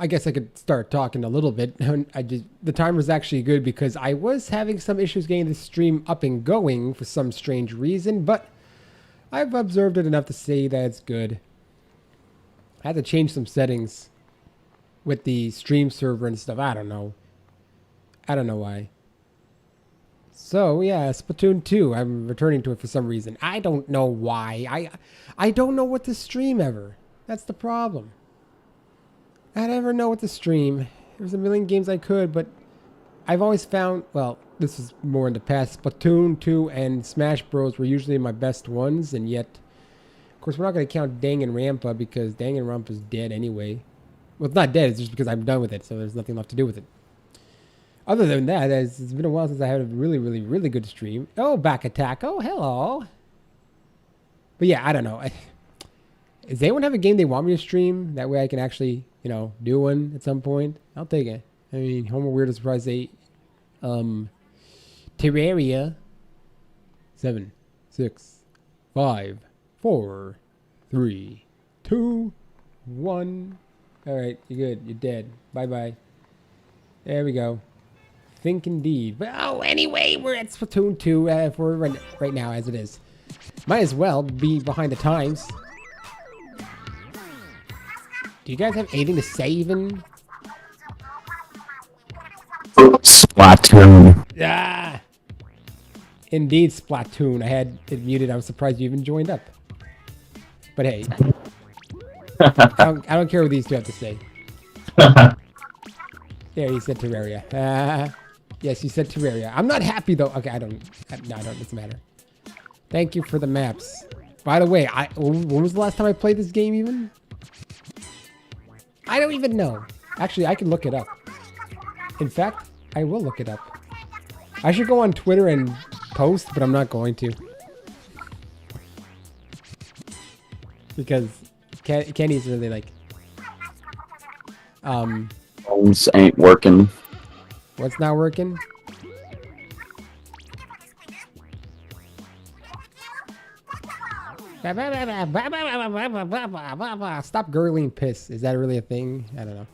I guess I could start talking a little bit. The timer was actually good because I was having some issues getting the stream up and going for some strange reason, but I've observed it enough to say that it's good. I had to change some settings with the stream server and stuff. I don't know. I don't know why. So yeah, Splatoon 2. I'm returning to it for some reason. I don't know why. I don't know what to stream ever. That's the problem. I never know what to stream. There's a million games I could, but I've always found, well, this is more in the past, Splatoon 2 and Smash Bros were usually my best ones, and yet, of course, we're not going to count Danganronpa because Danganronpa is dead anyway. Well, it's not dead, it's just because I'm done with it, so there's nothing left to do with it. Other than that, it's been a while since I had a really, really, really good stream. Oh, Back Attack. Oh, hello. But yeah, I don't know. Does anyone have a game they want me to stream? That way I can actually, you know, do one at some point. I'll take it. I mean, Homer Weird is Surprise 8. Terraria. 7, 6, 5, 4, 3, 2, 1. All right, you're good. You're dead. Bye-bye. There we go. Think indeed. But oh, anyway, we're at Splatoon 2 for right now as it is. Might as well be behind the times. Do you guys have anything to say even? Splatoon. Ah! Indeed, Splatoon. I had it muted. I was surprised you even joined up. But hey. I don't care what these two have to say. There, he said Terraria. Yes, he said Terraria. I'm not happy, though. Okay, I don't. No, it doesn't matter. Thank you for the maps. By the way, when was the last time I played this game, even? I don't even know. Actually, I can look it up. In fact, I will look it up. I should go on Twitter and post, but I'm not going to. Because Kenny's really like... Phones ain't working. What's not working? Stop gurgling piss. Is that really a thing? I don't know.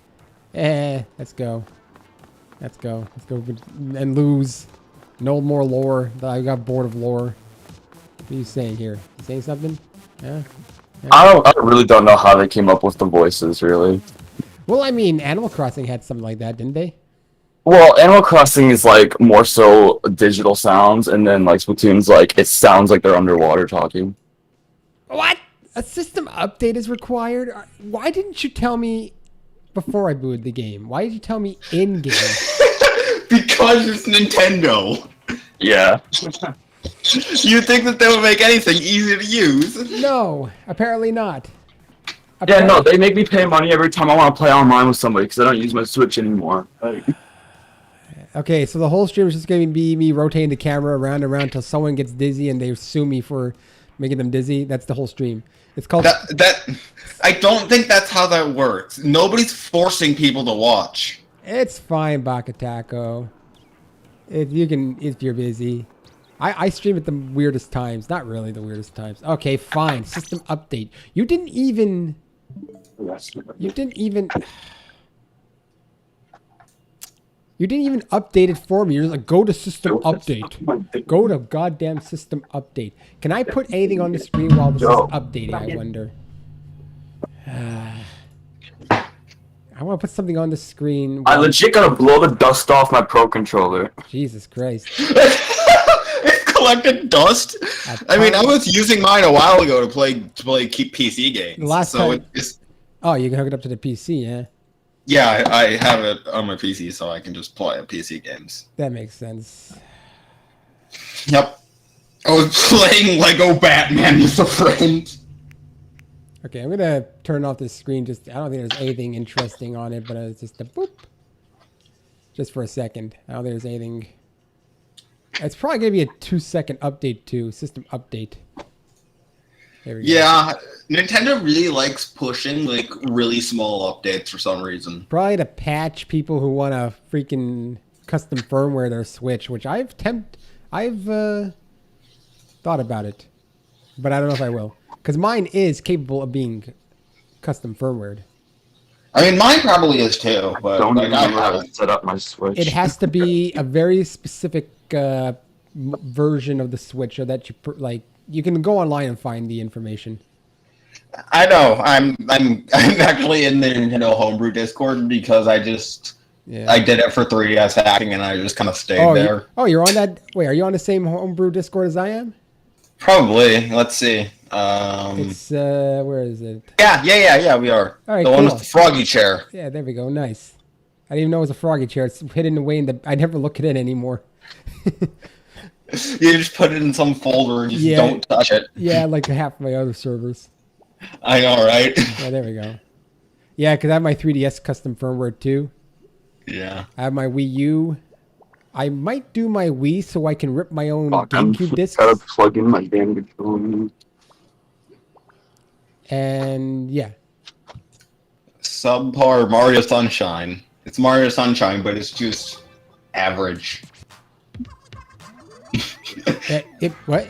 Let's go. Let's go. Let's go and lose. No more lore. I got bored of lore. What are you saying here? You saying something? Yeah? I really don't know how they came up with the voices, really. Well, I mean, Animal Crossing had something like that, didn't they? Well, Animal Crossing is like more so digital sounds, and then like Splatoon's like it sounds like they're underwater talking. What? A system update is required? Why didn't you tell me before I booted the game? Why did you tell me in game? Because it's Nintendo. Yeah. You think that they would make anything easy to use? No, apparently not. Yeah, no, they make me pay money every time I want to play online with somebody because I don't use my Switch anymore. Okay, so the whole stream is just going to be me rotating the camera around and around until someone gets dizzy and they sue me for making them dizzy. That's the whole stream. It's called... I don't think that's how that works. Nobody's forcing people to watch. It's fine, Bakatako. If you're busy. I stream at the weirdest times. Not really the weirdest times. Okay, fine. System update. You didn't even update it for me. You're just like, go to system update. Go to goddamn system update. Can I put anything on the screen while this is updating, I wonder? I want to put something on the screen. I legit gotta blow the dust off my Pro Controller. Jesus Christ. It collected dust? I mean, I was using mine a while ago to play PC games. The last time... Oh, you can hook it up to the PC, yeah? Yeah, I have it on my PC, so I can just play PC games. That makes sense. Yep. I was playing Lego Batman with a friend. Okay, I'm gonna turn off this screen. I don't think there's anything interesting on it, but it's just a boop. Just for a second. I don't think there's anything. It's probably gonna be a 2-second update too. System update. There we go. Yeah, Nintendo really likes pushing like really small updates for some reason. Probably to patch people who want to freaking custom firmware their Switch, which I've thought about it, but I don't know if I will. Because mine is capable of being custom firmwared. I mean, mine probably is too, but Don't like, even I remember how to haven't. set up my Switch. It has to be a very specific version of the Switch, or that like. You can go online and find the information. I know. I'm actually in the Nintendo Homebrew Discord because I did it for 3DS hacking and I just kind of stayed there. You're on that. Wait, are you on the same Homebrew Discord as I am? Probably. Let's see. It's where is it? Yeah. We are. All right, the one with the froggy chair. Yeah, there we go. Nice. I didn't even know it was a froggy chair. It's hidden away in the. I never look at it anymore. You just put it in some folder and just don't touch it. Yeah, like half my other servers. I know, right? Yeah, there we go. Yeah, because I have my 3DS custom firmware too. Yeah. I have my Wii U. I might do my Wii so I can rip my own GameCube discs. Gotta plug in my damn controller. And yeah. Subpar Mario Sunshine. It's Mario Sunshine, but it's just average. What?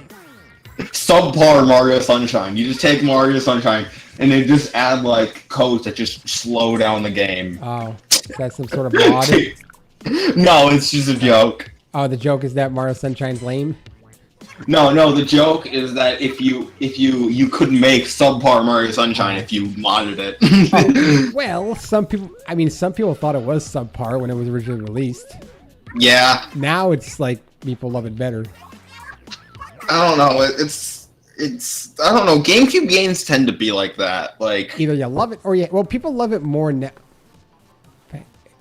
Subpar Mario Sunshine. You just take Mario Sunshine and then just add like codes that just slow down the game. Oh, that's some sort of mod. No, it's just a joke. Oh, the joke is that Mario Sunshine's lame. No. The joke is that if you could make subpar Mario Sunshine if you modded it. Oh, well, some people thought it was subpar when it was originally released. Yeah. Now it's like people love it better. I don't know. It's I don't know. GameCube games tend to be like that. Like either you love it or people love it more now.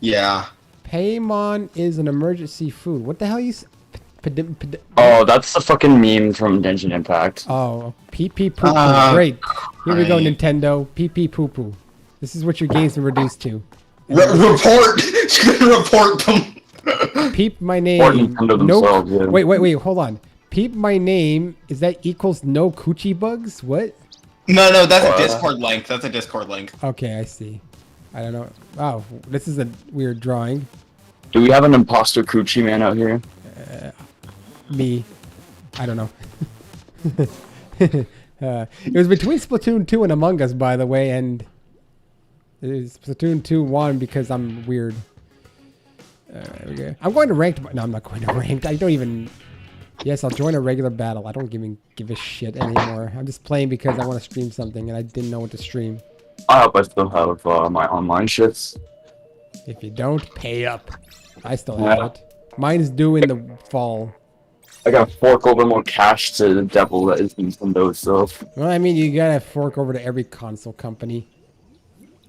Yeah. Paimon is an emergency food. What the hell you? Oh, that's the fucking meme from Genshin Impact. Oh, pee pee poo poo. Great. Here we go, Nintendo. Pee pee poo poo. This is what your game's been reduced to. Report. Report them. Peep my name. Or Nintendo themselves, yeah. Wait, hold on. Peep my name. Is that equals no coochie bugs? What? No, that's a Discord link. That's a Discord link. Okay, I see. I don't know. Oh, this is a weird drawing. Do we have an imposter coochie man out here? Me. I don't know. It was between Splatoon 2 and Among Us, by the way, and Splatoon 2 won because I'm weird. Okay. I'm going to ranked. No, I'm not going to ranked. I don't even. Yes, I'll join a regular battle. I don't even give a shit anymore. I'm just playing because I want to stream something, and I didn't know what to stream. I hope I still have my online shits. If you don't, pay up. I still have it. Mine's due in the fall. I gotta fork over more cash to the devil that is Nintendo itself. Well, I mean, you gotta fork over to every console company.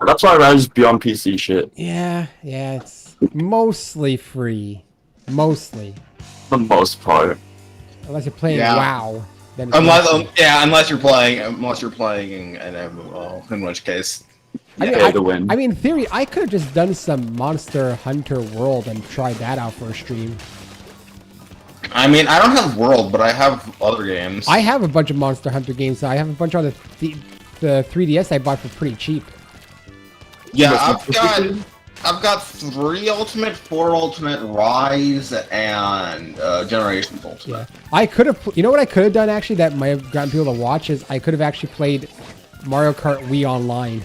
That's why I'd rather just be on PC shit. Yeah, it's mostly free. Mostly. For the most part. Unless you're playing WoW. Then unless you're playing an MMO, in which case. I mean, in theory, I could have just done some Monster Hunter World and tried that out for a stream. I mean, I don't have World, but I have other games. I have a bunch of Monster Hunter games. I have a bunch on the 3DS I bought for pretty cheap. Yeah, I've got 3 Ultimate, 4 Ultimate, Rise, and Generations Ultimate. Yeah. I could have, you know what I could have done actually that might have gotten people to watch is I could have actually played Mario Kart Wii Online.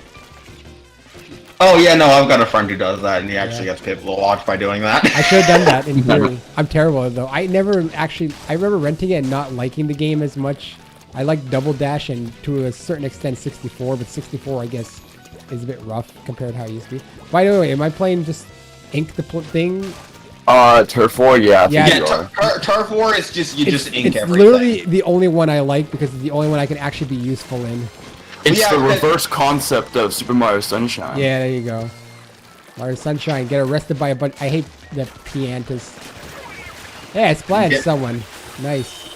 Oh yeah, no, I've got a friend who does that, and he actually gets people to watch by doing that. I should have done that in theory. I'm terrible though. I remember renting it and not liking the game as much. I like Double Dash and to a certain extent 64, but 64 I guess is a bit rough compared to how it used to be. By the way, am I playing just Ink the thing? Turf War, yeah. Turf War is just just ink everything. It's literally the only one I like because it's the only one I can actually be useful in. It's the reverse concept of Super Mario Sunshine. Yeah, there you go. Mario Sunshine, get arrested by a bunch. I hate the Piantas. Yeah, I splatted someone. Nice.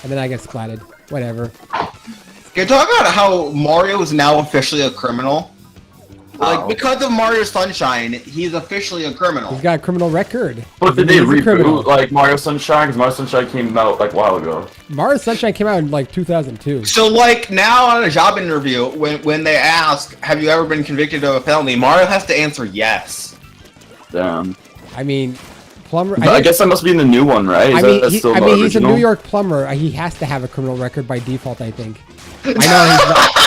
And then I get splatted. Whatever. Can you talk about how Mario is now officially a criminal? Like, because of Mario Sunshine, he's officially a criminal. He's got a criminal record. But did they reboot, like, Mario Sunshine? Because Mario Sunshine came out, like, a while ago. Mario Sunshine came out in, like, 2002. So, like, now on a job interview, when they ask, have you ever been convicted of a felony, Mario has to answer yes. Damn. I mean, plumber... I guess that must be in the new one, right? He's a New York plumber. He has to have a criminal record by default, I think. I know he's not...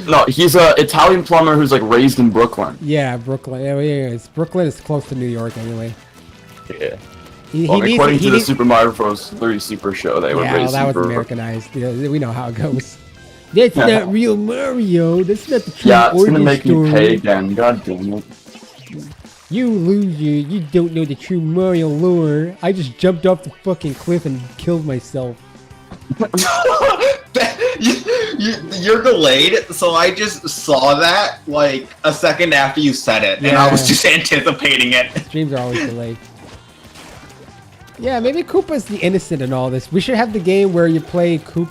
No, he's a Italian plumber who's like raised in Brooklyn. Yeah, Brooklyn. Yeah, Brooklyn is close to New York anyway. Yeah. He Well, needs, according he to the needs, Super Mario Bros. 3 Super Show, they were yeah, well, raised that in was Brooklyn. Americanized. We know how it goes. That's not real Mario. That's not the true Yeah, it's gonna origin make story. me pay again. God damn it. You loser. You don't know the true Mario lore. I just jumped off the fucking cliff and killed myself. You're delayed, so I just saw that like a second after you said it, and I was Yeah. just anticipating it. Streams are always delayed. Yeah, maybe Koopa's the innocent in all this. We should have the game where you play Koop.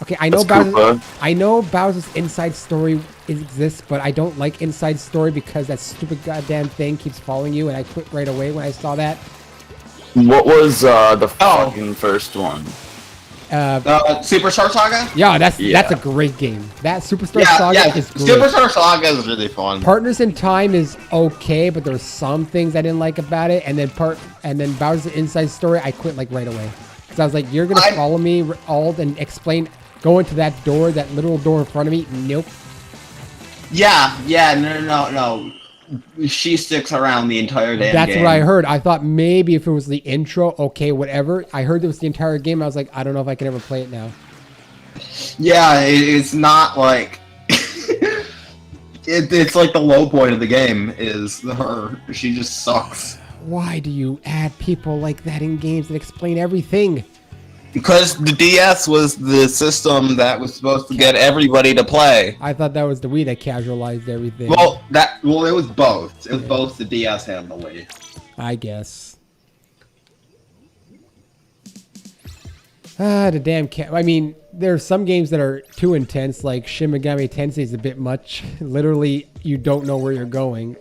Okay, I know That's Bowser. Koopa. I know Bowser's Inside Story exists, but I don't like Inside Story because that stupid goddamn thing keeps following you, and I quit right away when I saw that. What was the fucking first one? Superstar Saga? Yeah, that's Yeah. a great game. That Superstar Saga is great. Superstar Saga is really fun. Partners in Time is okay, but there's some things I didn't like about it, and then Bowser's Inside Story I quit like right away. Because I was like, you're gonna follow me all and explain, go into that door, that literal door in front of me. Nope. Yeah, no. She sticks around the entire damn That's game. what I heard. I thought maybe if it was the intro, okay, whatever. I heard it was the entire game. I was like, I don't know if I can ever play it now. Yeah, it's not like it's like the low point of the game is her. She just sucks. Why do you add people like that in games that explain everything? Because the DS was the system that was supposed to get everybody to play. I thought that was the Wii that casualized everything. Well, it was both. It was both the DS and the Wii. I guess. The damn cat. I mean, there are some games that are too intense, like Shin Megami Tensei is a bit much. Literally, you don't know where you're going.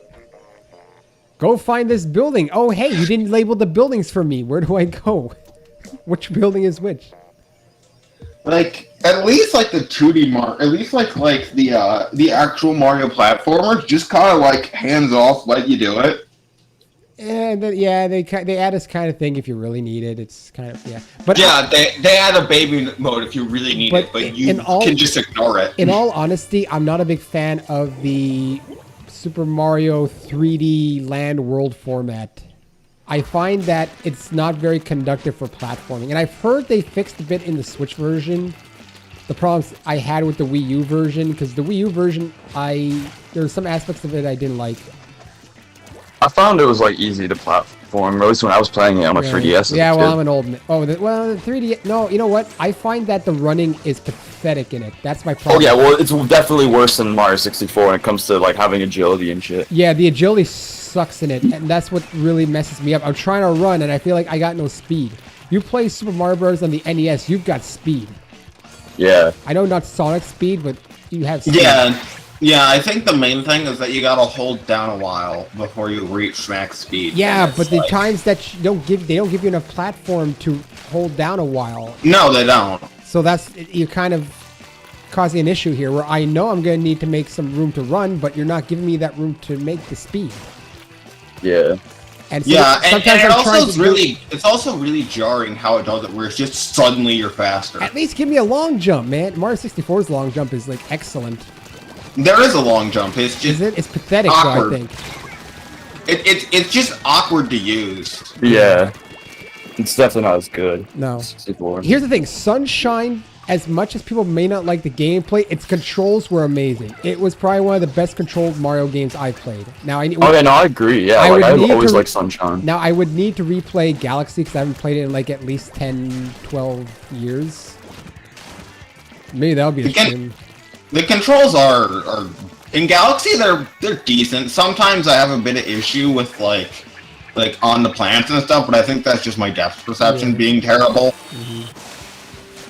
Go find this building. Oh, hey, you didn't label the buildings for me. Where do I go? Which building is which? Like at least like the 2D Mario, at least like the actual Mario platformers, just kind of like hands off, let you do it. And then, yeah, they add this kind of thing if you really need it. It's kind of but Yeah, they add a baby mode if you really need it, but you can just ignore it. In all honesty, I'm not a big fan of the Super Mario 3D land world format. I find that it's not very conducive for platforming. And I've heard they fixed a bit in the Switch version. The problems I had with the Wii U version, because the Wii U version, there were some aspects of it I didn't like. I found it was like easy to platform, at least when I was playing it on my 3DS. Yeah, well, I'm an old man. Oh, the 3D. No, you know what? I find that the running is pathetic in it. That's my Oh problem. yeah, well it's definitely worse than Mario 64 when it comes to like having agility and shit. Yeah, the agility sucks in it, and that's what really messes me up. I'm trying to run, and I feel like I got no speed. You play Super Mario Bros. On the NES, you've got speed. Yeah. I know not Sonic speed, but you have speed. Yeah, I think the main thing is that you gotta hold down a while before you reach max speed. Yeah, but the times that they don't give you enough platform to hold down a while. No, they don't. So you're kind of causing an issue here, where I know I'm going to need to make some room to run, but you're not giving me that room to make the speed. Yeah. And so Yeah, and sometimes I'm trying to it's also really jarring how it does it, where it's just suddenly you're faster. At least give me a long jump, man. Mario 64's long jump is like excellent. There is a long jump. It's just Is it? It's pathetic, awkward. though, I think. It's just awkward to use. Yeah. It's definitely not as good. No. 64. Here's the thing, Sunshine, as much as people may not like the gameplay, its controls were amazing. It was probably one of the best controlled Mario games I've played. Now, Oh yeah, no, I agree. Yeah, I would I've need always to- liked Sunshine. Now, I would need to replay Galaxy because I haven't played it in like at least 10, 12 years. Maybe that'll be a Again- shame. The controls are in Galaxy. They're decent. Sometimes I have a bit of issue with like on the plants and stuff, but I think that's just my depth perception being terrible.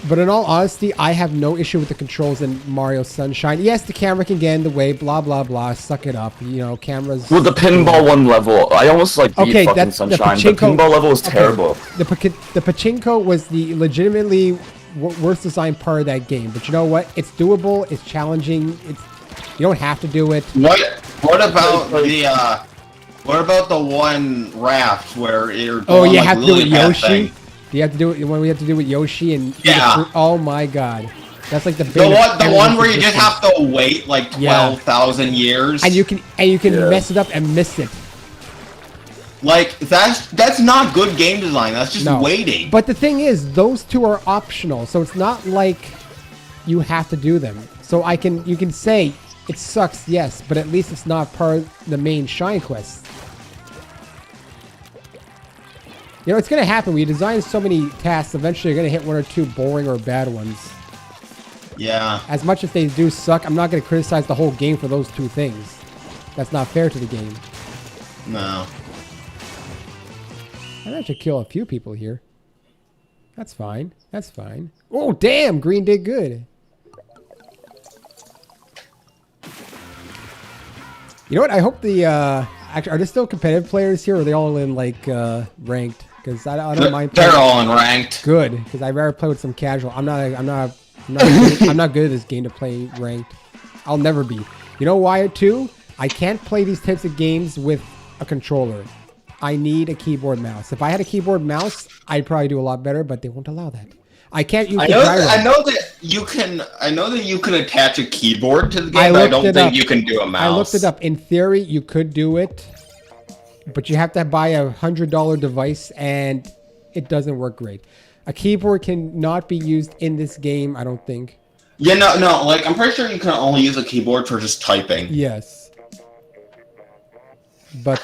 But in all honesty, I have no issue with the controls in Mario Sunshine. Yes, the camera can get in the way, blah, blah, blah. Suck it up. You know, cameras... Well, the pinball one level, I almost like beat Okay, fucking that's the Sunshine. The pachinko- pinball level was okay, terrible. The pachinko was the legitimately worst designed part of that game. But you know what? It's doable. It's challenging. You don't have to do it. What about the one raft where you're Oh, going you like have to do it really with fast Yoshi? thing? Do you have to do it when we have to do it with Yoshi and... Yeah. Oh my god. That's like the one where you just have to wait like 12,000 years. And you can mess it up and miss it. Like that's not good game design. That's just waiting. But the thing is, those two are optional, so it's not like you have to do them. So you can say it sucks, yes, but at least it's not part of the main Shine quest. You know, it's gonna happen. When you design so many tasks, eventually you're gonna hit one or two boring or bad ones. Yeah. As much as they do suck, I'm not gonna criticize the whole game for those two things. That's not fair to the game. No. I managed to kill a few people here. That's fine. That's fine. Oh, damn! Green did good. You know what? I hope the... actually, are there still competitive players here, or are they all in, like, ranked? Because I don't mind... They're all in ranked. Good, because I'd rather play with some casual. I'm not good at this game to play ranked. I'll never be. You know why, too? I can't play these types of games with a controller. I need a keyboard mouse. If I had a keyboard mouse, I'd probably do a lot better, but they won't allow that. I can't use the gyro. I know that you can attach a keyboard to the game, but I don't think you can do a mouse. I looked it up. In theory, you could do it, but you have to buy a $100 device, and it doesn't work great. A keyboard cannot be used in this game, I don't think. Yeah, no. Like, I'm pretty sure you can only use a keyboard for just typing. Yes. But,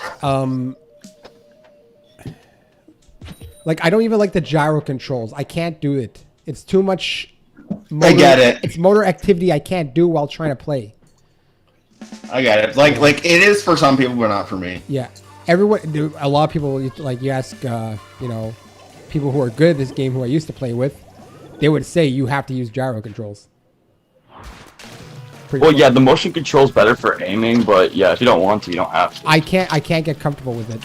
like, I don't even like the gyro controls. I can't do it. It's too much motor, I get it. It's motor activity I can't do while trying to play. I get it. Like it is for some people, but not for me. Yeah. Everyone, a lot of people, like, you ask, you know, people who are good at this game who I used to play with, they would say you have to use gyro controls. Well, yeah, the motion control's better for aiming, but yeah, if you don't want to, you don't have to. I can't get comfortable with it.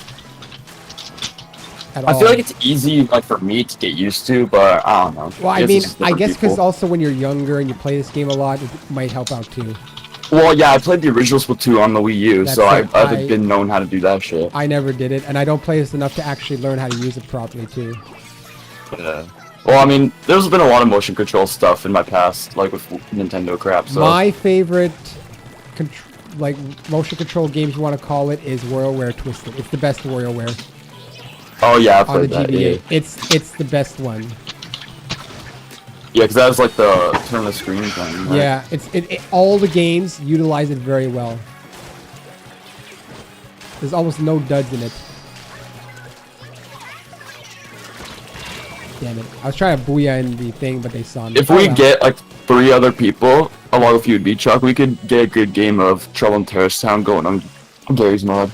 I feel like it's easy, like, for me to get used to, but I don't know. Well, I mean, I guess because also when you're younger and you play this game a lot, it might help out too. Well, yeah, I played the original Splatoon on the Wii U, so I've been known how to do that shit. I never did it, and I don't play this enough to actually learn how to use it properly too. Yeah. Well, I mean, there's been a lot of motion control stuff in my past, like with Nintendo crap. So my favorite, like, motion control games, you want to call it, is WarioWare Twisted. It's the best WarioWare. Oh yeah, I've on heard the that. GBA. Yeah. It's the best one. Yeah, because that was like the turn the screen thing. Right? Yeah, it all the games utilize it very well. There's almost no duds in it. Damn it! I was trying to booyah in the thing, but they saw me. If we get like 3 other people, along with you would be Chuck, we could get a good game of Trouble in Terrace Town going on Gary's mod.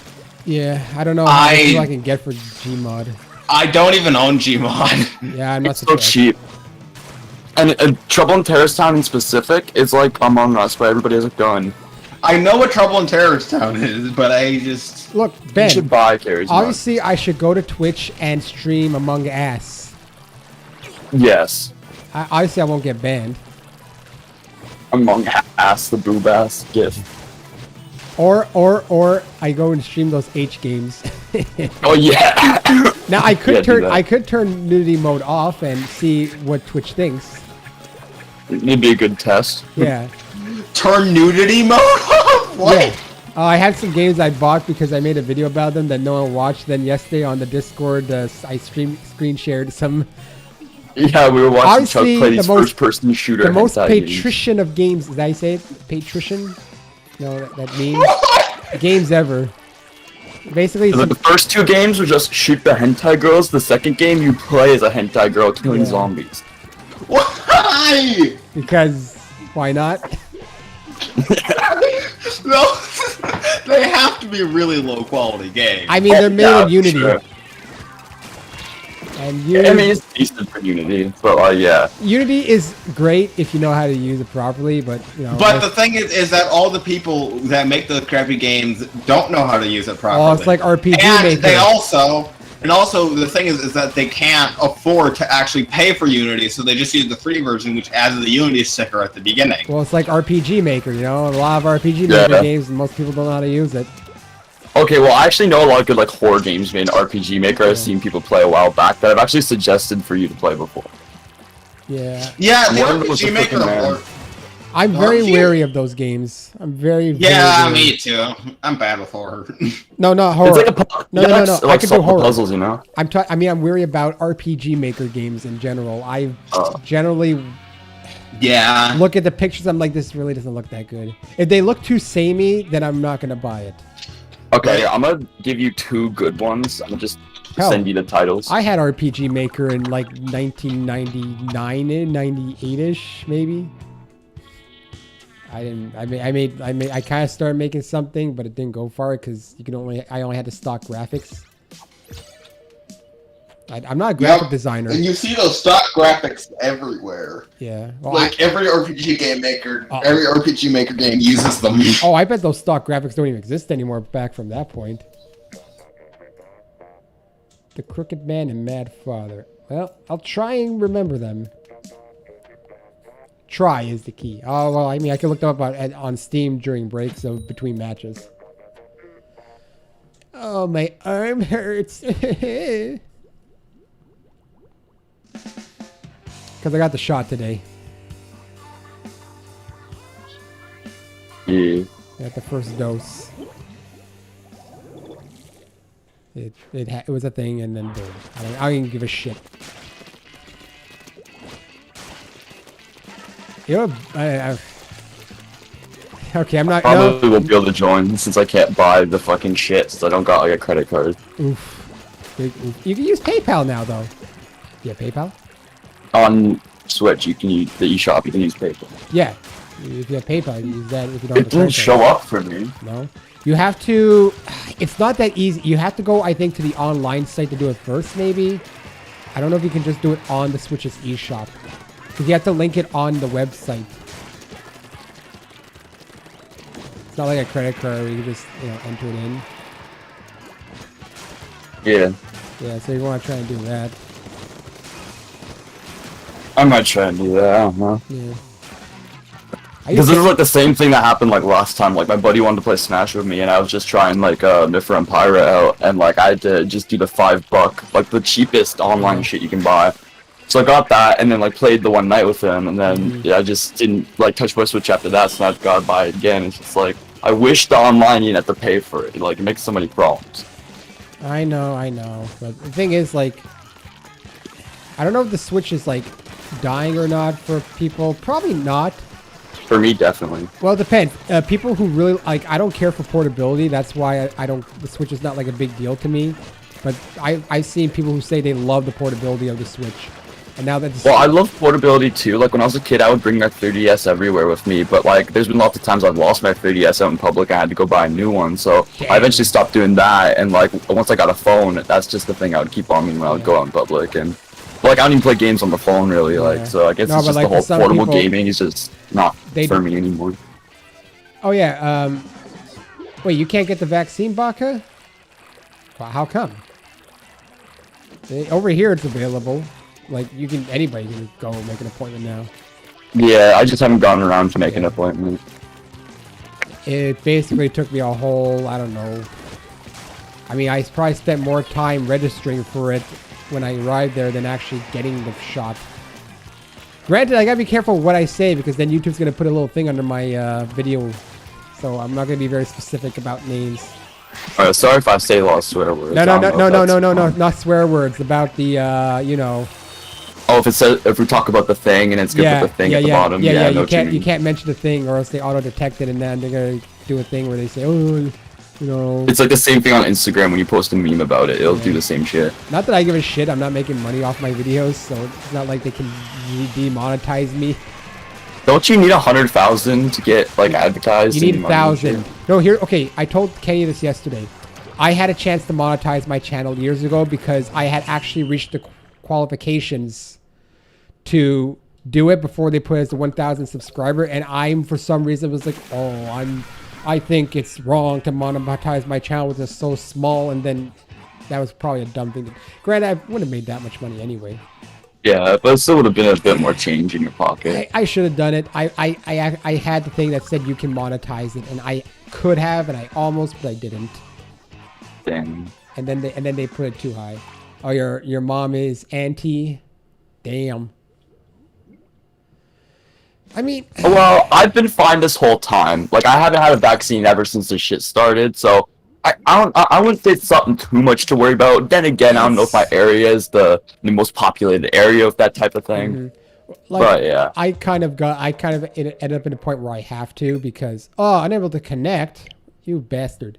Yeah, I don't know how much I can get for Gmod. I don't even own Gmod. Yeah, I'm not so cheap. And Trouble in Terrace Town in specific is like Among Us, where everybody has a gun. I know what Trouble in Terrace Town is, but I just... Look, Ben, you should buy Gary's mod. Obviously, I should go to Twitch and stream Among Us. Yes. Obviously, I won't get banned. Among Us, the boob ass gift. Or I go and stream those H games. Oh yeah. Now I could turn nudity mode off and see what Twitch thinks. It'd be a good test. Yeah. Turn nudity mode off? What? Yeah. I had some games I bought because I made a video about them that no one watched. Then yesterday on the Discord, I screen shared some. Yeah, we were watching Chuck play these first-person shooter. The most patrician of games. Did I say it? Patrician? No, that means games ever. Basically, the first 2 games were just shoot the hentai girls. The second game, you play as a hentai girl killing zombies. Why? Because why not? No, they have to be really low-quality games. I mean, they're made in Unity. Sure. And Unity, I mean, it's decent for Unity, but yeah. Unity is great if you know how to use it properly, but you know. But the thing is that all the people that make those crappy games don't know how to use it properly. Oh, it's like RPG Maker. They also the thing is that they can't afford to actually pay for Unity, so they just use the free version, which adds the Unity sticker at the beginning. Well, it's like RPG Maker, you know. A lot of RPG Maker games, and most people don't know how to use it. Okay, well, I actually know a lot of good like horror games made in RPG Maker. I've seen people play a while back that I've actually suggested for you to play before. Yeah. Yeah, the One was RPG a Maker freaking man. Award. I'm very RPG wary of those games. I'm very, Yeah, very me too. I'm bad with horror. No, not horror. It's like no. like I can do solve the horror. puzzles, you know. I'm weary about RPG Maker games in general. I generally Yeah. look at the pictures. I'm like, this really doesn't look that good. If they look too samey, then I'm not gonna buy it. Okay, I'm gonna give you 2 good ones. I'm gonna just send you the titles. I had RPG Maker in like 1999, 98ish, maybe. I didn't. I kind of started making something, but it didn't go far because I only had the stock graphics. I'm not a graphic designer. And you see those stock graphics everywhere. Yeah. Well, like every RPG game maker, every RPG Maker game uses them. Oh, I bet those stock graphics don't even exist anymore back from that point. The Crooked Man and Mad Father. Well, I'll try and remember them. Try is the key. Oh, well, I mean, I can look them up on Steam during breaks of between matches. Oh, my arm hurts. Because I got the shot today. Yeah. I got the first dose. It was a thing, and then boom. I don't even give a shit. You know, okay, I'm not. Probably won't be able to join since I can't buy the fucking shit, so I don't got like a credit card. Oof. Big oof. You can use PayPal now, though. Yeah, PayPal? On Switch, you can use the eShop. You can use PayPal. Yeah. If you have PayPal, you use that if you don't have It a didn't credit show card. up for me. No. You have to. It's not that easy. You have to go, I think, to the online site to do it first, maybe. I don't know if you can just do it on the Switch's eShop. Because you have to link it on the website. It's not like a credit card where you can just, enter it in. Yeah. Yeah, so you want to try and do that. I might try and do that. I don't know. Yeah. Because this is like the same thing that happened like last time. Like my buddy wanted to play Smash with me, and I was just trying like Mifra and Pyra out, and like I had to just do the $5, like the cheapest online shit you can buy. So I got that, and then like played the one night with him, and then I just didn't like touch my Switch after that. So now I've got to buy it again. It's just like I wish the online you didn't have to pay for it. Like it makes so many problems. I know. But the thing is, like, I don't know if the Switch is like dying or not for people. Probably not. For me, definitely. Well, it depends. People who really like, I don't care for portability. That's why I don't. The Switch is not like a big deal to me. But I've seen people who say they love the portability of the Switch. And now that Well, I love portability too. Like when I was a kid, I would bring my 3DS everywhere with me. But like, there's been lots of times I've lost my 3DS out in public. I had to go buy a new one. So I eventually stopped doing that. And like, once I got a phone, that's just the thing I would keep on me when I would go out in public. And like, I don't even play games on the phone really. Like, so I guess it's just like, the whole portable people, gaming is just not for me anymore. Oh yeah. Wait, you can't get the vaccine, Baka? Well, how come? Over here, it's available. Like anybody can go make an appointment now. Yeah, I just haven't gotten around to making an appointment. It basically took me a whole, I don't know. I mean, I probably spent more time registering for it when I arrived there than actually getting the shot. Granted, I gotta be careful what I say because then YouTube's gonna put a little thing under my video, so I'm not gonna be very specific about names. Alright, sorry if I say a lot of swear words. No, not swear words. About the, Oh, if we talk about the thing and it's gonna put the thing at the bottom. Yeah, you can't mention the thing or else they auto detect it and then they're gonna do a thing where they say, oh, It's like the same thing on Instagram when you post a meme about it. It'll do the same shit. Not that I give a shit. I'm not making money off my videos, so it's not like they can demonetize me. Don't you need 100,000 to get like advertised? You need 1,000. No, here. Okay, I told Kenny this yesterday. I had a chance to monetize my channel years ago because I had actually reached the qualifications to do it before they put it as the 1,000 subscriber, and I'm for some reason was like, I think it's wrong to monetize my channel with just so small, and then that was probably a dumb thing. Granted, I wouldn't have made that much money anyway. Yeah, but it still would have been a bit more change in your pocket. I should have done it. I had the thing that said you can monetize it, and I could have, and I almost, but I didn't. Damn. And then they put it too high. Oh, your mom is auntie. Damn. I mean, Well, I've been fine this whole time. Like, I haven't had a vaccine ever since this shit started, so I wouldn't say it's something too much to worry about. Then again, I don't know if my area is the most populated area of that type of thing. like, But yeah, I kind of ended up in a point where I have to because, oh, unable to connect. You bastard.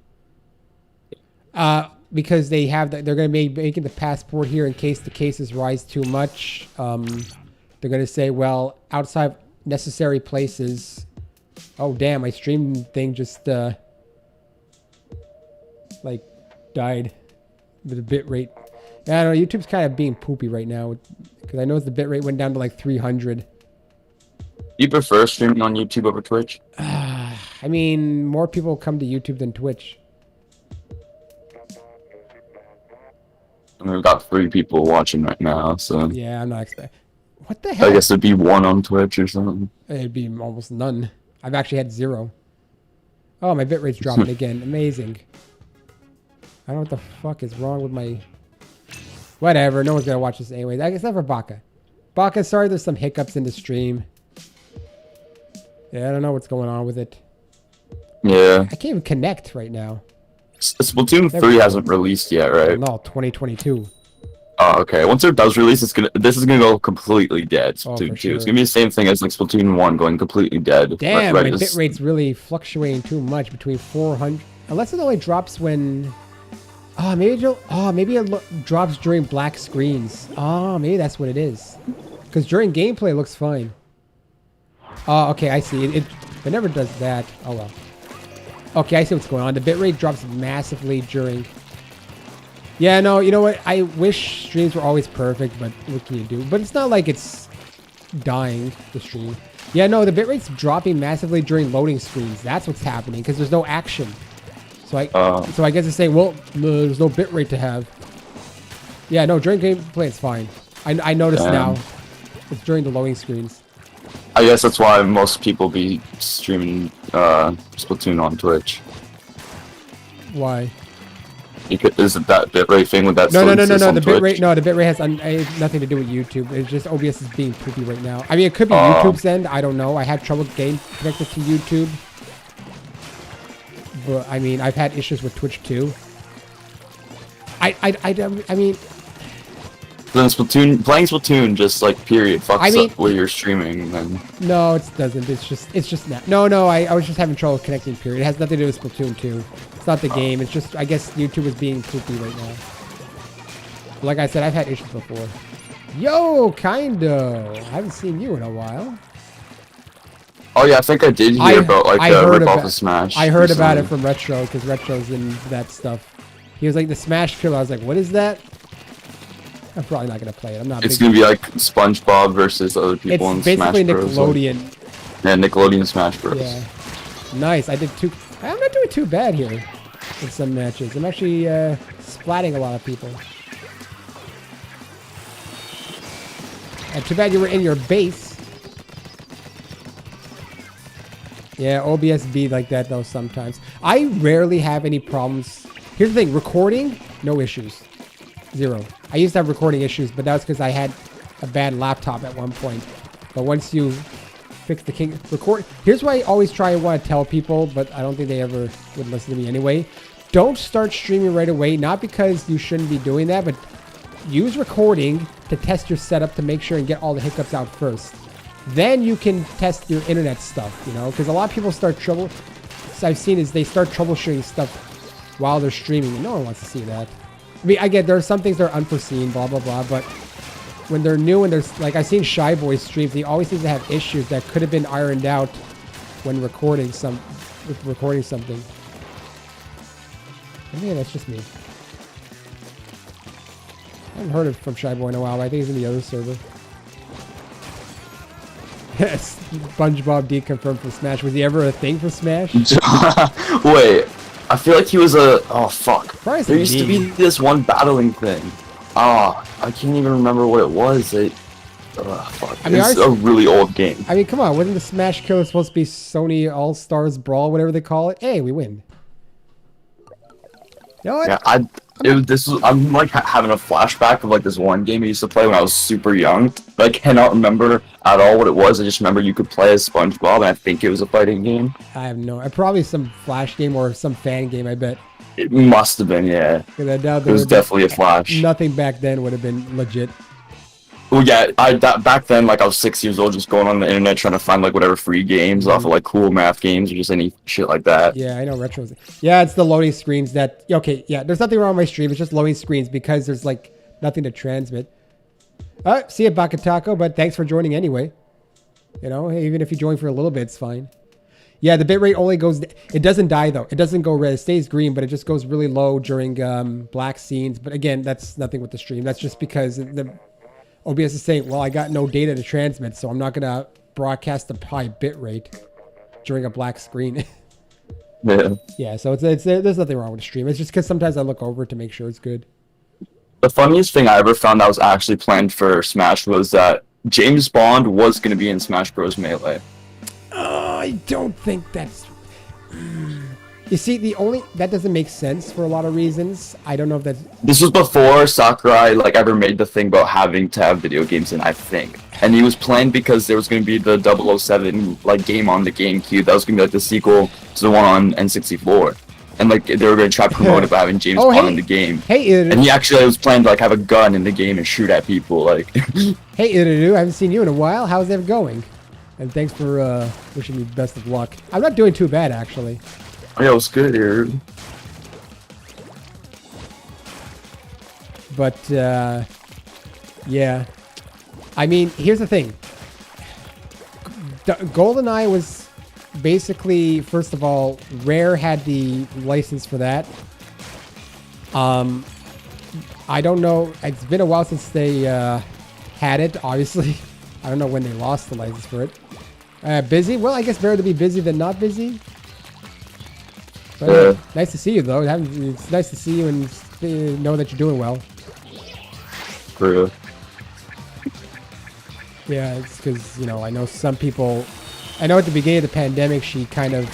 Because they're going to be making the passport here in case the cases rise too much. They're going to say, well, outside necessary places. Oh, damn, my stream thing just, like, died with the bit rate. I don't know, YouTube's kind of being poopy right now because I know the bit rate went down to like 300. you prefer streaming on YouTube over Twitch? I mean, more people come to YouTube than Twitch. I mean, we've got 3 people watching right now, so Yeah, I'm not expecting. What the hell? I guess it'd be 1 on Twitch or something. It'd be almost none. I've actually had 0. Oh, my bit rate's dropping again. Amazing. I don't know what the fuck is wrong with my... Whatever, no one's gonna watch this anyway. Except for Baka. Baka, sorry there's some hiccups in the stream. Yeah, I don't know what's going on with it. Yeah. I can't even connect right now. Splatoon 3 hasn't released yet, right? No, 2022. Oh, okay. Once it does release, this is gonna go completely dead. Oh, Splatoon for 2. sure. It's gonna be the same thing as like Splatoon 1 going completely dead. Damn, Ready my to bit rate's really fluctuating too much between 400. Unless it only drops when. Oh, maybe it drops during black screens. Oh, maybe that's what it is. Because during gameplay, it looks fine. Oh, okay, I see. It never does that. Oh well. Okay, I see what's going on. The bitrate drops massively during. Yeah, no, you know what? I wish streams were always perfect, but what can you do? But it's not like it's dying, the stream. Yeah, no, the bitrate's dropping massively during loading screens. That's what's happening, because there's no action. So I guess it's saying, well, there's no bitrate to have. Yeah, no, during gameplay it's fine. I noticed now. It's during the loading screens. I guess that's why most people be streaming Splatoon on Twitch. Why? Is it that bitrate thing with that? No. The bitrate, no, the bitrate has nothing to do with YouTube. It's just OBS is being poopy right now. I mean, it could be YouTube's end. I don't know. I had trouble getting connected to YouTube, but I mean, I've had issues with Twitch too. I mean. Then playing Splatoon just like period fucks up where you're streaming. Then no, it doesn't. It's just not. No. I was just having trouble connecting. Period. It has nothing to do with Splatoon 2. It's not the game. It's just I guess YouTube is being poopy right now. Like I said, I've had issues before. Yo, kinda. I haven't seen you in a while. Oh yeah, I think I did hear about like the rip-off of Smash. I heard about it from Retro because Retro's in that stuff. He was like the Smash killer. I was like, what is that? I'm probably not gonna play it. I'm not. It's gonna be like SpongeBob versus other people in Smash Bros. It's basically Nickelodeon. Yeah, Nickelodeon Smash Bros. Yeah. Nice. I'm not doing too bad here in some matches. I'm actually splatting a lot of people. And too bad you were in your base. Yeah, OBS be like that though sometimes. I rarely have any problems. Here's the thing, recording, no issues. 0. I used to have recording issues, but that was because I had a bad laptop at one point. But once you fix the record, here's what I always try and want to tell people, but I don't think they ever would listen to me anyway. Don't start streaming right away, not because you shouldn't be doing that, but use recording to test your setup to make sure and get all the hiccups out first. Then you can test your internet stuff, you know, because a lot of people I've seen is they start troubleshooting stuff while they're streaming, and no one wants to see that. I mean, I get there are some things that are unforeseen, blah, blah, blah, but when they're new and there's, like, I've seen Shy Boy streams, he always seems to have issues that could have been ironed out when recording something. Maybe that's just me. I haven't heard it from Shy Boy in a while, but I think he's in the other server. SpongeBob deconfirmed for Smash. Was he ever a thing for Smash? Wait. I feel like he was oh fuck. Christ, there used to be this one battling thing. I can't even remember what it was. Fuck. I mean, it's a really old game. I mean, come on. Wasn't the Smash Killer supposed to be Sony All-Stars Brawl, whatever they call it? Hey, we win. You know what? Yeah, I'm like having a flashback of like this one game I used to play when I was super young. But I cannot remember at all what it was. I just remember you could play as SpongeBob, and I think it was a fighting game. I have probably some Flash game or some fan game, I bet. It must have been, yeah. I doubt It was definitely a Flash. Nothing back then would have been legit. Well, yeah, back then, like, I was 6 years old, just going on the internet trying to find, like, whatever free games off of, like, cool math games or just any shit like that. Yeah, I know retros. Yeah, it's the loading screens that... Okay, yeah, there's nothing wrong with my stream. It's just loading screens because there's, like, nothing to transmit. See you, Bakatako, but thanks for joining anyway. You know, hey, even if you join for a little bit, it's fine. Yeah, the bitrate only goes... It doesn't die, though. It doesn't go red. It stays green, but it just goes really low during black scenes. But again, that's nothing with the stream. That's just because the... OBS is saying, well, I got no data to transmit, so I'm not going to broadcast the high bit rate during a black screen. Yeah. Yeah, so it's there's nothing wrong with the stream. It's just because sometimes I look over it to make sure it's good. The funniest thing I ever found that was actually planned for Smash was that James Bond was going to be in Smash Bros. Melee. I don't think that's... You see, that doesn't make sense for a lot of reasons. I don't know if that's... This was before Sakurai, like, ever made the thing about having to have video games in, I think. And he was planned because there was going to be the 007, like, game on the GameCube. That was going to be, like, the sequel to the one on N64. And, like, they were going to try to promote it by having James Bond in the game. Hey, and he actually was planned to, like, have a gun in the game and shoot at people, like... Hey, Irudu, I haven't seen you in a while. How's it going? And thanks for wishing me best of luck. I'm not doing too bad, actually. Yeah, it was good here. But, yeah. I mean, here's the thing. GoldenEye was basically, first of all, Rare had the license for that. I don't know. It's been a while since they had it, obviously. I don't know when they lost the license for it. Busy? Well, I guess better to be busy than not busy. But, nice to see you, though. It's nice to see you and know that you're doing well. For real. Yeah, it's because, you know, I know some people... I know at the beginning of the pandemic, she kind of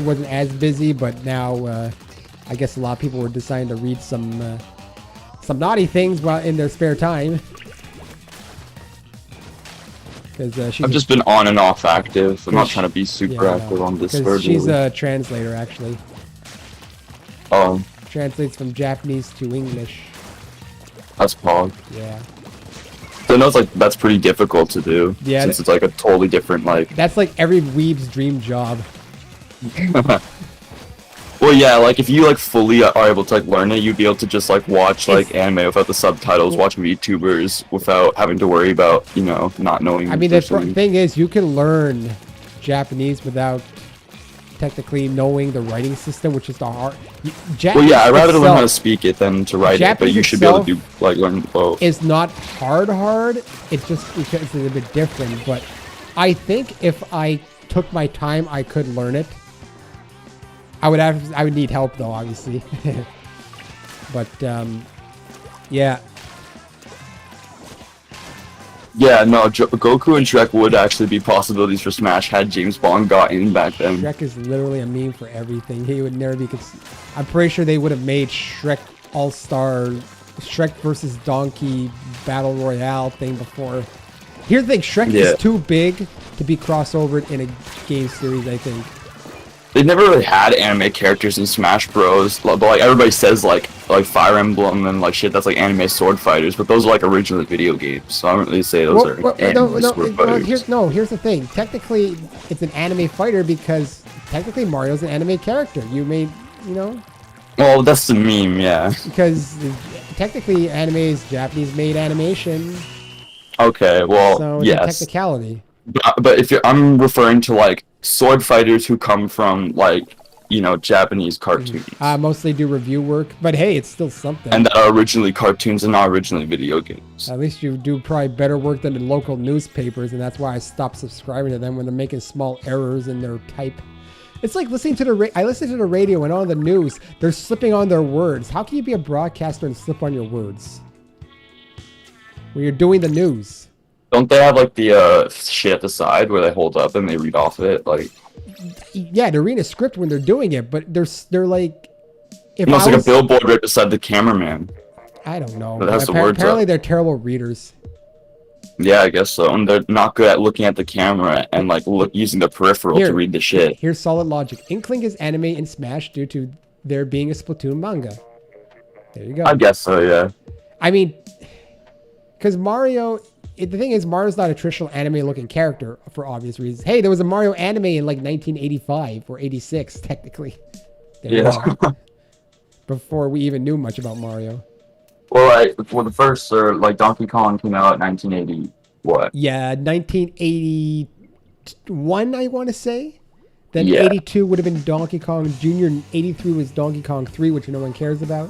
wasn't as busy, but now I guess a lot of people were deciding to read some naughty things while in their spare time. I've just been on and off active. I'm not trying to be super active on Discord. She's a translator, actually. Translates from Japanese to English. That's Pog. Yeah. So I know it's like that's pretty difficult to do. Yeah. Since it's like a totally different like. That's like every weeb's dream job. Well, yeah, like if you like fully are able to like learn it, you'd be able to just like watch like anime without the subtitles, watch VTubers without having to worry about, you know, not knowing. I mean, the thing is, you can learn Japanese without technically knowing the writing system, which is the hard. Well, yeah, I'd rather learn how to speak it than to write it, but you should be able to do like learn both. It's not hard. It's just because it's a bit different. But I think if I took my time, I could learn it. I would need help though, obviously. But yeah. Yeah, no, Goku and Shrek would actually be possibilities for Smash had James Bond got in back then. Shrek is literally a meme for everything. He would never be. I'm pretty sure they would have made Shrek All-Star, Shrek versus Donkey Battle Royale thing before. Here's the thing: Shrek is too big to be crossovered in a game series, I think. They never really had anime characters in Smash Bros. But like everybody says like Fire Emblem and like shit that's like anime sword fighters, but those are like originally video games, so I don't really say those are anime sword fighters. Here's the thing. Technically, it's an anime fighter because technically Mario's an anime character. You made, you know. Well, that's the meme, yeah. Because technically, anime is Japanese-made animation. Okay, well, so it's a technicality. But if I'm referring to like sword fighters who come from like, you know, Japanese cartoons. Mostly do review work, but hey, it's still something. And that are originally cartoons and not originally video games. At least you do probably better work than the local newspapers, and that's why I stopped subscribing to them when they're making small errors in their type. It's like listening to I listen to the radio and on the news, they're slipping on their words. How can you be a broadcaster and slip on your words when you're doing the news? Don't they have like the shit at the side where they hold up and they read off of it? Like, yeah, they're reading a script when they're doing it, but they're like, if Almost I like was, a billboard right beside the cameraman. I don't know. That has the words Apparently, up. they're terrible readers. Yeah, I guess so. And they're not good at looking at the camera and like using the peripheral to Here, read the shit. here's solid logic. Inkling is anime in Smash due to there being a Splatoon manga. There you go. I guess so, yeah. I mean, because Mario, the thing is, Mario's not a traditional anime-looking character for obvious reasons. Hey, there was a Mario anime in like 1985 or 86, technically. There you Yeah. go. Before we even knew much about Mario. Well, the first, like Donkey Kong came out in 1980. What? Yeah, 1981, I want to say. Then Yeah. 82 would have been Donkey Kong Jr. and 83 was Donkey Kong 3, which no one cares about.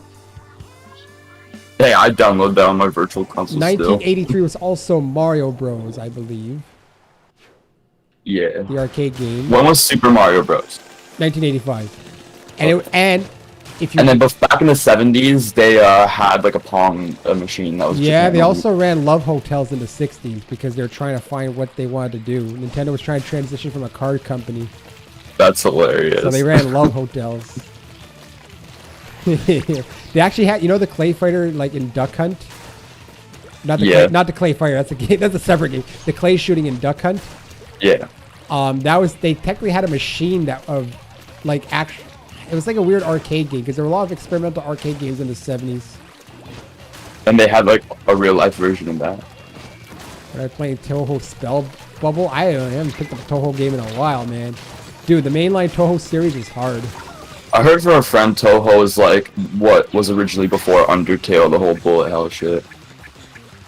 Hey, I downloaded that on my virtual console 1983 was also Mario Bros, I believe. Yeah. The arcade game. When was Super Mario Bros? 1985. And if you And then back in the 70s, they had like a Pong machine that was. yeah, they also ran love hotels in the 60s because they were trying to find what they wanted to do. Nintendo was trying to transition from a card company. That's hilarious. So they ran love hotels. They actually had, you know, the clay fighter like in Duck Hunt. Not the Yeah. not the clay fighter. That's a game. That's a separate game. The clay shooting in Duck Hunt. Yeah. They technically had a machine that of like actually. It was like a weird arcade game because there were a lot of experimental arcade games in the 70s. And they had like a real life version of that. When I played Toho Spell Bubble, I haven't picked up a Toho game in a while, man. Dude, the mainline Toho series is hard. I heard from a friend Toho is like what was originally before Undertale, the whole bullet hell shit.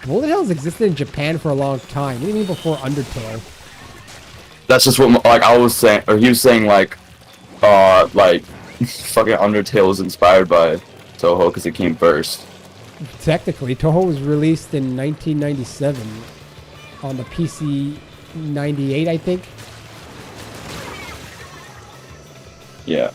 Bullet Hells existed in Japan for a long time. What do you mean before Undertale? That's just what like I was saying, or he was saying like fucking Undertale was inspired by Toho because it came first. Technically, Toho was released in 1997 on the PC 98, I think. Yeah.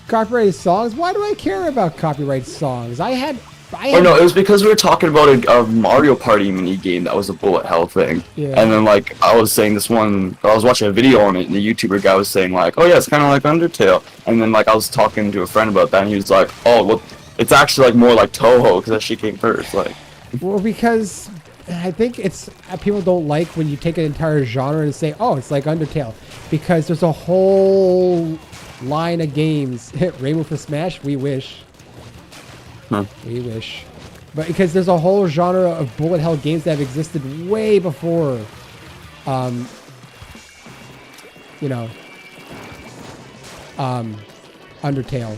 Copyrighted songs? Why do I care about copyrighted songs? Oh no, it was because we were talking about a Mario Party mini game that was a bullet hell thing. Yeah. And then like I was saying this one, I was watching a video on it, and the YouTuber guy was saying like, oh yeah, it's kind of like Undertale. And then like I was talking to a friend about that, and he was like, oh well, it's actually like more like Toho because that shit came first. Like, Well, because I think it's people don't like when you take an entire genre and say, oh, it's like Undertale, because there's a whole line of games. Rainbow for Smash, we wish. We wish. But because there's a whole genre of bullet hell games that have existed way before, Undertale.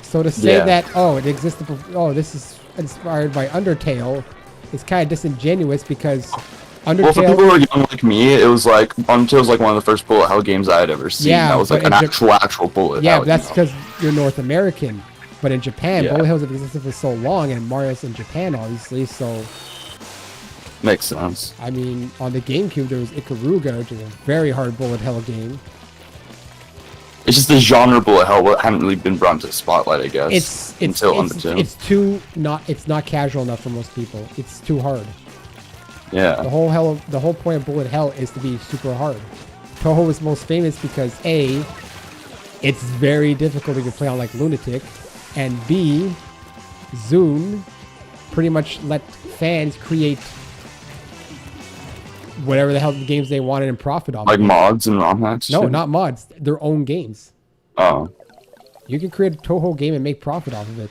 So to say Yeah. that, oh, it existed before, oh, this is inspired by Undertale, is kind of disingenuous because well, for Undertale... people who are young like me, it was like Undertale was like one of the first bullet hell games I had ever seen. Yeah, that was like but an in actual bullet Yeah, hell. but that's you know? because you're North American. But in Japan, Yeah. bullet hells have existed for so long, and Mario's in Japan, obviously, so... Makes sense. I mean, on the GameCube, there was Ikaruga, which is a very hard bullet hell game. It's just the genre bullet hell what hadn't really been brought to the spotlight, I guess. Until Undertale. It's not casual enough for most people. It's too hard. Yeah. The whole point of bullet hell is to be super hard. Toho is most famous because A, it's very difficult to play on like Lunatic, and B, Zune pretty much let fans create whatever the hell games they wanted and profit off. Like of it. mods and ROM hacks? No, too? not mods. Their own games. Oh. You can create a Toho game and make profit off of it.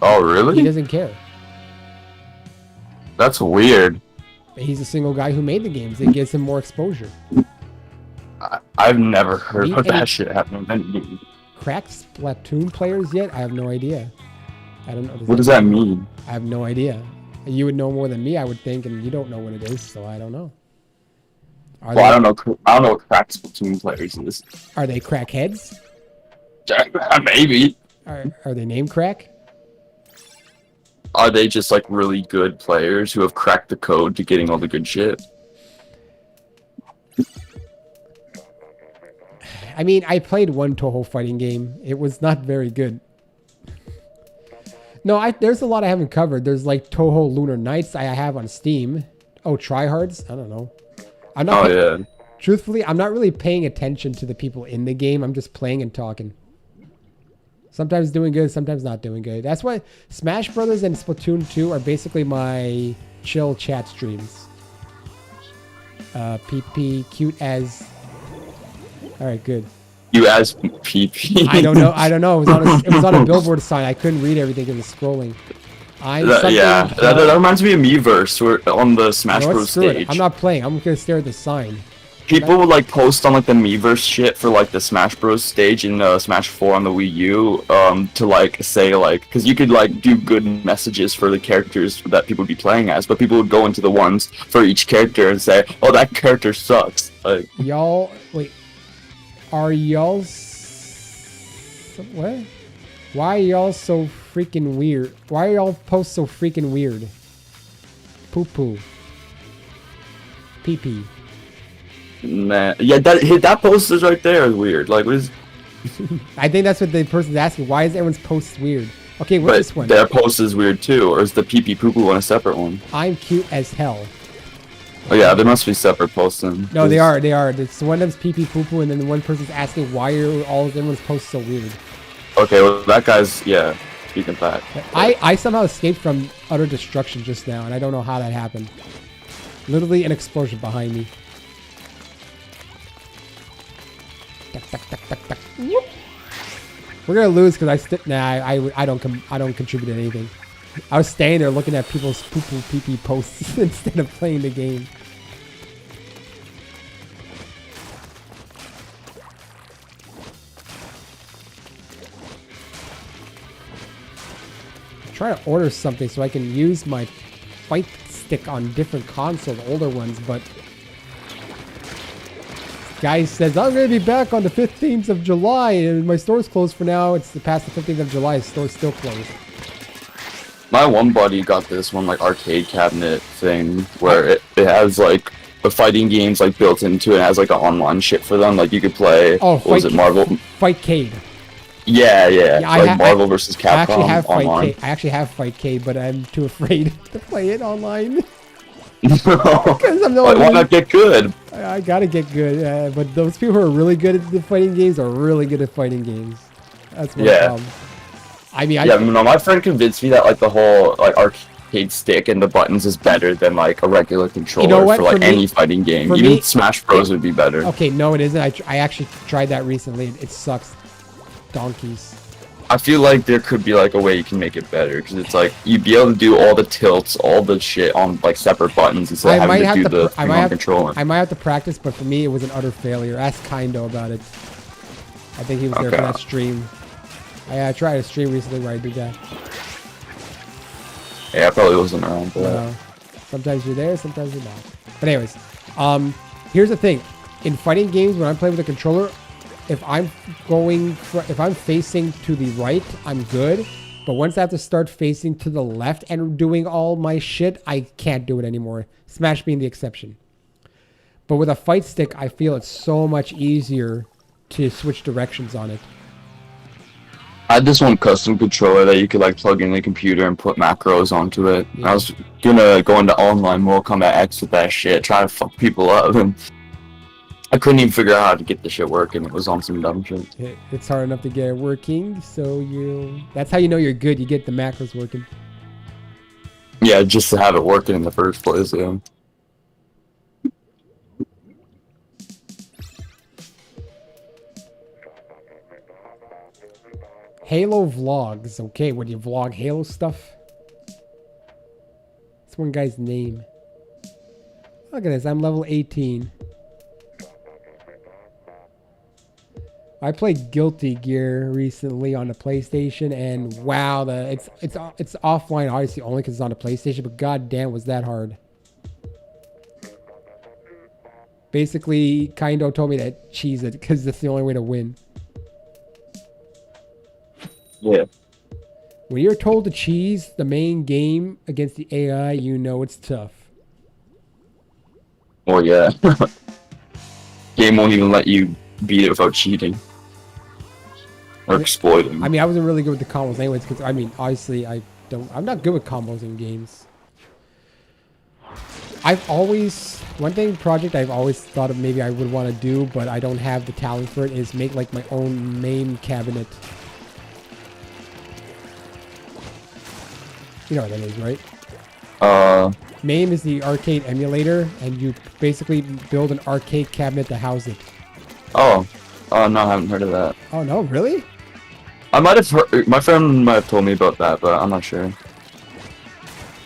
Oh, He really? doesn't care. That's weird. He's a single guy who made the games. It gives him more exposure. I've never heard Meet about any- that shit happening. Cracked Splatoon players yet? I have no idea. I don't know. What does that mean? I have no idea. You would know more than me, I would think, and you don't know what it is, so I don't know. Are Well, I don't know. I don't know what cracked Splatoon players is. Are they crackheads? Maybe. Are they named Crack? Are they just like really good players who have cracked the code to getting all the good shit? I mean, I played one Toho fighting game. It was not very good. No, there's a lot I haven't covered. There's like Toho Lunar Nights I have on Steam. Oh, Tryhards? I don't know. I'm not. Oh yeah. Truthfully, I'm not really paying attention to the people in the game. I'm just playing and talking. Sometimes doing good, sometimes not doing good. That's why Smash Brothers and Splatoon 2 are basically my chill chat streams. PP, cute as... Alright, good. You as PP. I don't know. It was on a billboard sign. I couldn't read everything in the scrolling. That reminds me of Miiverse. We're on the Smash Bros. Stage. I'm not playing. I'm gonna stare at the sign. People would like post on like the Miiverse shit for like the Smash Bros. Stage in Smash 4 on the Wii U to like say like, because you could like do good messages for the characters that people would be playing as, but people would go into the ones for each character and say, oh, that character sucks. Like, y'all, wait, are y'all what? Why are y'all so freaking weird? Why are y'all post so freaking weird? Poo poo. Pee pee. Nah, yeah, that post is right there is weird. Like, what is? I think that's what the person's asking. Why is everyone's posts weird? Okay, what's this one? Their post is weird too, or is the pee pee poo poo one a separate one? I'm cute as hell. Oh yeah, there must be separate posts then. No, they are. It's one of them's pee pee poo poo, and then the one person's asking why are everyone's posts so weird. Okay, well that guy's speaking back. I somehow escaped from utter destruction just now, and I don't know how that happened. Literally an explosion behind me. We're gonna lose because I don't contribute anything. I was staying there looking at people's poo poo pee pee posts instead of playing the game. I'm trying to order something so I can use my fight stick on different consoles, older ones, but guy says, I'm going to be back on the 15th of July, and my store's closed for now. It's past the 15th of July, the store's still closed. My one buddy got this one, like, arcade cabinet thing, where it has, like, the fighting games, like, built into it. It has, like, an online shit for them. Like, you could play, what was it, Marvel? Fightcade. Yeah, like Marvel versus Capcom online. I actually have Fightcade, but I'm too afraid to play it online. Why not get good? I gotta get good, but those people who are really good at the fighting games are really good at fighting games. That's my problem. I mean, my friend convinced me that like the whole like arcade stick and the buttons is better than like a regular controller for like any fighting game. Even Smash Bros would be better. Okay, no, it isn't. I actually tried that recently. It sucks. Donkeys. I feel like there could be like a way you can make it better because it's like you'd be able to do all the tilts, all the shit on like separate buttons instead of having to do the thing on controller. I might have to practice, but for me it was an utter failure. Ask Kindo about it. I think he was there for that stream. I tried a stream recently where I did that. Yeah, I probably wasn't around for that. Sometimes you're there, sometimes you're not. But anyways, here's the thing. In fighting games, when I'm playing with a controller, if I'm facing to the right, I'm good. But once I have to start facing to the left and doing all my shit, I can't do it anymore. Smash being the exception. But with a fight stick, I feel it's so much easier to switch directions on it. I had this one custom controller that you could like plug in the computer and put macros onto it. Yeah. I was gonna go into online Mortal Kombat X with that shit, try to fuck people up, and I couldn't even figure out how to get the shit working. It was on some dumb shit. It's hard enough to get it working, so that's how you know you're good. You get the macros working. Yeah, just to have it working in the first place, yeah. Halo vlogs. Okay, what do you vlog Halo stuff? That's one guy's name. Look at this. I'm level 18. I played Guilty Gear recently on the PlayStation, and wow, it's offline obviously only because it's on the PlayStation, but goddamn was that hard. Basically, Kindo told me to cheese it because that's the only way to win. Yeah. When you're told to cheese the main game against the AI, you know it's tough. Oh yeah. Game won't even let you beat it without cheating. Or exploiting. I mean, I wasn't really good with the combos anyways, because I mean, obviously I'm not good with combos in games. One project I've always thought of maybe I would want to do, but I don't have the talent for it, is make like my own MAME cabinet. You know what that is, right? MAME is the arcade emulator, and you basically build an arcade cabinet to house it. Oh. Oh, no, I haven't heard of that. Oh, no? Really? I might have heard, my friend might have told me about that, but I'm not sure.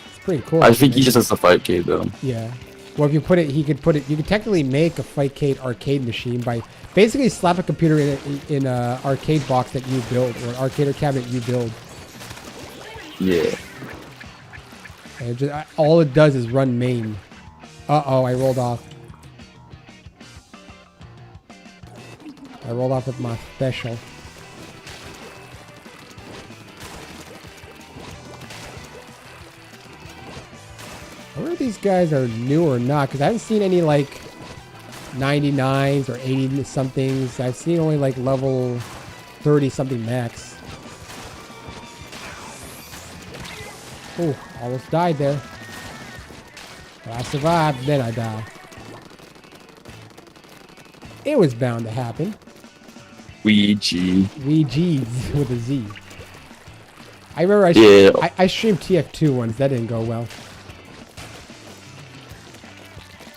It's pretty cool. I think he just has the fight cave, though. Yeah. Well, if you put it, you could technically make a Fightcade arcade machine by basically slap a computer in a arcade box that you build, or an arcade or cabinet you build. Yeah. And all it does is run MAME. Uh-oh, I rolled off. I rolled off with my special. I wonder if these guys are new or not, because I haven't seen any like 99s or 80 somethings. I've seen only like level 30 something max. Oh, almost died there. But I survived, then I died. It was bound to happen. Ouija. Ouija's with a Z. I remember I streamed TF2 once. That didn't go well.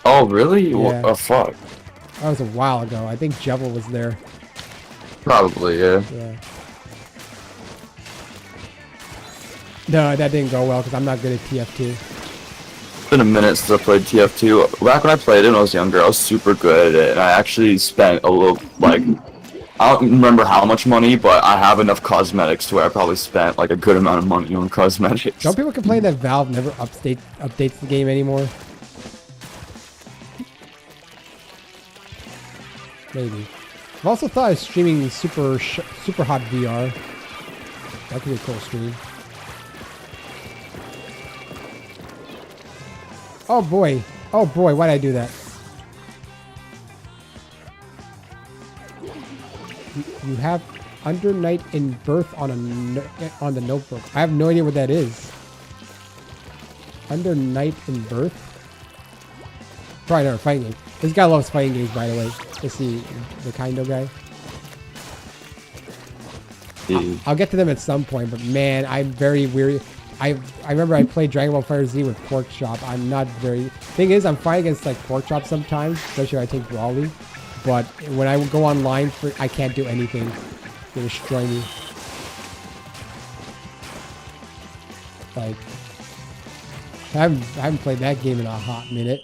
Oh, really? Yeah. What the fuck? That was a while ago. I think Jevil was there. Probably, yeah. Yeah. No, that didn't go well because I'm not good at TF2. It's been a minute since I played TF2. Back when I played it when I was younger, I was super good at it, and I actually spent a little, like, I don't remember how much money, but I have enough cosmetics to where I probably spent, like, a good amount of money on cosmetics. Don't people complain that Valve never updates the game anymore? Maybe. I've also thought of streaming super hot VR. That could be a cool stream. Oh boy. Oh boy, why'd I do that? You have Under Night in Birth on the notebook. I have no idea what that is. Under Night in Birth? Probably never fighting game. This guy loves fighting games, by the way. Is he the Kindo guy? I'll get to them at some point, but man, I'm very weary. I remember I played Dragon Ball FighterZ with Pork Chop. I'm not very... Thing is, I'm fighting against like Pork Chop sometimes, especially if I take Brawly. But when I go online, I can't do anything. They destroy me. Like, I haven't played that game in a hot minute.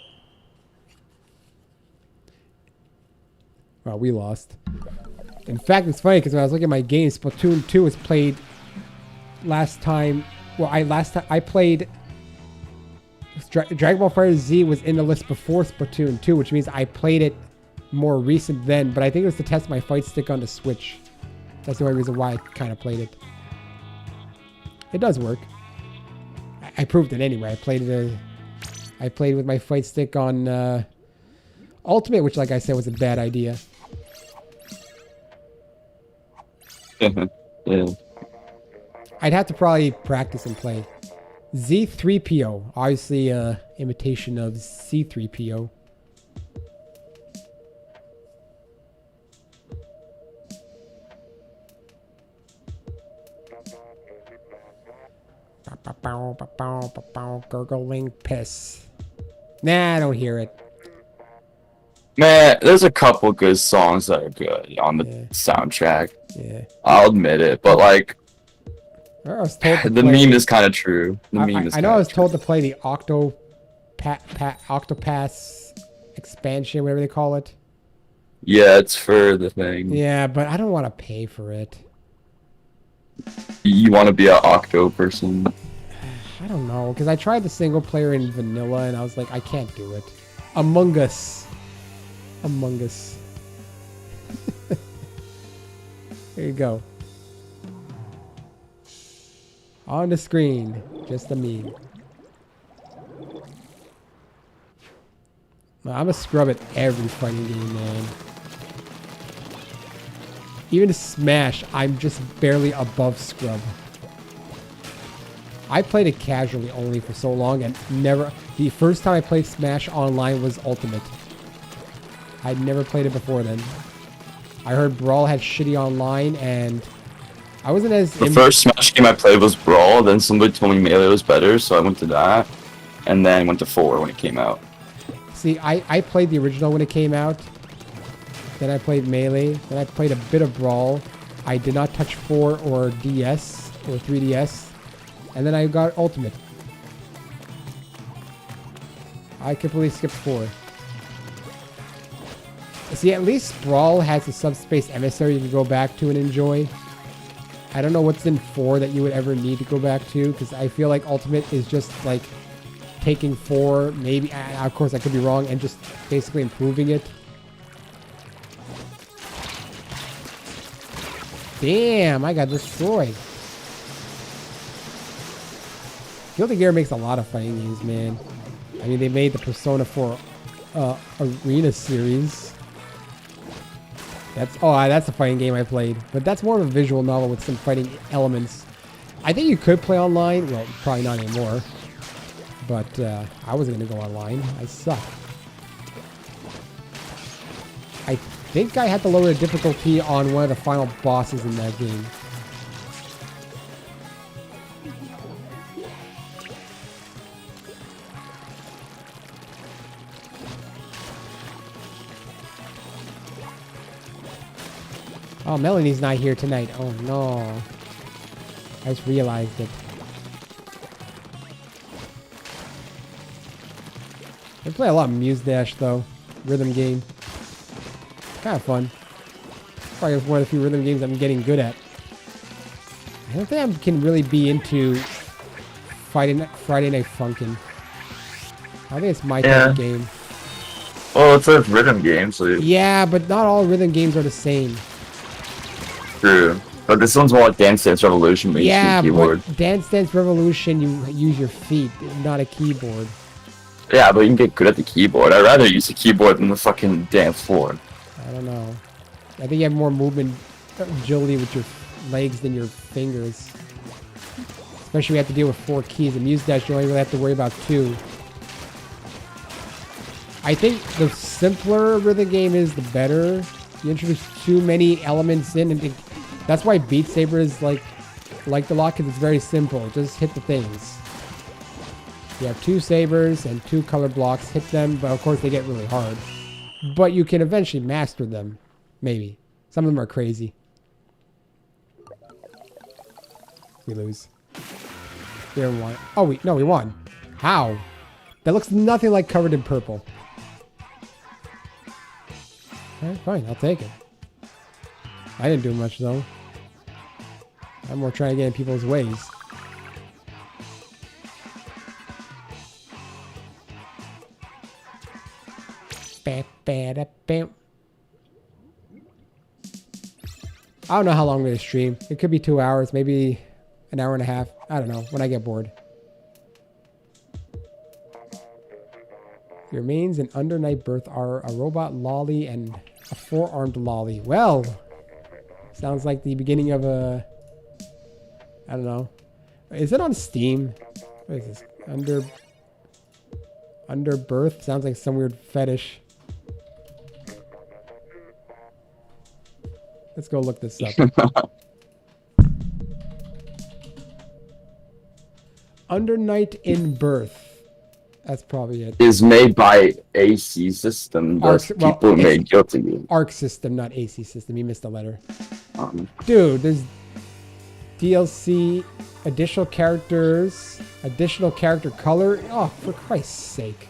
Well, we lost. In fact, it's funny because when I was looking at my games, Splatoon 2 was played last time. Well, I played Dragon Ball FighterZ was in the list before Splatoon 2, which means I played it more recent then. But I think it was to test my fight stick on the Switch. That's the only reason why I kind of played it. It does work. I proved it anyway. I played with my fight stick on Ultimate, which, like I said, was a bad idea. Yeah. I'd have to probably practice and play. Z3PO, obviously imitation of C3PO. Gurgling piss. Nah, I don't hear it. Man, there's a couple good songs that are good on the soundtrack. Yeah. I'll admit it, but like, I was told to the play, meme is kind of true. The meme is I know I was told to play the Octopass expansion, whatever they call it. Yeah, it's for the thing. Yeah, but I don't want to pay for it. You want to be an Octo person? I don't know, because I tried the single player in vanilla, and I was like, I can't do it. Among Us. Among Us. There you go. On the screen, just a meme. I'm a scrub at every fighting game, man. Even Smash, I'm just barely above scrub. I played it casually only for so long and never... The first time I played Smash Online was Ultimate. I'd never played it before then. I heard Brawl had shitty online and I wasn't as... The first Smash game I played was Brawl, then somebody told me Melee was better, so I went to that. And then went to 4 when it came out. See, I played the original when it came out. Then I played Melee. Then I played a bit of Brawl. I did not touch 4 or DS or 3DS. And then I got Ultimate. I completely skipped 4. See, at least Brawl has a subspace emissary you can go back to and enjoy. I don't know what's in 4 that you would ever need to go back to, because I feel like Ultimate is just like taking 4, maybe, of course I could be wrong, and just basically improving it. Damn, I got destroyed. Guilty Gear makes a lot of fighting games, man. I mean, they made the Persona 4 Arena series. That's a fighting game I played. But that's more of a visual novel with some fighting elements. I think you could play online. Well, probably not anymore. But I wasn't going to go online. I suck. I think I had to lower the difficulty on one of the final bosses in that game. Oh, Melanie's not here tonight. Oh, no. I just realized it. I play a lot of Muse Dash, though. Rhythm game. Kind of fun. Probably one of the few rhythm games I'm getting good at. I don't think I can really be into Friday Night Funkin'. I think it's my type of game. Well, it's a rhythm game, so... Yeah, but not all rhythm games are the same. True. But this one's more like Dance Dance Revolution, but yeah, you use keyboard. But Dance Dance Revolution, you use your feet, not a keyboard. Yeah, but you can get good at the keyboard. I'd rather use the keyboard than the fucking dance floor. I don't know. I think you have more movement agility with your legs than your fingers. Especially when you have to deal with 4 keys. In Muse Dash, you only really have to worry about 2. I think the simpler rhythm game is, the better. You introduce too many elements in, and that's why Beat Saber is like the lot, because it's very simple. Just hit the things. You have 2 sabers and 2 color blocks. Hit them, but of course they get really hard. But you can eventually master them. Maybe. Some of them are crazy. We lose. We didn't won. Oh, we won. How? That looks nothing like covered in purple. Alright, fine. I'll take it. I didn't do much, though. I'm more trying to get in people's ways. I don't know how long we're going to stream. It could be 2 hours, maybe an hour and a half. I don't know, when I get bored. Your mains in Under Night Birth are a robot lolly and a 4-armed lolly. Well, sounds like the beginning of a... I don't know. Is it on Steam? What is this? Under Birth? Sounds like some weird fetish. Let's go look this up. Under Night in Birth. That's probably it. Is made by AC System. The people who made Guilty Gear. Arc System, not AC System. You missed a letter. Dude, there's DLC, additional characters, additional character color. Oh, for Christ's sake.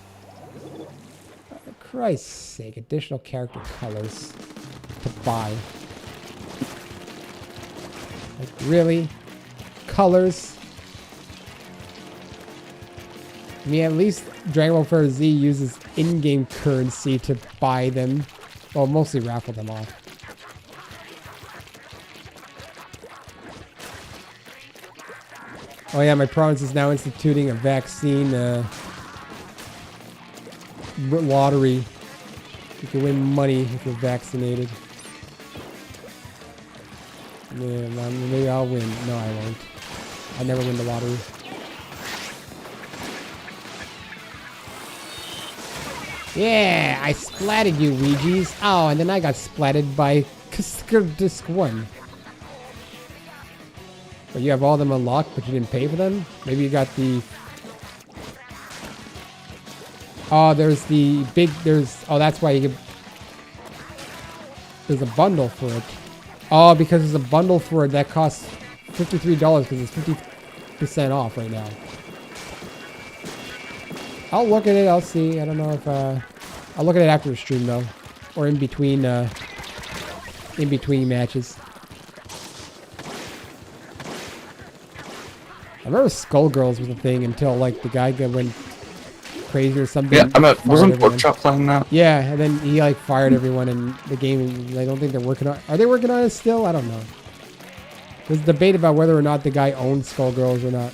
For Christ's sake, additional character colors to buy. Like, really? Colors? I mean, at least Dragon Ball FighterZ Z uses in-game currency to buy them. Well, mostly raffle them off. Oh yeah, my province is now instituting a vaccine lottery. You can win money if you're vaccinated. Yeah, maybe I'll win. No, I won't. I never win the lottery. Yeah, I splatted you, Ouija's. Oh, and then I got splatted by Disc 1. But you have all of them unlocked, but you didn't pay for them? Maybe you got the... Oh, there's the big... Oh, that's why you get... There's a bundle for it. Oh, because there's a bundle for it that costs $53 because it's 50% off right now. I'll look at it. I'll see. I don't know if... I'll look at it after the stream, though. Or in between matches. I remember Skullgirls was a thing until, like, the guy went crazy or something. Yeah, wasn't Porkchop playing that? Yeah, and then he, like, fired everyone in the game. I don't think they're working on... Are they working on it still? I don't know. There's a debate about whether or not the guy owned Skullgirls or not.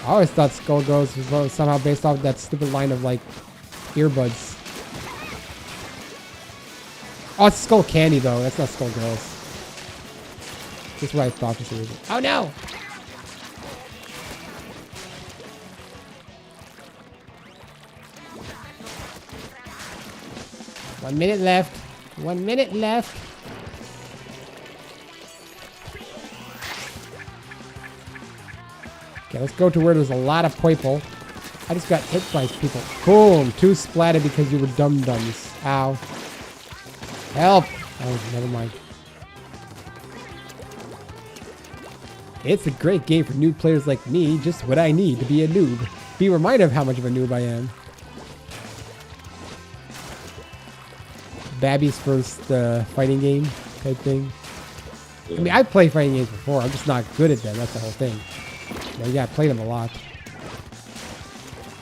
I always thought Skullgirls was somehow based off that stupid line of, like, earbuds. Oh, it's Skull Candy, though. That's not Skullgirls. That's what I thought for some reason. Oh, no! One minute left. 1 minute left. Okay, let's go to where there's a lot of people. I just got hit by people. Boom! 2 splatted because you were dum-dums. Ow. Help! Oh, never mind. It's a great game for new players like me. Just what I need to be a noob. Be reminded of how much of a noob I am. Babby's first fighting game type thing. I mean, I've played fighting games before. I'm just not good at them. That's the whole thing. But yeah, I play them a lot.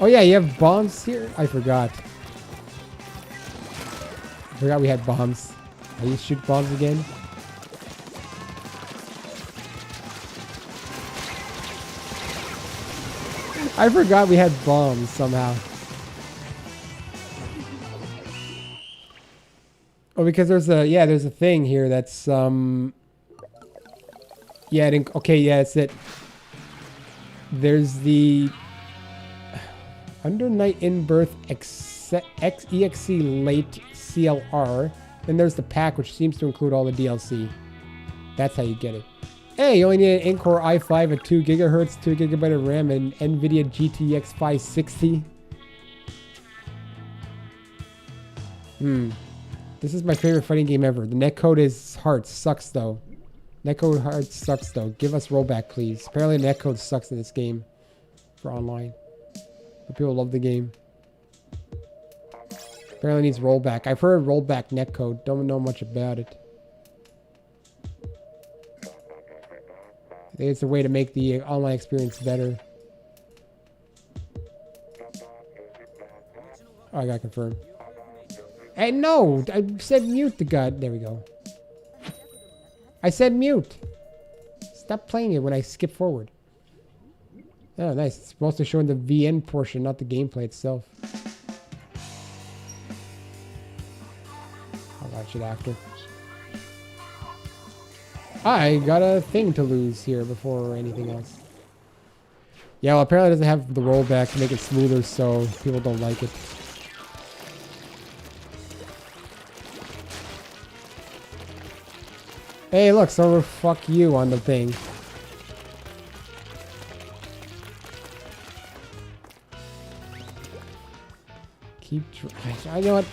Oh yeah, you have bombs here? I forgot. I forgot we had bombs. Are you shoot bombs again? I forgot we had bombs somehow. Oh, because there's a thing here that's yeah, okay, yeah, it's it. There's the Under Night in Birth EXE Late CLR. Then there's the pack, which seems to include all the DLC. That's how you get it. Hey, you only need an Incore i5 at 2 gigahertz, 2 gigabyte of RAM, and NVIDIA GTX 560. This is my favorite fighting game ever. The netcode is hard. Sucks, though. Netcode hard sucks, though. Give us rollback, please. Apparently, netcode sucks in this game for online. But people love the game. Apparently needs rollback. I've heard rollback netcode. Don't know much about it. I think it's a way to make the online experience better. Oh, I got confirmed. Hey, no! I said mute the god. There we go. I said mute. Stop playing it when I skip forward. Oh, nice. It's supposed to show in the VN portion, not the gameplay itself. I'll watch it after. I got a thing to lose here before anything else. Yeah, well, apparently it doesn't have the rollback to make it smoother, so people don't like it. Hey, look, so fuck you on the thing. I know what?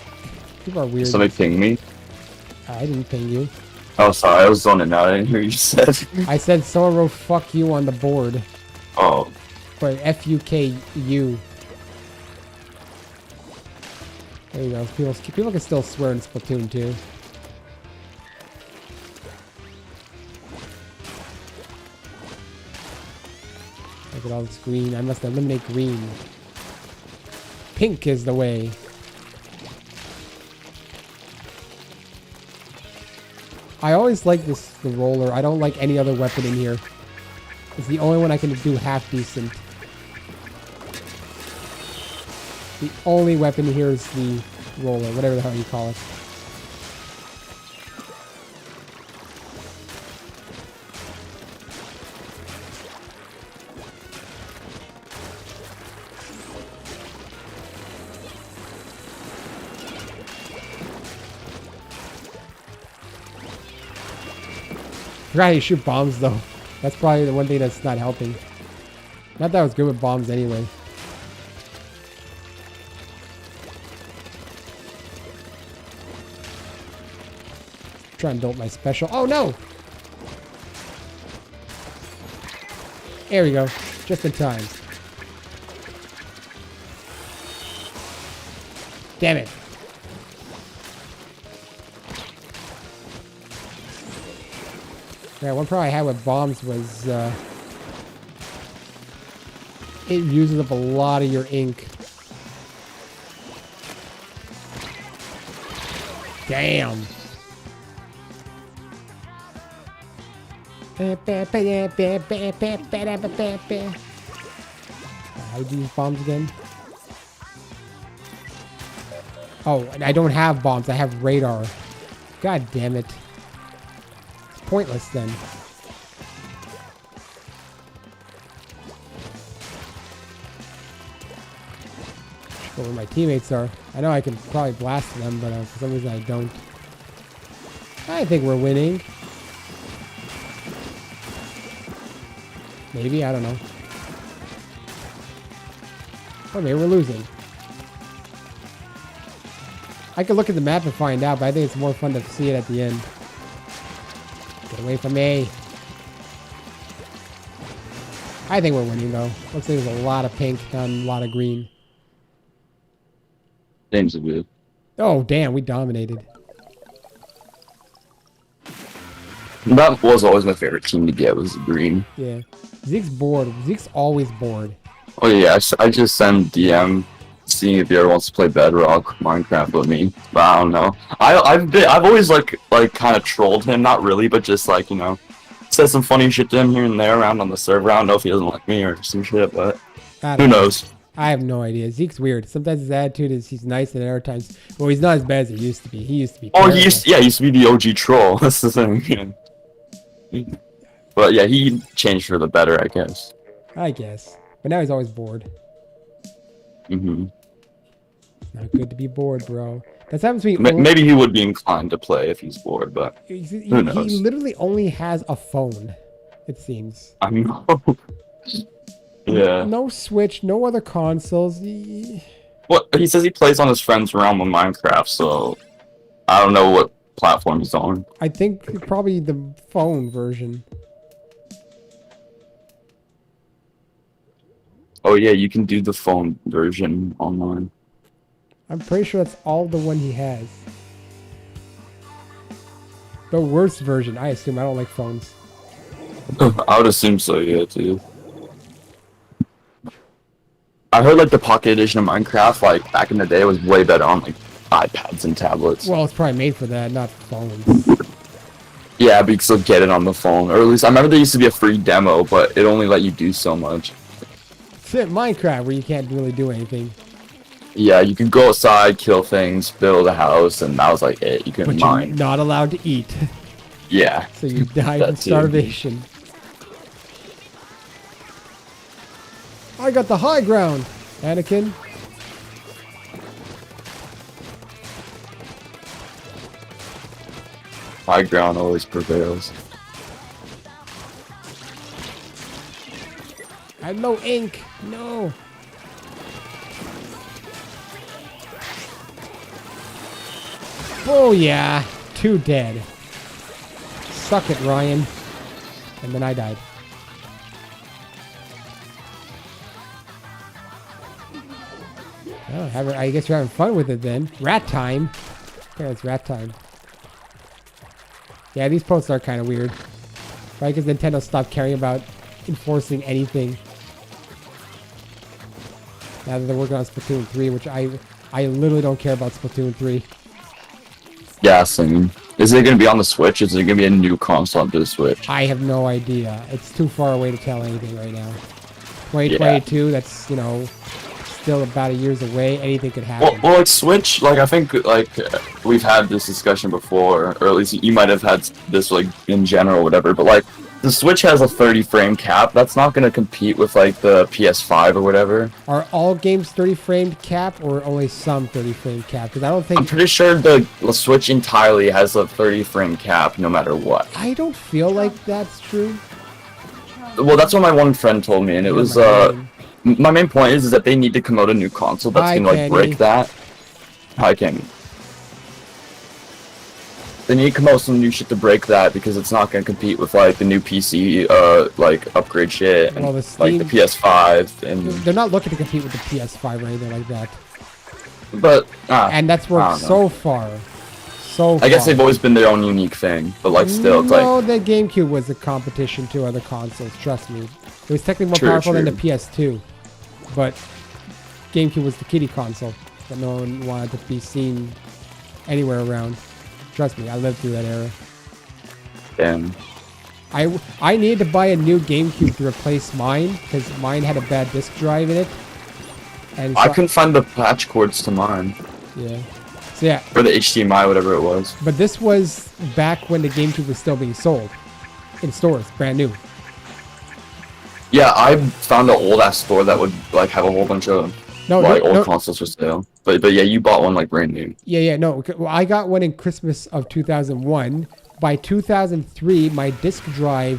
People are weird. Somebody ping me? I didn't ping you. Oh, sorry, I was zoning out. I didn't hear what you said. I said someone wrote fuck you on the board. Oh. But F-U-K-U. There you go. People can still swear in Splatoon too. Look at all this green. I must eliminate green. Pink is the way. I always like the roller. I don't like any other weapon in here. It's the only one I can do half decent. The only weapon here is the roller, whatever the hell you call it. forgot how you shoot bombs though. That's probably the one thing that's not helping. Not that I was good with bombs anyway. Try and build my special. Oh no! There we go. Just in time. Damn it. Yeah, one problem I had with bombs was it uses up a lot of your ink. Damn. How do you use bombs again? Oh, and I don't have bombs. I have radar. God damn it. It's pointless then. Should go where my teammates are. I know I can probably blast them, but for some reason I don't. I think we're winning. Maybe, I don't know. Or maybe we're losing. I could look at the map and find out, but I think it's more fun to see it at the end. Get away from me. I think we're winning, though. Looks like there's a lot of pink and a lot of green. Game's a bit. Oh, damn, we dominated. That was always my favorite team to get, was green. Yeah. Zeke's bored. Zeke's always bored. Oh yeah, I just send DM seeing if he ever wants to play Bedrock Minecraft with me. But I don't know. I've always like kind of trolled him, not really, but just like, you know, said some funny shit to him here and there around on the server. I don't know if he doesn't like me or some shit, but who knows? I have no idea. Zeke's weird. Sometimes his attitude is he's nice, and other times, well, he's not as bad as he used to be. He used to be. Oh, he used to be the OG troll. That's the thing. But yeah, he changed for the better, I guess. I guess. But now he's always bored. Mm-hmm. Not good to be bored, bro. That's happens to me. Maybe he would be inclined to play if he's bored, but who knows? He literally only has a phone, it seems. I know. Yeah. No Switch, no other consoles. Well, he says he plays on his friend's realm of Minecraft, so I don't know what platform he's on. I think probably the phone version. Oh yeah, you can do the phone version online. I'm pretty sure that's all the one he has. The worst version, I assume. I don't like phones. I would assume so, yeah, too. I heard like the Pocket Edition of Minecraft, like back in the day, was way better on like iPads and tablets. Well, it's probably made for that, not phones. Yeah, but you can still get it on the phone, or at least I remember there used to be a free demo, but it only let you do so much. It's Minecraft where you can't really do anything. Yeah, you could go outside, kill things, build a house, and that was like it. You couldn't But mine. you're not allowed to eat. Yeah. So you die That from too. starvation. I got the high ground, Anakin. High ground always prevails. I have no ink. No. Oh yeah. 2 dead. Suck it, Ryan. And then I died. Oh, I guess you're having fun with it then. Rat time. Yeah, it's rat time. Yeah, these posts are kind of weird. Right, because Nintendo stopped caring about enforcing anything. Now that they're working on Splatoon 3, which I literally don't care about Splatoon 3. Yeah, same. Is it going to be on the Switch? Is it going to be a new console to the Switch? I have no idea. It's too far away to tell anything right now. 2022, that's, you know, still about a year's away. Anything could happen. Well, like Switch, like I think like we've had this discussion before, or at least you might have had this like in general, or whatever. But like the Switch has a 30 frame cap. That's not gonna compete with like the PS5 or whatever. Are all games 30 frame cap or only some 30 frame cap? Because I don't think... I'm pretty sure the Switch entirely has a 30 frame cap no matter what. I don't feel like that's true. Well, that's what my one friend told me, and it was my main point is that they need to come out a new console that's Hi, gonna like Kenny. break that. Hi, Kenny. They need to come out with some new shit to break that because it's not gonna compete with like the new PC like upgrade shit and Well, the like the Steam- PS5 and They're not looking to compete with the PS5 or anything like that. but And that's I worked don't know. so far. So I guess far. they've always been their own unique thing, but like still it's No, like the GameCube was a competition to other consoles, trust me. It was technically more True, powerful than the true. PS2. But GameCube was the kiddie console that no one wanted to be seen anywhere around. Trust me, I lived through that era. damn. I needed to buy a new GameCube to replace mine because mine had a bad disk drive in it. And so I couldn't find the patch cords to mine. Yeah. So yeah, Or the HDMI, whatever it was. but this was back when the GameCube was still being sold in stores, brand new. Yeah, I found an old ass store that would like have a whole bunch of No, like no, old no. consoles for sale. But yeah, you bought one like brand new. Yeah, no. Well, I got one in Christmas of 2001. By 2003, my disk drive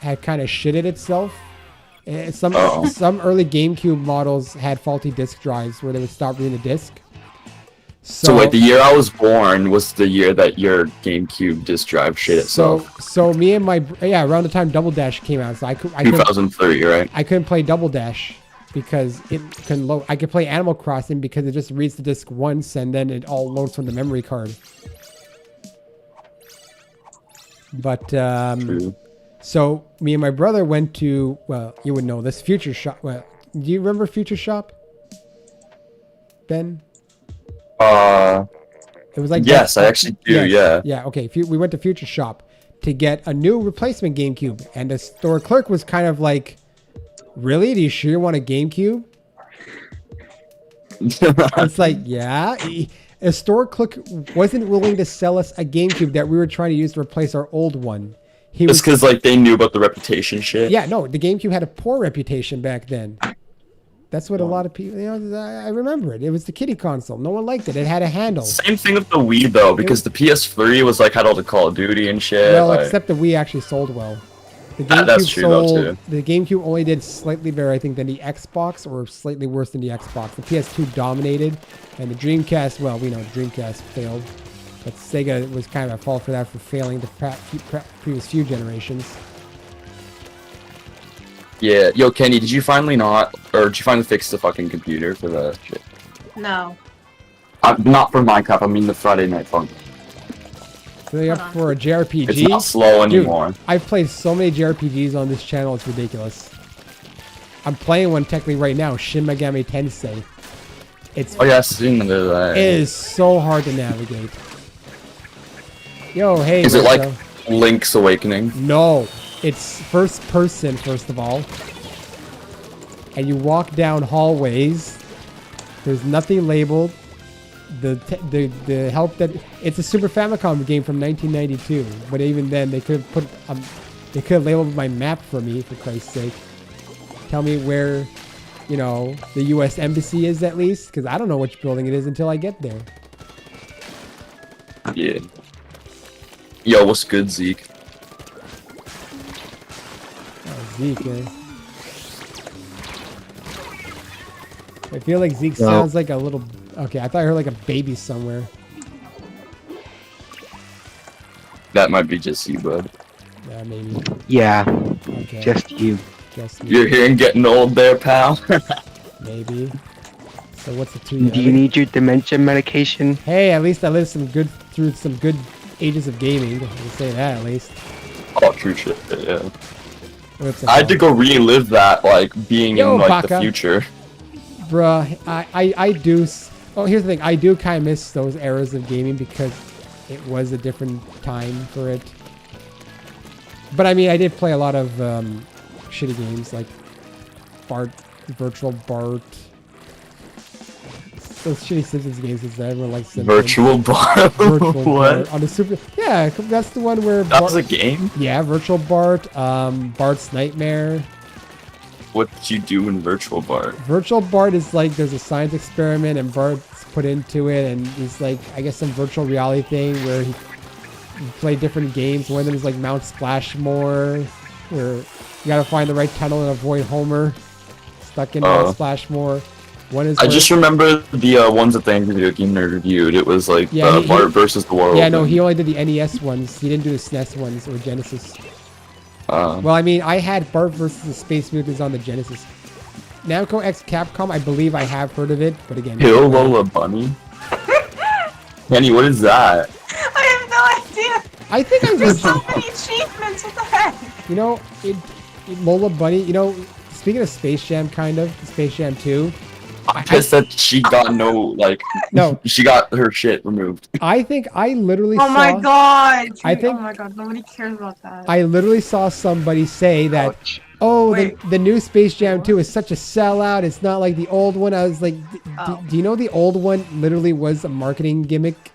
had kind of shitted itself. Some early GameCube models had faulty disk drives where they would stop reading the disk. So wait, the year I was born was the year that your GameCube disk drive shit itself. So me and my around the time Double Dash came out, so I couldn't 2003, right? I couldn't play Double Dash because it couldn't load. I could play Animal Crossing because it just reads the disc once and then it all loads from the memory card. But True. so me and my brother went to, well, you would know this, Future Shop. Well, do you remember Future Shop, Ben? It was like Yes, I actually do. yes, Yeah. okay. We went to Future Shop to get a new replacement GameCube, and the store clerk was kind of like, "Really? Do you sure you want a GameCube?" It's like, yeah. A store clerk wasn't willing to sell us a GameCube that we were trying to use to replace our old one. He Just was, because like they knew about the reputation shit. yeah, no, the GameCube had a poor reputation back then. That's what a lot of people, I remember it. It was the kiddie console. No one liked it. It had a handle. Same thing with the Wii though, because the PS3 was like had all the Call of Duty and shit. Well, like, except the Wii actually sold well. The That's true, though, too. The GameCube only did slightly better, I think, than the Xbox, or slightly worse than the Xbox. The PS2 dominated, and the Dreamcast, well, we know the Dreamcast failed. But Sega was kind of at fault for that, for failing the previous few generations. yeah. Yo, Kenny, did you finally fix the fucking computer for the shit? No. Not for Minecraft. I mean the Friday Night Funk. Really up for a JRPG? It's not slow anymore. Dude, I've played so many JRPGs on this channel, it's ridiculous. I'm playing one technically right now, Shin Megami Tensei. Oh yeah, I've seen that. It is so hard to navigate. Yo, hey. Is it Retro. like Link's Awakening? No, it's first person, first of all. And you walk down hallways. There's nothing labeled. The help that it's a Super Famicom game from 1992, but even then they could have labeled my map for me, for Christ's sake. Tell me where, the U.S. Embassy is at least, because I don't know which building it is until I get there. Yeah. Yo, what's good, Zeke? Oh, Zeke, eh? I feel like Zeke sounds like a little... Okay, I thought I heard like a baby somewhere. That might be just you, bud. Yeah, maybe. Yeah, Okay. just you. Just me. You're hearing getting old there, pal. Maybe. So what's the 2 year? Do you need your dementia medication? Hey, at least I lived through some good ages of gaming. I can say that at least. Oh, true shit. Yeah. What's I had to go relive that, like being Yo, in like Baka. the future. Bruh, I do. Oh, here's the thing. I do kind of miss those eras of gaming because it was a different time for it. But I mean, I did play a lot of shitty games like Virtual Bart, those shitty Simpsons games is that everyone likes Simpsons. Virtual Bart. Virtual What? Bart on the Super. Yeah, that's the one where. That was a game? Yeah, Virtual Bart. Bart's Nightmare. What did you do in Virtual Bart? Virtual Bart is like there's a science experiment and Bart's put into it, and he's like I guess some virtual reality thing where he play different games. One of them is like Mount Splashmore, where you gotta find the right tunnel and avoid Homer stuck in Mount Splashmore. One is I just remember the ones that the Angry Video Game Nerd reviewed. It was like Bart versus the World. Yeah, no, he only did the NES ones. He didn't do the SNES ones or Genesis. Well, I mean, I had Bart versus the Space Mutants on the Genesis. Namco X Capcom, I believe I have heard of it, but again. Kill Lola Bunny? Kenny, what is that? I have no idea. I think I There's just, so many achievements. What the heck? you know, Lola Bunny, you know, speaking of Space Jam, kind of, Space Jam 2. I'm pissed that she got No. she got her shit removed. I think I literally Oh saw. my god. I think- Oh my god. Nobody cares about that. I literally saw somebody say that, Ouch. oh, Wait. the new Space Jam 2 is such a sellout. It's not like the old one. I was like, Oh. do you know the old one literally was a marketing gimmick?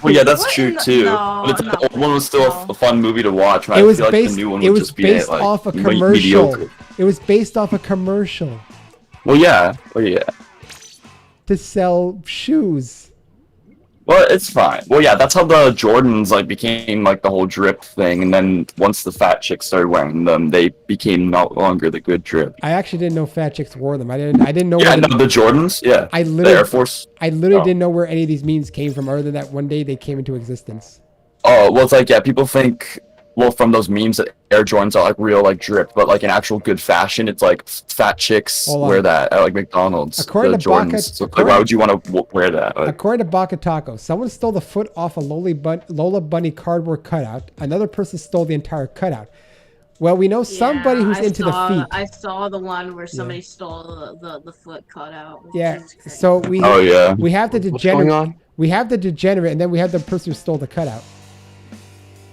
Well, yeah, that's What? true too. No, But it's no, the old one was still no. a fun movie to watch. Man. It I was feel like based. the new one It would was just be based like, off a me- commercial. mediocre. It was based off a commercial Well, yeah. Well, yeah. to sell shoes. Well, it's fine. Well, yeah, that's how the Jordans like became like the whole drip thing, and then once the fat chicks started wearing them, they became no longer the good drip. I actually didn't know fat chicks wore them. I didn't know. Yeah, where no, the Jordans. Yeah, I the literally, Air Force. I literally Oh. didn't know where any of these memes came from, other than that one day they came into existence. Oh, well, it's like yeah, people think well from those memes that Air Jordans are like real like drip, but like in actual good fashion, it's like fat chicks Hold on. wear that at like McDonald's. According the to Baka- Jordans. So, like, according- why would you want to wear that? Like, According to Baka Taco, someone stole the foot off a Lola Bunny cardboard cutout. Another person stole the entire cutout. Well, we know somebody who's into the feet. I saw the one where somebody stole the foot cut out. Yeah. Jesus Christ. So we oh yeah. we have the What's going degenerate. on? We have the degenerate, and then we have the person who stole the cutout.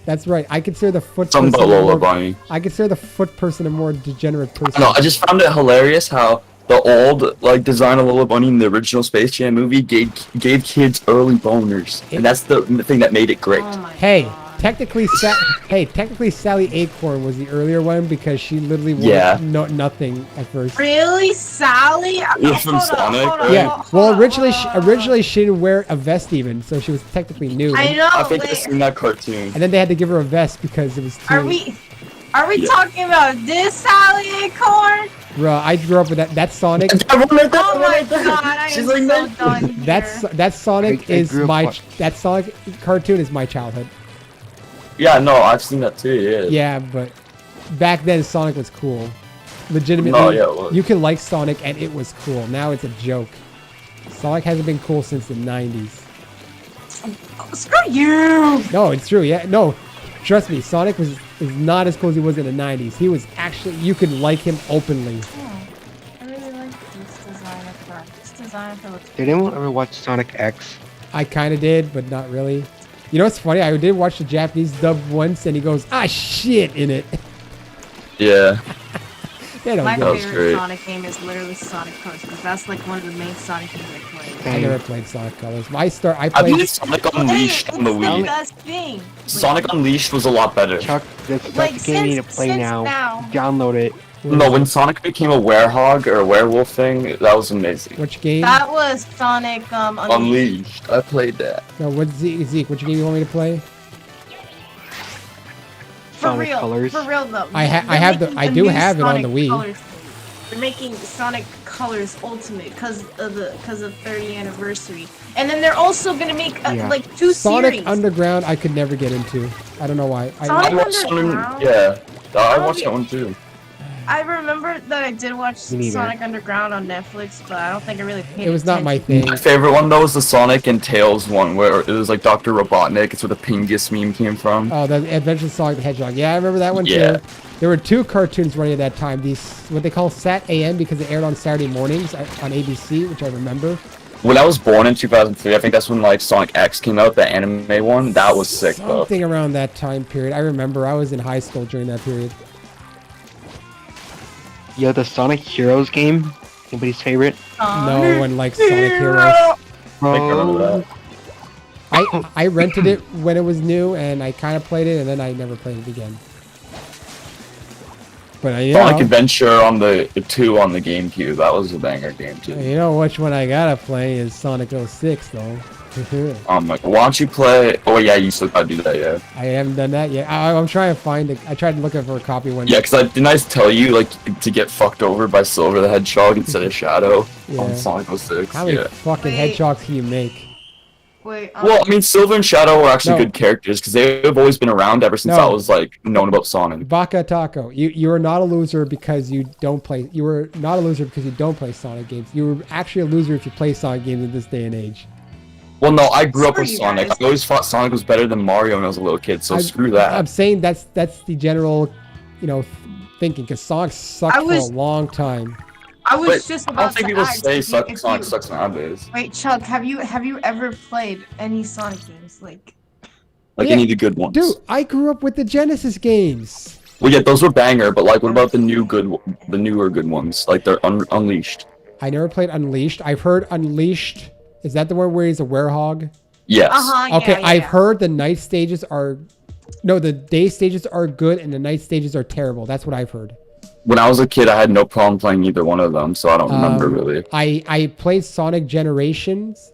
That's right. I consider the foot Some person. Lola more- Bunny. I consider the foot person a more degenerate person. No, I just found it hilarious how the old like design of Lola Bunny in the original Space Jam movie gave kids early boners, and that's the thing that made it great. Oh my Hey, God. technically, technically, Sally Acorn was the earlier one because she literally wore Yeah. nothing at first. Really, Sally? Yeah, from Sonic, right? Yeah. Well, originally she didn't wear a vest even, so she was technically new. I know. I think I've Wait, seen that cartoon. And then they had to give her a vest because it was too. are we Yeah. talking about this Sally Acorn? Bruh, I grew up with that Sonic. Oh my god, I She's am like so done here. That Sonic I is grew up my watch- that Sonic cartoon is my childhood. Yeah, no, I've seen that too. Yeah. Yeah, but back then Sonic was cool. Legitimately, No, yeah, it was. you can like Sonic and it was cool. Now it's a joke. Sonic hasn't been cool since the 90s. Oh, screw you! No, it's true. Yeah, no, trust me. Sonic is not as cool as he was in the 90s. He was actually, you could like him openly. I really like this design of this design for Did anyone ever watch Sonic X? I kind of did, but not really. You know what's funny? I did watch the Japanese dub once, and he goes, "Ah, shit!" in it. Yeah. They don't My get That it. was favorite great. Sonic game is literally Sonic Colors because that's like one of the main Sonic games I play. I never played Sonic Colors. I I played. played Sonic Unleashed on the It's the Wii. best thing. Sonic Unleashed was a lot better. Chuck, that's Like, the game you need to since- play since now. now. Download it. No, when Sonic became a werehog or a werewolf thing, that was amazing. Which game? That was Sonic Unleashed. Unleashed. I played that. No, what Zeke? Which game you want me to play? For Sonic real, Colors. for real though. I They're have making I a do new have it on Sonic the Wii. Colors. They're making Sonic Colors Ultimate because of 30th anniversary, and then they're also gonna make Yeah. like two Sonic series. Underground. I could never get into. I don't know why. Sonic I watched Sonic. Underground? Yeah. I Oh, watched yeah. that one too. I remember that I did watch Me neither. Sonic Underground on Netflix, but I don't think I really paid It was not my attention. thing. My favorite one though was the Sonic and Tails one, where it was like Dr. Robotnik. It's where the Pingus meme came from. Oh, the Adventure Sonic the Hedgehog. Yeah, I remember that one Yeah. too. There were two cartoons running at that time. These what they call Sat AM because it aired on Saturday mornings on ABC, which I remember. When I was born in 2003, I think that's when like Sonic X came out, the anime one. That was sick though. Something around that time period. I remember I was in high school during that period. Yo, the Sonic Heroes game. Anybody's favorite? No one likes Sonic Heroes. I think I remember that. I rented it when it was new, and I kind of played it, and then I never played it again. But Sonic Adventure on the 2 on the GameCube. That was a banger game too. you know which one I gotta play is Sonic 06 though. Oh my! Why don't you play? Oh yeah, you still gotta do that. Yeah. I haven't done that yet. I'm trying to find it. I tried looking for a copy one. Yeah, because didn't I tell you like to get fucked over by Silver the Hedgehog instead of Shadow on Sonic 06? How many Yeah. fucking hedgehogs can you make? Wait. Well, I mean, Silver and Shadow were actually No. good characters because they've always been around ever since No. I was like known about Sonic. Baka Taco, you are not a loser because you don't play. You were not a loser because you don't play Sonic games. You were actually a loser if you play Sonic games in this day and age. Well, no, I grew up Screw with you Sonic. guys. I always thought Sonic was better than Mario when I was a little kid. So screw that. I'm saying that's the general, thinking because Sonic sucked I was- for a long time. I was But just I don't about think to people ask say if you- Sonic sucks nowadays. Wait, Chuck, have you ever played any Sonic games? Like, Like Yeah. any of the good ones. Dude, I grew up with the Genesis games. Well, yeah, those were banger. But like, what about the newer good ones? Like they're Unleashed. I never played Unleashed. I've heard Unleashed. Is that the one where he's a werehog? Yes. Okay, I've heard the night stages are. No, the day stages are good and the night stages are terrible. That's what I've heard. When I was a kid, I had no problem playing either one of them, so I don't remember really. I played Sonic Generations,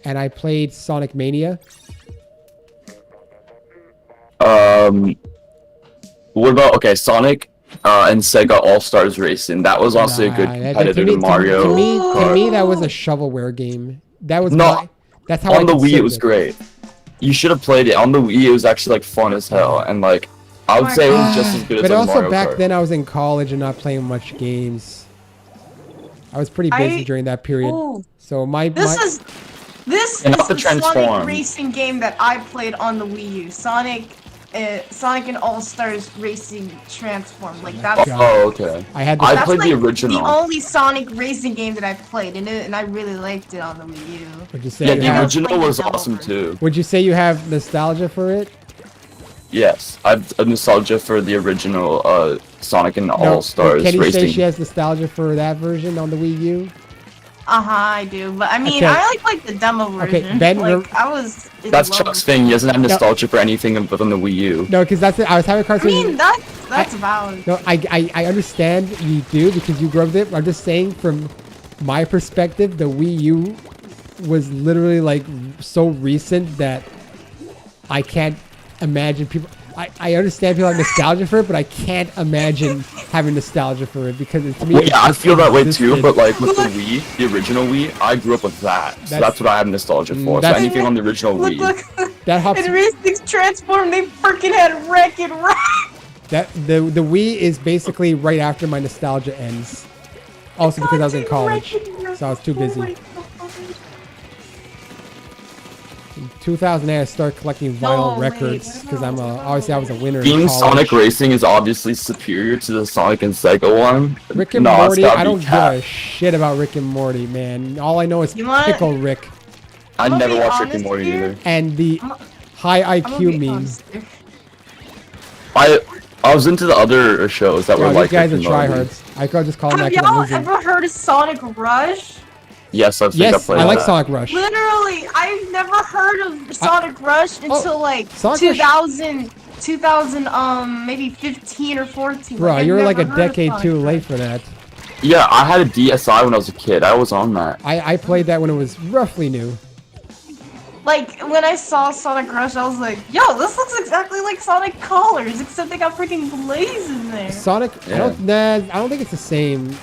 and I played Sonic Mania. What about Sonic and Sega All Stars Racing? That was also a good competitor to Mario. To me, that was a shovelware game. That was No, that's how on the Wii, considered it was great. You should have played it on the Wii. It was actually like fun as hell, and like I would say it was just as good as But like, also Mario back Kart. then, I was in college and not playing much games. I was pretty busy during that period. Oh, So this is And not the the Sonic Transform. racing game that I played on the Wii U. Sonic and All Stars Racing Transform. Like that's Oh, okay. I had the I that's played like the original. the only Sonic racing game that I played, and I really liked it on the Wii U. Would you say Yeah, you the have, original was Like the awesome demo too. would you say you have nostalgia for it? Yes, I've a nostalgia for the original Sonic and No, All Stars Kenny say Racing. she has nostalgia for that version on the Wii U. I do, but I mean, Okay. I like the demo version. Okay, Ben, like I was. in That's love Chuck's with thing. He doesn't have nostalgia for anything within the Wii U. No, because that's it. I was having a I conversation. mean, that's valid. No, I understand you do because you grew up with it. I'm just saying from my perspective, the Wii U was literally like so recent that I can't imagine people. I understand people have nostalgia for it, but I can't imagine having nostalgia for it because to me. Well, yeah, I feel that way too, existed. but like with the Wii, the original Wii, I grew up with that. So that's what I have nostalgia for. So that's- anything on the original Look, Wii. look. That hops. In Racing Transform, they freaking had Wreck and Rock. That the Wii is basically right after my nostalgia ends. Also because I was in college, so I was too busy. In 2008, I started collecting vinyl No, records wait, because obviously I was a winner in Being college. Sonic Racing is obviously superior to the Sonic and Sega one. Rick and No, it's Morty, gotta I be don't give Cap. a shit about Rick and Morty, man. All I know is You want- Pickle Rick I I'm never gonna be watched Rick and honest Morty here. either. and the high I'm gonna IQ be memes. honest here. I was into the other shows that Yeah, were these like guys are Rick and Morty. tryhards. I could just call them Have that 'cause I'm y'all losing. ever heard of Sonic Rush? Yes, I've Yes, played I like that. Sonic Rush. Literally, I've never heard of Sonic Rush until like Sonic Rush- 2000, maybe 15 or 14. Bro, I've you were like a never heard of decade Sonic too Rush. late for that. Yeah, I had a DSi when I was a kid. I was on that. I played that when it was roughly new. Like, when I saw Sonic Rush, I was like, yo, this looks exactly like Sonic Colors, except they got freaking Blaze in there. Sonic, Yeah. I don't think it's the same.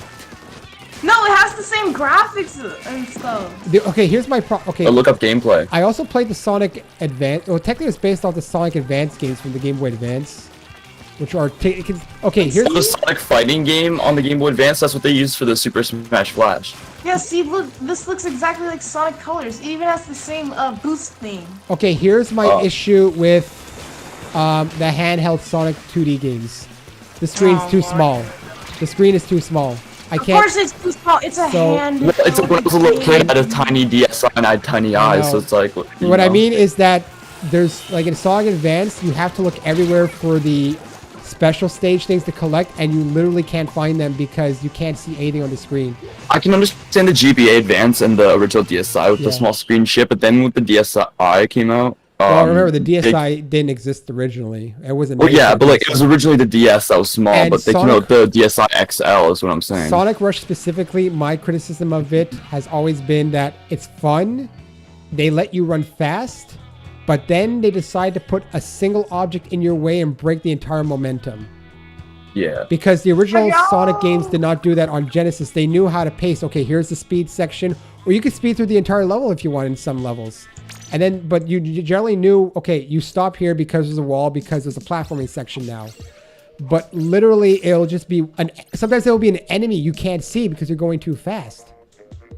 No, it has the same graphics and stuff. Okay, here's my okay. But look up gameplay. I also played the Sonic Advance. Well, technically, it's based off the Sonic Advance games from the Game Boy Advance, which are okay. Here's The Sonic fighting game on the Game Boy Advance, that's what they used for the Super Smash Flash. Yeah, see, look, this looks exactly like Sonic Colors. It even has the same boost thing. okay. Here's my issue with the handheld Sonic 2D games. The screen's Oh, too Lord. small. The screen is too small. I Of can't. course it's too small. It's a So- hand. Well, it's like when I was a little kid, I had a tiny DSi and I had tiny eyes, know. so it's like... you What I know. mean is that there's like in Sonic Advance, you have to look everywhere for the special stage things to collect, and you literally can't find them because you can't see anything on the screen. I can understand the GBA Advance and the original DSi with the Yeah. small screen shit, but then with the DSi came out. Well, remember the they- DSi didn't exist originally. It wasn't. Well, made yeah, for but like it was DSi. originally the DS that was small, And but they came Sonic- out with the DSi XL is what I'm saying. Sonic Rush specifically, my criticism of it has always been that it's fun. They let you run fast, but then they decide to put a single object in your way and break the entire momentum. Yeah. Because the original Hello? Sonic games did not do that on Genesis. They knew how to pace. Okay, here's the speed section, or you could speed through the entire level if you want in some levels. And then, but you generally knew, okay, you stop here because there's a wall, because there's a platforming section now. But literally, it'll just be sometimes it'll be an enemy you can't see because you're going too fast.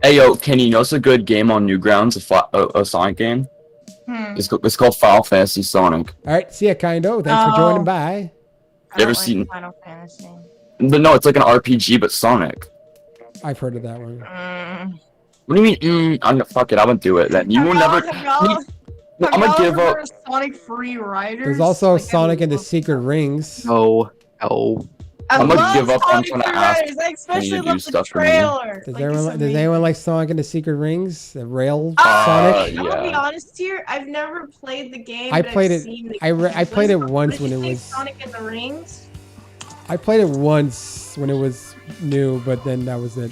Hey yo, Kenny, you know it's a good game on Newgrounds, a Sonic game? It's called Final Fantasy Sonic. All right, see ya, Kindo. Thanks for joining by. I You don't ever like seen- Final Fantasy. No, it's like an RPG, but Sonic. I've heard of that one. What do you mean? Fuck it, I wouldn't do it then. You will never. I'm gonna give up. Sonic Free Riders. There's also Like, I Sonic and the love Secret Rings. No. No. I'm gonna love give up on Sonic trying to Free ask Riders. I especially you to do love the stuff for me. trailer. Does, Like, anyone, it's does amazing. anyone like Sonic and the Secret Rings? The Rail Sonic? I'm gonna be Yeah. honest here. I've never played the game. I but played I've it- seen the I played it gameplays. once What did when you it think, was- Sonic and the Rings. I played it once when it was new, but then that was it,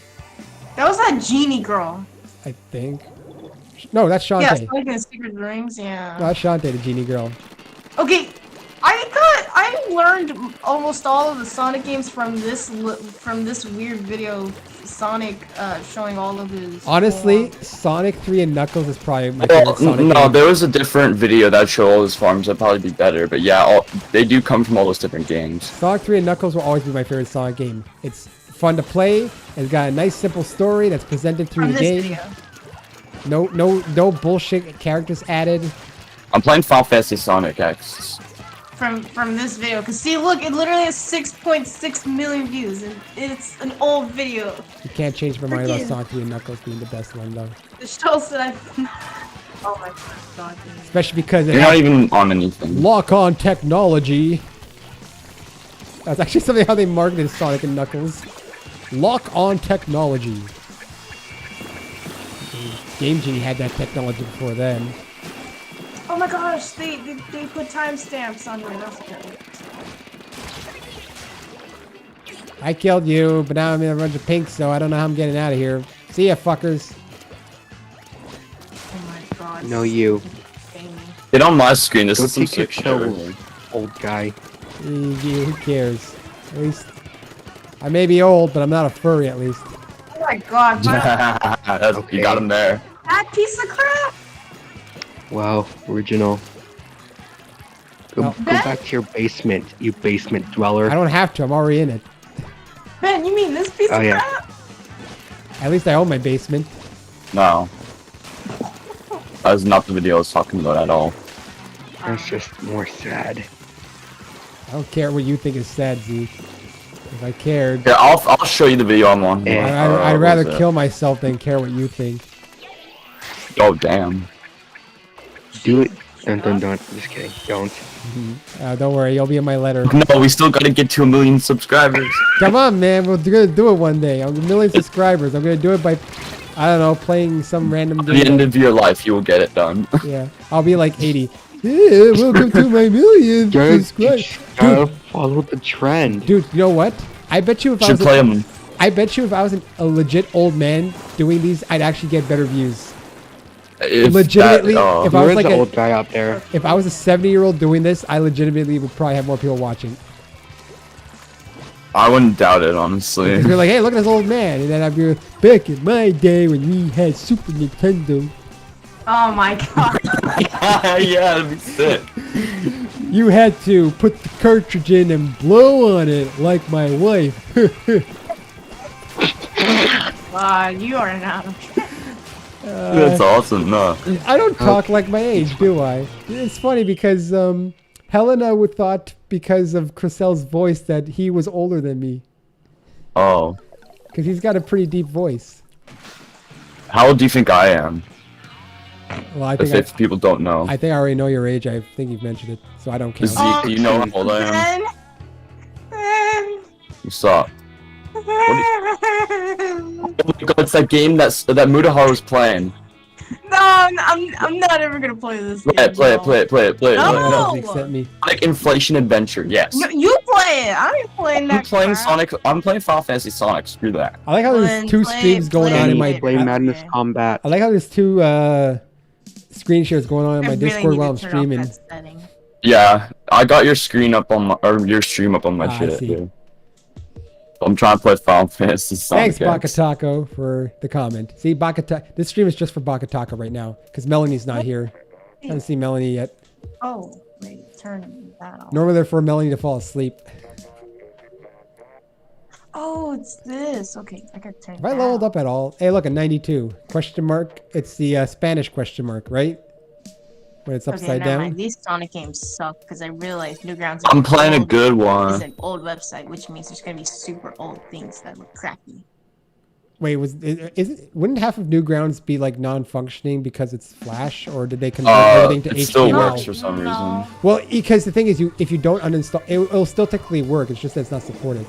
That was that genie girl. I think. No, that's Shantae. Yeah, Sonic and the Secret Rings. Yeah. No, that's Shantae, the genie girl. Okay, I learned almost all of the Sonic games from this weird video, Sonic showing all of his. Honestly, Sonic 3 and Knuckles is probably my Well, favorite Sonic no, game. there was a different video that showed all those farms. That'd probably be better. But yeah, they do come from all those different games. Sonic 3 and Knuckles will always be my favorite Sonic game. It's fun to play. It's got a nice, simple story that's presented through from the this game. video. No bullshit characters added. I'm playing Final Fantasy Sonic X. From this video, cause see, look, it literally has 6.6 million views, and it's an old video. You can't change my mind about Freaking- Sonic 3 and Knuckles being the best one though. It shows that oh my god. Dude. Especially because it You're not has even on anything. lock-on technology. That's actually something how they marketed Sonic and Knuckles. Lock-on technology. Game Genie had that technology before then. Oh my gosh, they put timestamps on here. That's good. I killed you, but now I'm in a bunch of pink, so I don't know how I'm getting out of here. See ya, fuckers. Oh my god. No, you. Get on my screen. This Go is some take your sick shit. pills, old guy. Who cares? At least I may be old, but I'm not a furry at least. Oh my god, You got him there. that piece of crap! Wow, original. Go, No. go back to your basement, you basement dweller. I don't have to. I'm already in it. Ben, you mean this piece Oh, of yeah. crap? At least I own my basement. No. That was not the video I was talking about at all. That's just more sad. I don't care what you think is sad, Zeke. If I cared, Here, I'll show you the video I'm on. Yeah. I'd rather What was kill myself than care what you think. it? Oh damn. Do it. Don't. Just kidding. Don't. Don't worry, you'll be in my letter. No, we still gotta get to 1 million subscribers. Come on, man. We're gonna do it one day. I'm a million subscribers. I'm gonna do it by, I don't know, playing some random At the end game. of your life, you will get it done. Yeah, I'll be like 80. Yeah, welcome to my million subscribers. Gotta follow the trend. Dude, you know what? I bet you if I Should was play them. I bet you if I was a legit old man doing these, I'd actually get better views. Legitimately, if I was There is like an a- old guy out there. If I was a 70-year-old doing this, I legitimately would probably have more people watching. I wouldn't doubt it, honestly. Because you're like, hey, look at this old man. And then I'd be like, back in my day when we had Super Nintendo, Oh my god. yeah, that'd be sick. you had to put the cartridge in and blow on it like my wife. You are not. That's awesome, no. I don't talk like my age, do I? It's funny because Helena would thought because of Chriselle's voice that he was older than me. Oh. Because he's got a pretty deep voice. How old do you think I am? Well, I think If people don't know. I think I already know your age. I think you've mentioned it, so I don't count. Zeke, do you know how old I am? Ben, What's up? Oh my God, it's that game that Mudahar was playing. No, I'm not ever gonna play this game. Play it. No! Doesn't accept me. Sonic Inflation Adventure, yes. No, you play it. I ain't playing that. I'm playing crap. Sonic. I'm playing Final Fantasy Sonic. Screw that. I like how there's Then two play- streams going play on in it. my. Play Madness Okay. Combat. I like how there's two screen shares going on in my I really Discord need while I'm to turn off streaming. that setting. Yeah, I got your screen up on my, or your stream up on my I shit. see. Dude. I'm trying to play Final Fantasy Sonic. Thanks, X. Bakatako, for the comment. See, Bakataka. This stream is just for Bakataka right now because Melanie's not here. I haven't seen Melanie yet. Oh, wait, turn that off. Normally they're for Melanie to fall asleep. Oh, it's this. Okay, I gotta turn Have I that leveled off. up at all? Hey, look, a 92. Question mark. It's the Spanish question mark, right? When it's Okay, upside never down. mind. These Sonic games suck because I realized Newgrounds. I'm playing a good It's one. an old website, which means there's gonna be super old things that look crappy. Wait, wouldn't half of Newgrounds be like non-functioning because it's Flash, or did they convert everything to It still HTML? works for some No. reason. Well, because the thing is, if you don't uninstall, it'll still technically work. It's just that it's not supported.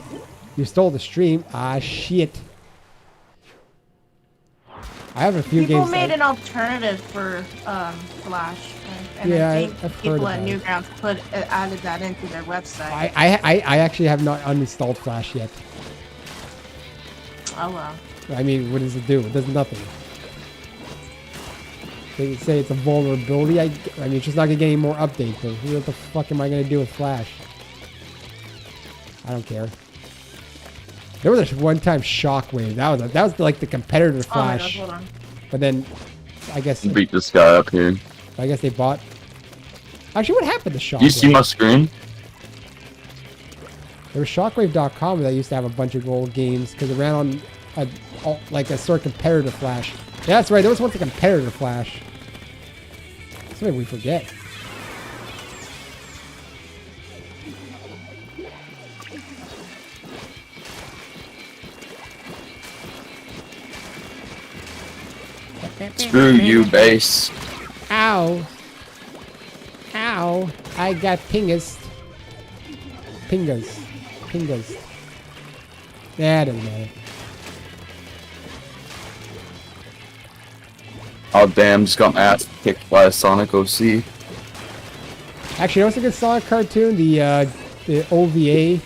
You stole the stream. Ah, shit. I have a few People games. made an alternative for Flash, and Yeah, I think I've heard people at about it. Newgrounds added that into their website. I actually have not uninstalled Flash yet. Oh well. I mean, what does it do? It does nothing. They say it's a vulnerability. I mean, it's just not gonna get any more updates. But what the fuck am I gonna do with Flash? I don't care. There was this one-time Shockwave. That was like the competitor to Oh my god, Flash. hold on. But then, I guess Beat this guy up here. they bought. Actually, what happened to Shockwave? You see my screen? There was Shockwave.com that used to have a bunch of old games because it ran on like a sort of competitor Flash. Yeah, that's right. There was once a competitor Flash. Something we forget. Screw you, base. Ow. Ow. I got pingas. Pingas. That doesn't matter. Oh damn, just got my ass kicked by a Sonic OC. Actually, you know what's a good Sonic cartoon? The OVA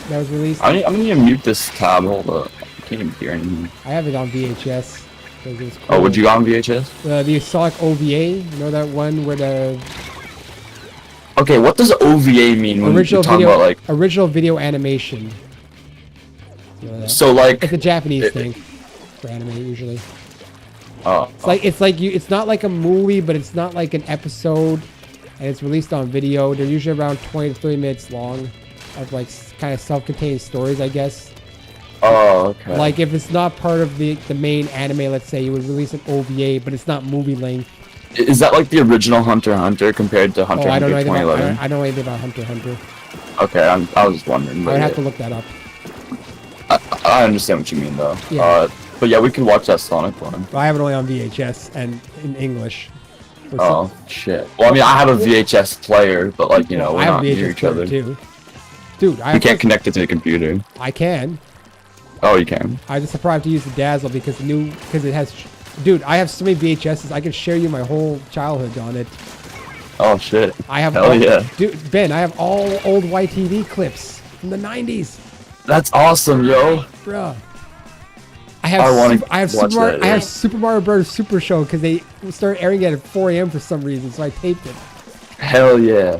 that was released. I'm gonna mute this tab, hold up. I can't even hear anything. I have it on VHS. 'cause it was Oh, cool. would you got on VHS? The Sonic OVA, you know that one where the Okay, what does OVA mean when original you're talking video about like, original video animation. You know that? so like, It's a Japanese thing for anime usually. oh, It's not like a movie, but it's not like an episode, and it's released on video. They're usually around 20 to 30 minutes long, of like kind of self-contained stories, I guess. oh, okay. Like if it's not part of the main anime, let's say you would release an OVA, but it's not movie length. Is that like the original Hunter x Hunter compared to Hunter Oh, I x don't know Hunter anything about 2011? I don't know anything about Hunter x Hunter. Okay, I was just wondering. I But would have yeah. to look that up. I understand what you mean though. Yeah. But yeah, we can watch that Sonic one. I have it only on VHS and in English. For some- Oh shit. Well, I mean, I have a VHS player, but like you know, we're I have not a near VHS each player other. too. Dude, You can't connect it to the computer. I can. Oh, you can. I just surprised to use the Dazzle because it has. Dude, I have so many VHSs. I can share you my whole childhood on it. Oh shit. I have. Hell all, yeah. Dude, Ben, I have all old YTV clips from the 90s, That's awesome, yo. bruh. I I wanna have watch Super Mario, that, I yeah. have Super Mario Bros. Super Show because they started airing it at 4 a.m. for some reason, so I taped it. Hell yeah.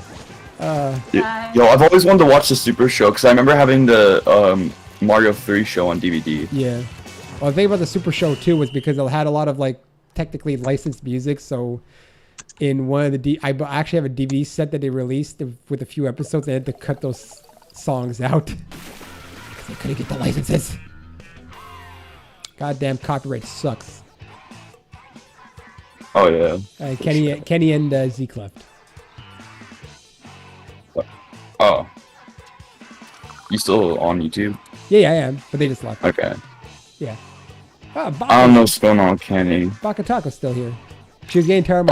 Yo, I've always wanted to watch the Super Show because I remember having the Mario 3 show on DVD. Yeah. Well, the thing about the Super Show too was because it had a lot of like technically licensed music. So in one of the I actually have a DVD set that they released with a few episodes. They had to cut those songs out because they couldn't get the licenses. Goddamn copyright sucks. Oh yeah. Kenny and Zeke left. Oh. You still on YouTube? Yeah, I am, but they just left. Okay. Yeah. I don't know what's going on with Kenny. Bakatako's still here. She was getting tired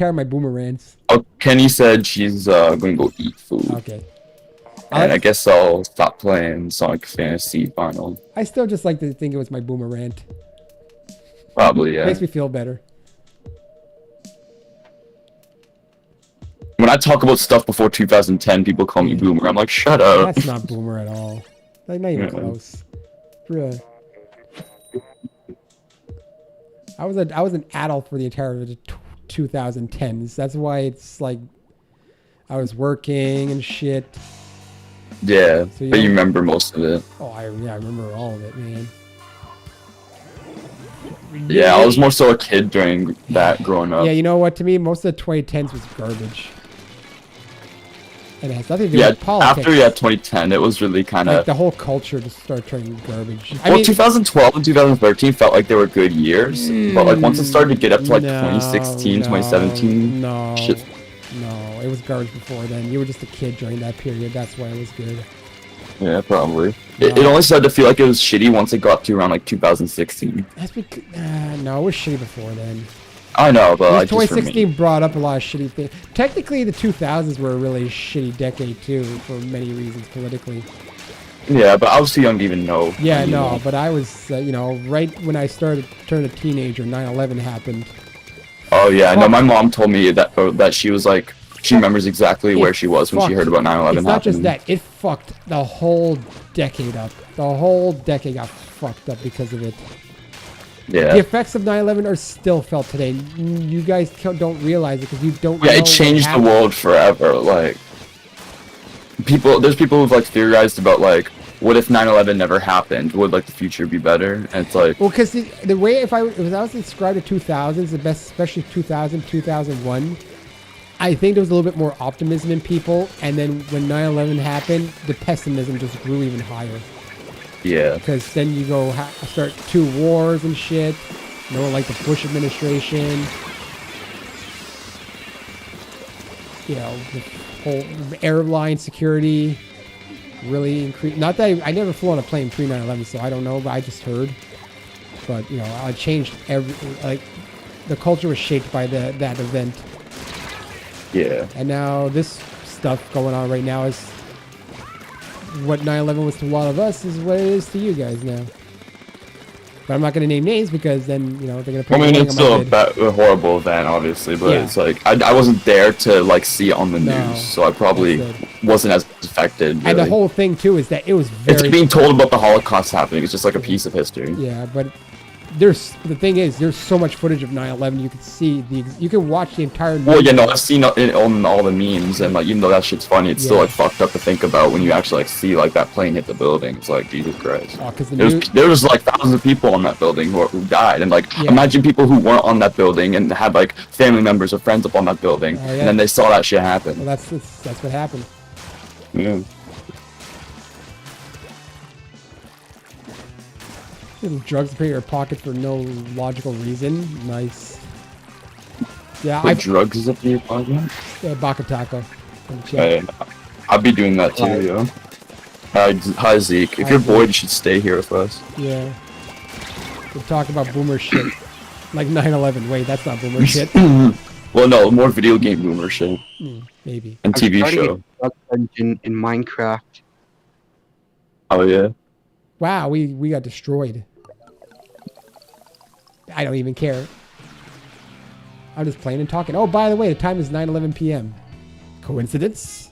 of my boomerangs. Oh, Kenny said she's gonna go eat food. Okay. And I guess I'll stop playing Sonic Fantasy Final. I still just like to think it was my boomer rant. Probably, yeah. Makes me feel better. When I talk about stuff before 2010, people call me boomer. I'm like, shut up. That's not boomer at all. Like, not even close. Bruh. I was an adult for the entirety of the 2010s. That's why it's like I was working and shit. Yeah, So but you remember most of it. Oh, I remember all of it, man. Yeah, I was more so a kid during that growing up. Yeah, you know what? To me, most of the 2010s was garbage. And it has nothing to do Yeah, with politics. after 2010, it was really kind Like, of... the whole culture just started turning garbage. I Well, mean, 2012 and 2013 felt like they were good years, but like once it started to get up to like 2016, 2017, shit. No, it was garbage before then. You were just a kid during that period. That's why it was good. Yeah, probably. It only started to feel like it was shitty once it got to around like 2016. That's because no, it was shitty before then. I know, but like, just for 2016 me. brought up a lot of shitty things. Technically, the 2000s were a really shitty decade too, for many reasons politically. Yeah, but I was too young to even know. Yeah, no, but I was, you know, right when I started to turn a teenager, 9/11 happened. Oh yeah, no, my mom told me that she was like, she remembers exactly where she was when she heard about 9/11 It's not just happening. that, it fucked the whole decade up. The whole decade got fucked up because of it. Yeah. The effects of 9/11 are still felt today. You guys don't realize it because you don't know Yeah, it what changed the happened. world forever. Like, there's people who've like theorized about like, what if 9/11 never happened? Would like the future be better? And it's like, Well, because the way if I was to describe the 2000s, the best, especially 2000, 2001, I think there was a little bit more optimism in people, and then when 9/11 happened, the pessimism just grew even higher. yeah, Because then you go start 2 wars and shit. No one liked the Bush administration. You know, the whole airline security really increased. Not that I never flew on a plane pre 9/11, so I don't know, but I just heard. But you know, I changed like the culture was shaped by that event. yeah. And now this stuff going on right now is what 9/11 was to a lot of us is what it is to you guys now. But I'm not going to name names because then, you know, they're going to put I mean, a it's still a horrible event, obviously, but Yeah. it's like I wasn't there to like see it on the No, news, so I probably that's it. wasn't as affected. And the really. whole thing, too, is that it was It's very... being told about the Holocaust happening. It's just like a piece of history. Yeah, but the thing is, there's so much footage of 9/11. You can see you can watch the entire... Well, yeah, no, I've seen it on all the memes, and like even though that shit's funny, it's still Yeah. like fucked up to think about when you actually like see like that plane hit the building. It's like Jesus Christ. Oh, 'cause There was like thousands of people on that building who died, and like Yeah. imagine people who weren't on that building and had like family members or friends up on that building, Oh, yeah. and then they saw that shit happen. Well, that's what happened. Yeah. Little drugs to put in your pocket for no logical reason. Nice. Yeah, Put drugs up your pocket? Baka Taco. in the chat. Hey, I'll be doing that too, yo. Hi Zeke. If Hi, you're Zeke. bored, you should stay here with us. Yeah. We're talking about boomer shit. Like 9/11. Wait, that's not boomer shit. Well, no, more video game boomer shit Maybe. and TV I'm starting show. a drug dungeon in Minecraft. Oh yeah. Wow, we got destroyed. I don't even care. I'm just playing and talking. Oh, by the way, the time is 9:11 p.m. Coincidence?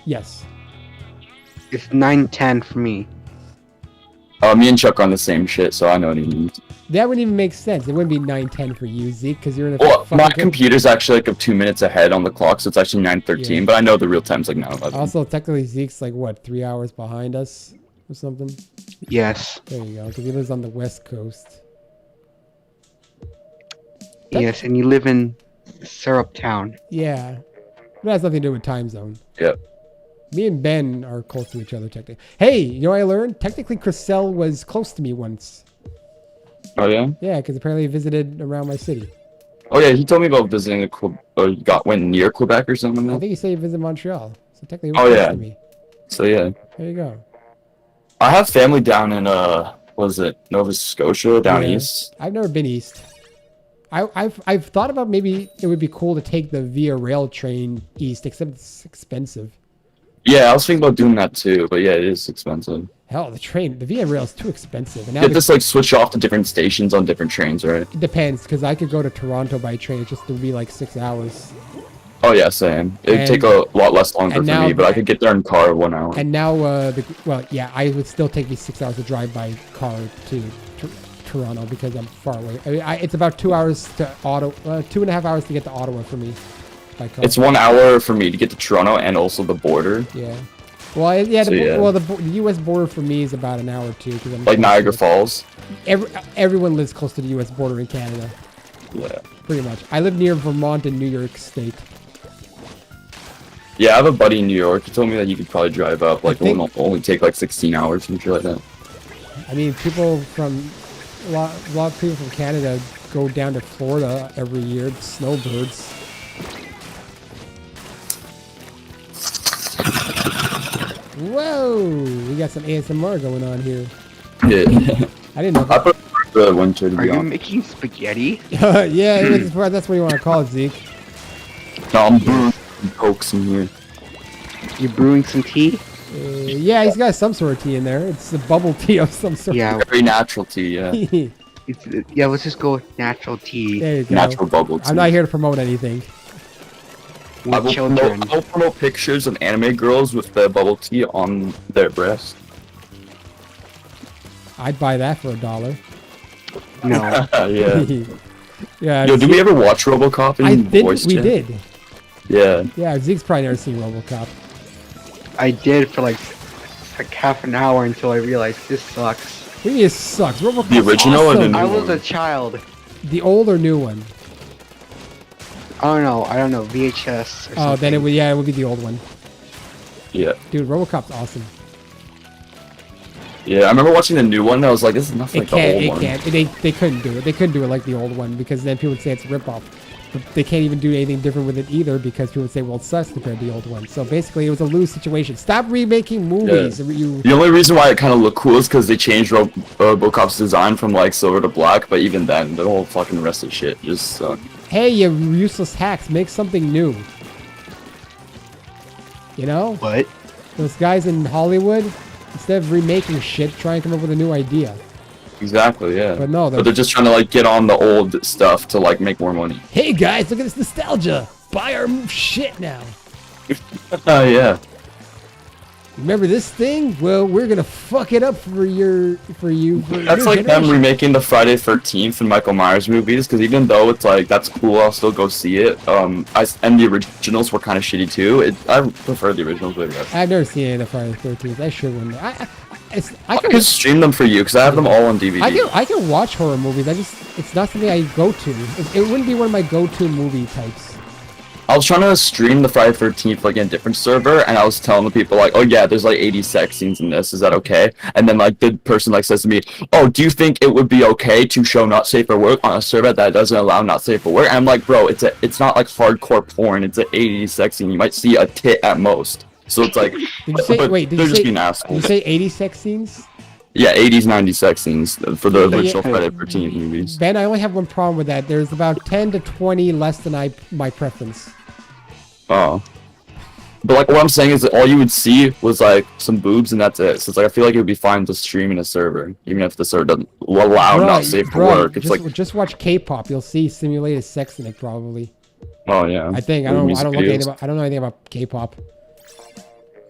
Yes. It's 9:10 for me. Me and Chuck are on the same shit, so I know what he means. That wouldn't even make sense. It wouldn't be 9:10 for you, Zeke, because you're in a Well, fucking... my computer's actually like 2 minutes ahead on the clock, so it's actually 9:13. Yeah. But I know the real time's like 9:11. Also, technically, Zeke's like, what, 3 hours behind us or something? Yes. There you go, because he lives on the West Coast. Yes, and you live in Syrup Town. Yeah. But it has nothing to do with time zone. Yep. Me and Ben are close to each other, technically. Hey, you know what I learned? Technically, Chriselle was close to me once. Oh yeah. Yeah, because apparently he visited around my city. Oh yeah. He told me about visiting went near Quebec or something. I Like think he said he visited Montreal. So technically, he Oh, was close yeah. to me. so yeah. There you go. I have family down in was it Nova Scotia down Yeah. east? I've never been east. I've thought about maybe it would be cool to take the Via Rail train east, except it's expensive. Yeah, I was thinking about doing that too, but yeah, it is expensive. Hell, the VIA rail is too expensive. And You now have to like switch off to different stations on different trains, right? it depends, because I could go to Toronto by train. It just would be like 6 hours. Oh yeah, same. It'd And- take a lot less longer and for now me, but I the- could get there in car 1 hour. And now, I would still take me 6 hours to drive by car to Toronto because I'm far away. I mean, it's about 2 hours to Ottawa, 2.5 hours to get to Ottawa for me by car. It's 1 hour for me to get to Toronto and also the border. Yeah. Well, yeah. So, yeah. Well, the U.S. border for me is about an hour too. Cause I'm Like close Niagara to it. Falls. Everyone lives close to the U.S. border in Canada, Yeah. pretty much. I live near Vermont and New York State. Yeah, I have a buddy in New York. He told me that you could probably drive up. Like, it think- will only take like 16 hours and shit like that. I mean, a lot of people from Canada go down to Florida every year. Snowbirds. Whoa! We got some ASMR going on here. Yeah. I didn't know I that. prefer the winter to Are be you honest. making spaghetti? Yeah, that's what you want to call it, Zeke. No, I'm brewing pokes in here. You brewing some tea? Yeah, he's got some sort of tea in there. It's a bubble tea of some sort. Yeah. Very natural tea, yeah. Yeah. Let's just go with natural tea There you go. Natural bubble tea. I'm not here to promote anything. I with will children. promote, I'll promote pictures of anime girls with the bubble tea on their breast. I'd buy that for $1. No. Yeah. Yeah. Yo, did Zeke- we ever watch RoboCop in I think voice we chat? did. Yeah. Yeah, Zeke's probably never seen RoboCop. I did for like half an hour until I realized this sucks. What do you mean it sucks? RoboCop's The original or the awesome. new I was one? a child. The old or new one? I don't know, VHS or Oh, then something. it would be the old one. Yeah. Dude, RoboCop's awesome. Yeah, I remember watching the new one and I was like, this is nothing like the old one. They couldn't do it. They couldn't do it like the old one because then people would say it's a ripoff. But they can't even do anything different with it either because people would say, well, it sucks compared to the old one. So basically, it was a lose situation. Stop remaking movies. You, The only reason why it kind of looked cool is because they changed RoboCop's design from like silver to black, but even then, the whole fucking rest of shit just sucked. hey, you useless hacks, make something new. You know? What? Those guys in Hollywood, instead of remaking shit, try and come up with a new idea. Exactly, yeah. But no, But they're just trying to like get on the old stuff to like make more money. Hey guys, look at this nostalgia. Buy our shit now. Oh yeah. Remember this thing? Well, we're gonna fuck it up for you. For That's your like them generation. remaking the Friday 13th and Michael Myers movies, because even though it's like, that's cool, I'll still go see it. And the originals were kind of shitty too. I prefer the originals way better. I've never seen any of the Friday the 13th. I should one day. I I can stream them for you, because I have them all on DVD. I can watch horror movies. It's not something I go to. It wouldn't be one of my go-to movie types. I was trying to stream the Friday 13th like in a different server, and I was telling the people like, oh yeah, there's like 80 sex scenes in this, is that okay? And then like the person like says to me, oh, do you think it would be okay to show not safe for work on a server that doesn't allow not safe for work? And I'm like, bro, it's not like hardcore porn, it's an 80 sex scene, you might see a tit at most. So it's like, Did you say but wait? Did they're you just say being did you assholes. say 80 sex scenes? Yeah, 80s, 90s sex scenes for the original yeah. Friday 13th movies. Ben, I only have one problem with that. There's about 10 to 20 less than my preference. Oh. But like what I'm saying is that all you would see was like some boobs and that's it. So it's like I feel like it would be fine to stream in a server, even if the server doesn't allow not safe for work. It's just, like, just watch K-pop. You'll see simulated sex in it probably. oh yeah. I think I Or don't music look anything videos. about I don't know anything about K-pop.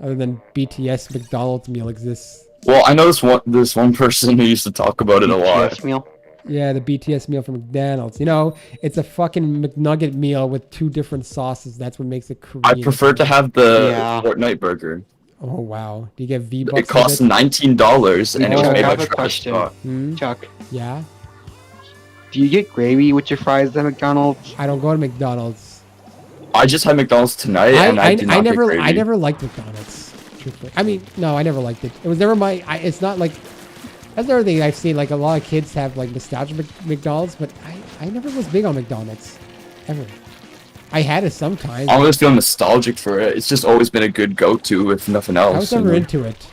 Other than BTS McDonald's meal exists. Well, I know this one person who used to talk about it a lot. BTS meal? Yeah, the BTS meal from McDonald's. You know, it's a fucking McNugget meal with 2 different sauces. That's what makes it Korean. I prefer to have the Yeah. Fortnite burger. Oh wow! Do you get V-Bucks? It costs $19 and it was Oh, made I by have a Travis question. Scott. Chuck, Yeah. do you get gravy with your fries at McDonald's? I don't go to McDonald's. I just had McDonald's tonight and I did not get gravy. I never liked McDonald's. Truthfully, I mean, no, I never liked it. It was never my. It's not like. That's another thing I've seen. Like a lot of kids have like nostalgia McDonald's, but I never was big on McDonald's, ever. I had it sometimes. I always feel nostalgic for it. It's just always been a good go-to if nothing else. I was never into it.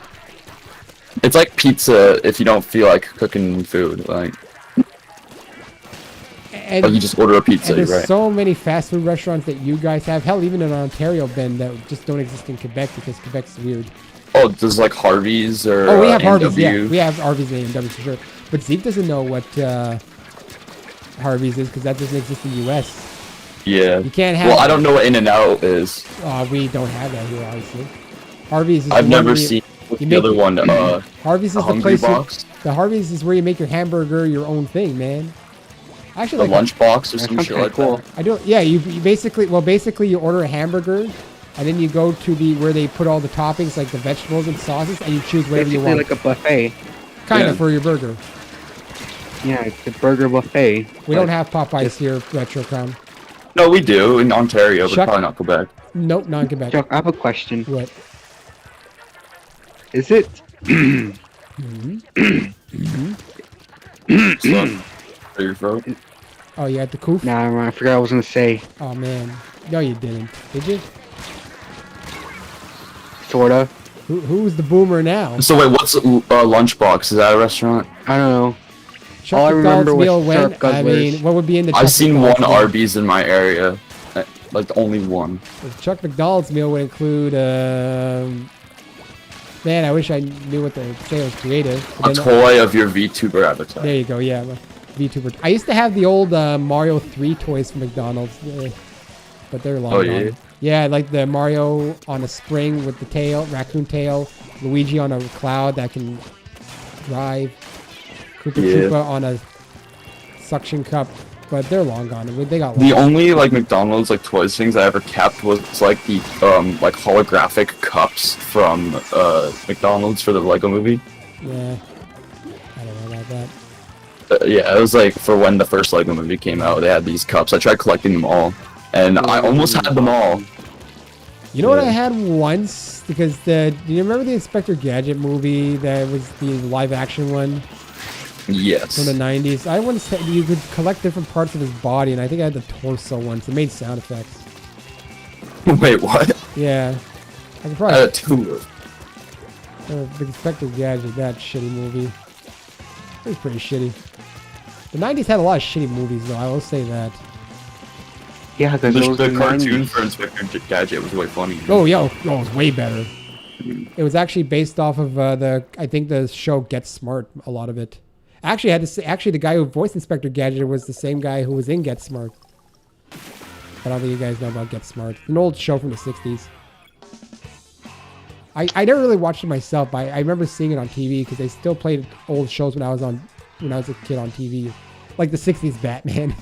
It's like pizza if you don't feel like cooking food. Like And, Like you just order a pizza, and there's right? so many fast food restaurants that you guys have. Hell, even in Ontario, Ben, that just don't exist in Quebec because Quebec's weird. Oh, there's like Harvey's or Oh, we have Harvey's, A&W. yeah. We have Harvey's and A&W for sure. But Zeke doesn't know what Harvey's is because that doesn't exist in the U.S. Yeah. You can't have... Well, I don't know what In-N-Out is. We don't have that here, obviously. Harvey's is I've the one never where you- seen what's you the make- other one. Harvey's the is the Hungry place. Box, The Harvey's is where you make your hamburger your own thing, man. I the actually like lunch box or That some sounds shit kinda like cool. that. I don't. Yeah, you basically you order a hamburger, and then you go to the where they put all the toppings like the vegetables and sauces, and you choose whatever you Basically want. like a buffet. Kind Yeah. of for your burger. Yeah, it's a burger buffet. We but don't have Popeyes here, Retrocon. No, we do in Ontario, but Chuck- probably not Quebec. Nope, not in Quebec. Chuck, I have a question. What? Is it So, clear your throat. Oh, you had the coof? Nah, I forgot what I was gonna say. Oh man, no, you didn't. Did you? Sorta. Who's the boomer now? So wait, what's Lunchbox? Is that a restaurant? I don't know. Chuck all I McDonald's remember was meal when? syrup I mean, guzzlers. what would be in the Chuck I've seen McDonald's one meal? Arby's in my area, like only one. The Chuck McDonald's meal would include, man, I wish I knew what to say was creative. A But then- toy of your VTuber avatar. there you go, yeah. VTuber. I used to have the old Mario 3 toys from McDonald's, but they're long Oh, gone. yeah? Yeah, like the Mario on a spring with the tail, raccoon tail, Luigi on a cloud that can drive, Koopa Yeah. Troopa on a suction cup, but they're long gone. They got The lost. only like McDonald's like toys things I ever kept was like the like holographic cups from McDonald's for the Lego movie. Yeah, I don't know about that. Yeah, it was like for when the first Lego movie came out, they had these cups. I tried collecting them all, and I almost had them all. You know what Yeah. I had once? Because do you remember the Inspector Gadget movie that was the live action one Yes. from the 90s? I once had, you could collect different parts of his body, and I think I had the torso once. It made sound effects. Wait, what? Yeah. I could I probably... had two. The Inspector Gadget, that shitty movie. It was pretty shitty. The 90s had a lot of shitty movies, though. I will say that. Yeah, because The, it was the the cartoon 90s. for Inspector Gadget was way funny. Oh, yeah. Oh, it was way better. It was actually based off of I think the show Get Smart, a lot of it. Actually, I had to say, the guy who voiced Inspector Gadget was the same guy who was in Get Smart. But I don't think you guys know about Get Smart. An old show from the 60s. I never really watched it myself, but I remember seeing it on TV because they still played old shows when I was a kid on TV. Like the 60s Batman.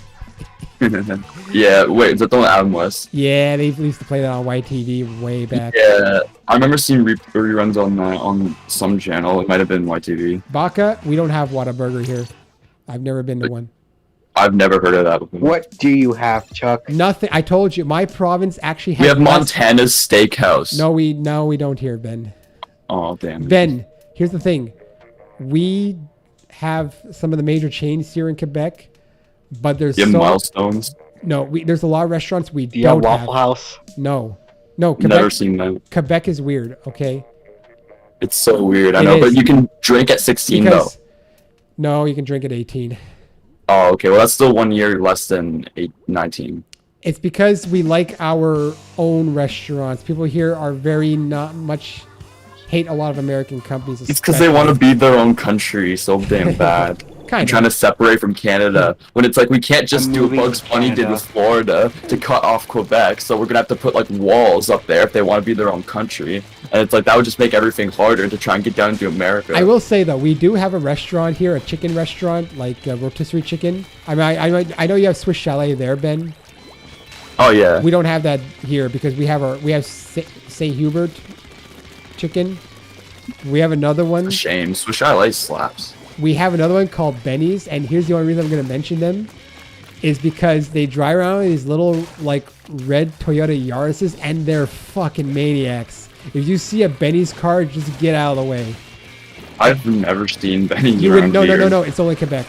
Yeah, wait, is that the one Adam West? Yeah, they used to play that on YTV way back. Yeah, I remember seeing reruns on some channel. It might have been YTV. Baca, we don't have Whataburger here. I've never been to one. I've never heard of that before. What do you have, Chuck? Nothing. I told you, my province actually has We have less- Montana's Steakhouse. No, we don't here, Ben. Oh, damn. Ben, here's the thing. We have some of the major chains here in Quebec, but there's You have so Milestones. no. There's a lot of restaurants we Do you have don't Waffle have. House? No, Never Quebec. seen that. Quebec is weird. Okay, It's so weird. I It know, is. but you can drink at 16 because though. no, you can drink at 18. Oh, okay. Well, that's still 1 year less than 19. It's because we like our own restaurants. People here are very not much hate a lot of American companies. It's because they want to especially. be their own country so damn bad. Kind Trying of. to separate from Canada when it's like we can't just I'm do what moving Bugs to Bunny did Canada. with Florida to cut off Quebec, so we're gonna have to put like walls up there if they want to be their own country, and it's like that would just make everything harder to try and get down into America. I will say though, we do have a restaurant here, a chicken restaurant, like rotisserie chicken. I mean, I know you have Swiss Chalet there, Ben. Oh yeah. We don't have that here because we have St. Hubert chicken. We have another one. Shame. Swiss Chalet slaps. We have another one called Benny's, and here's the only reason I'm going to mention them is because they drive around in these little like red Toyota Yaris's, and they're fucking maniacs. If you see a Benny's car, just get out of the way. I've never seen Benny's You around would here. no. It's only Quebec.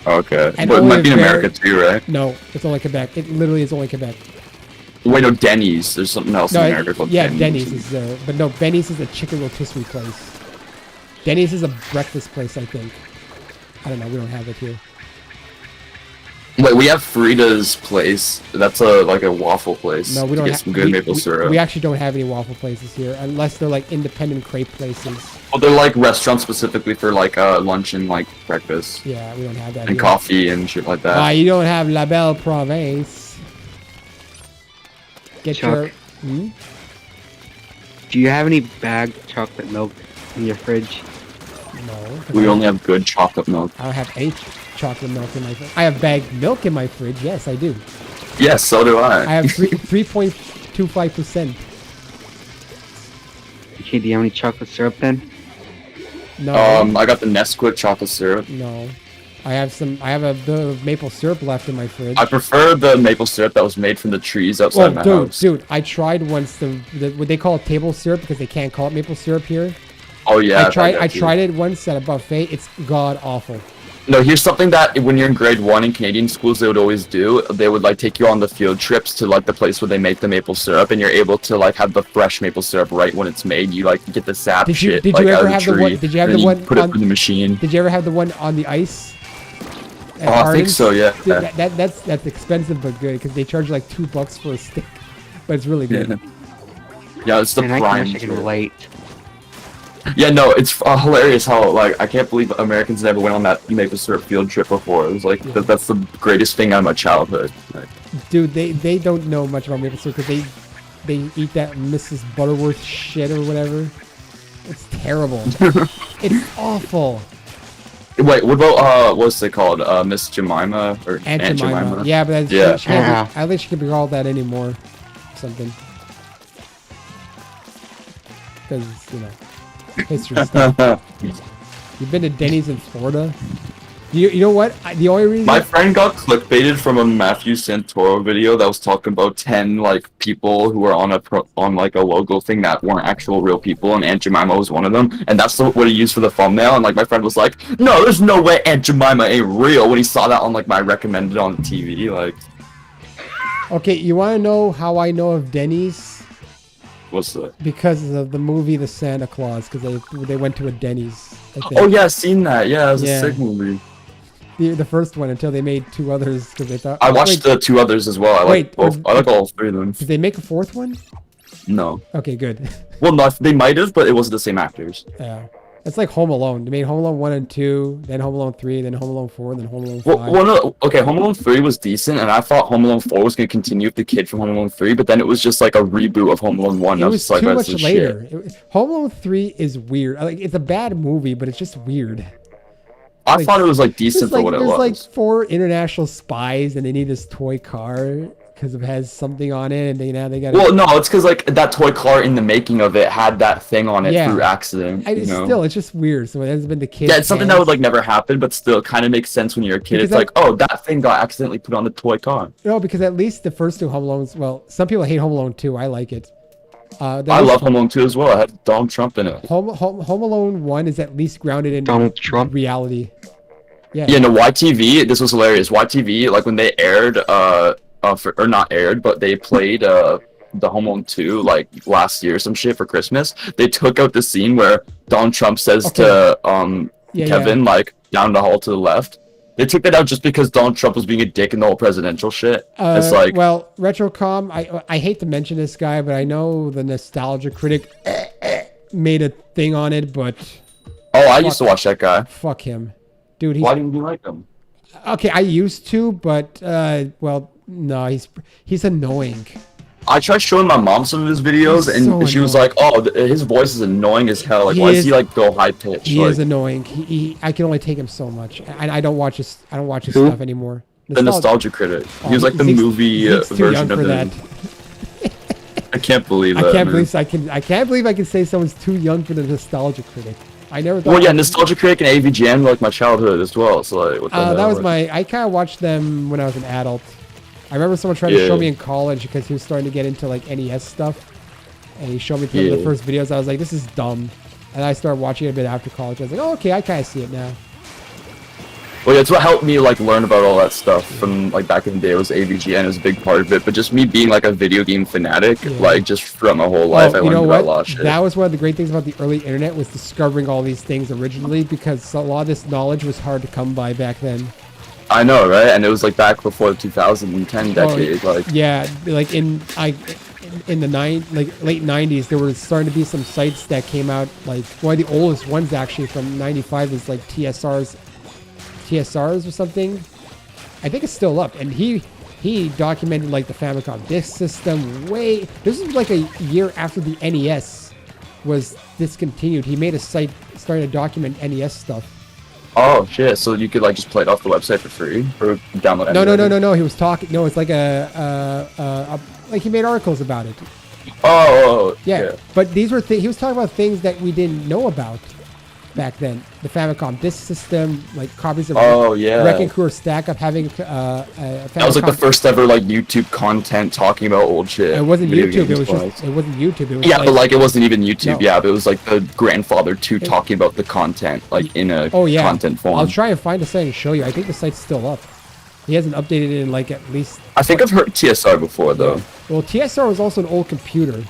Okay. And But it only might be in very- America too, right? No, it's only Quebec. It literally is only Quebec. Wait, no, Denny's. There's something else No, in America called yeah, Denny's. Denny's is but no, Benny's is a chicken rotisserie place. Denny's is a breakfast place, I think. I don't know. We don't have it here. Wait, we have Frida's place. That's a waffle place. No, we don't to get have some good maple syrup. We actually don't have any waffle places here, unless they're like independent crepe places. Well, they're like restaurants specifically for like lunch and like breakfast Yeah, we don't have that. and here. coffee and shit like that. Why you don't have La Belle Province? Get Chuck. your. Hmm? Do you have any bagged chocolate milk in your fridge? No. 'cause We I- only have good chocolate milk. I don't have any chocolate milk in my fridge. I have bagged milk in my fridge. Yes, I do. Yes, so do I. I have 3.25%. Okay, do you have any chocolate syrup then? No. I got the Nesquik chocolate syrup. No. I have a bit of maple syrup left in my fridge. I prefer the maple syrup that was made from the trees outside my house. Dude, I tried once the what they call it table syrup because they can't call it maple syrup here. Oh yeah. I tried it once at a buffet. It's god awful. No, here's something that when you're in grade 1 in Canadian schools, they would always do. They would like take you on the field trips to like the place where they make the maple syrup, and you're able to like have the fresh maple syrup right when it's made. You like get the sap Did you shit did like you out ever of have the the tree. one? Did you have and the then one? put it on- in the machine? Did you ever have the one on the ice? at Oh, I think Hardin's? so. Yeah. Dude, that's expensive but good because they charge like $2 for a stick, but it's really good. Yeah, it's the And I prime. can relate. Yeah, no, it's hilarious how like I can't believe Americans never went on that maple syrup field trip before. It was like that's the greatest thing out of my childhood. Like, Dude, they don't know much about maple syrup because they eat that Mrs. Butterworth shit or whatever. It's terrible. It's awful. wait, what about what's it called? Miss Jemima or Aunt Jemima. Yeah, but that's, Yeah. she can't be, I don't think she can be called that anymore. Or something. Because, you know, history stuff. You've been to Denny's in Florida? You know what? The only reason... My friend got clickbaited from a Matthew Santoro video that was talking about 10 like people who were on like a logo thing that weren't actual real people, and Aunt Jemima was one of them, and that's what he used for the thumbnail. And like my friend was like, "No, there's no way Aunt Jemima ain't real." When he saw that on like my recommended on TV, like, Okay, you want to know how I know of Denny's? what's that? Because of the movie The Santa Claus, because they went to a Denny's. I think. Oh yeah, I've seen that. Yeah, it was Yeah. a sick movie. The first one until they made two others because they thought... I watched the two others as well. I like both. I like all three of them. Did they make a fourth one? No. Okay, good. Well, no, they might have, but it wasn't the same actors. Yeah. It's like Home Alone. They made Home Alone 1 and 2, then Home Alone 3, then Home Alone 4, then Home Alone 5. Well, okay, Home Alone 3 was decent, and I thought Home Alone 4 was going to continue with the kid from Home Alone 3, but then it was just like a reboot of Home Alone 1. It I was just like, too that's much some later. shit. Home Alone 3 is weird. Like, it's a bad movie, but it's just weird. I like, thought it was like decent for what it there's was. like 4 international spies, and they need this toy car because it has something on it, and now they got. Well, no, it's because like that toy car in the making of it had that thing on it Yeah. through accident. You know? Still, it's just weird. So it has been the kid. Yeah, it's something that would like never happen, but still kind of makes sense when you're a kid. Because It's like, oh, that thing got accidentally put on the toy car. No, because at least the first two Home Alones. Well, some people hate Home Alone 2. I like it. I love Home Alone 2 as well. It had Donald Trump in it. Home Alone 1 is at least grounded in Donald Trump? reality. Yeah. Yeah, no, YTV, this was hilarious. YTV, like when they aired, or not aired, but they played the Home Alone 2 like last year or some shit for Christmas. They took out the scene where Donald Trump says to Kevin, like, down the hall to the left. They took that out just because Donald Trump was being a dick in the whole presidential shit. It's like, well, Retrocom, I hate to mention this guy, but I know the Nostalgia Critic made a thing on it, but oh, I used to watch that guy. fuck him. Dude, Why didn't you like him? okay, I used to, but well, no, he's annoying. I tried showing my mom some of his videos, He's and so she was like, "Oh, his voice is annoying as hell. Like, He why is- does he like go high pitched?" He Like, is annoying. I can only take him so much. I don't watch his Who? stuff anymore. the nostalgia critic. Oh, He was like the Zeke's- movie Zeke's too young version of for him. that. I can't believe that. I can't man. believe I can't believe I can say someone's too young for the Nostalgia Critic. I never thought. Well, yeah, Nostalgia Critic and AVGN were like my childhood as well. So like, what the hell? that was Like, I kind of watched them when I was an adult. I remember someone trying to Yeah. show me in college because he was starting to get into like NES stuff, and he showed me some of the Yeah. first videos. I was like, this is dumb, and I started watching it a bit after college. I was like, oh, okay, I kind of see it now. Well, yeah, it's what helped me like learn about all that stuff from like back in the day. It was AVGN, it was a big part of it. But just me being like a video game fanatic, Yeah. like just throughout my whole life, I you learned know about what? a lot of shit. That was one of the great things about the early internet was discovering all these things originally because a lot of this knowledge was hard to come by back then. I know, right? And it was like back before the 2010 decade, like. Yeah, like in the late 90s, there were starting to be some sites that came out. Like one of the oldest ones actually from '95 is like TSRs or something. I think it's still up, and he documented like the Famicom disk system. This is like a year after the NES was discontinued. He made a site starting to document NES stuff. Oh shit! So you could like just play it off the website for free or download it? No. He was talking. No, it's like like he made articles about it. Oh. Yeah. But these were he was talking about things that we didn't know about back then. The Famicom disk system, like copies of Wrecking Crew or Stack Up having a Famicom. That was like the first ever like YouTube content talking about old shit. It wasn't Video YouTube. It games wasn't YouTube. It was yeah, but like it wasn't even YouTube. No. Yeah, but it was like the grandfather to talking about the content like in a content form. I'll try and find a site and show you. I think the site's still up. He hasn't updated it in like at least. I think I've heard TSR before though. Well, TSR was also an old computer.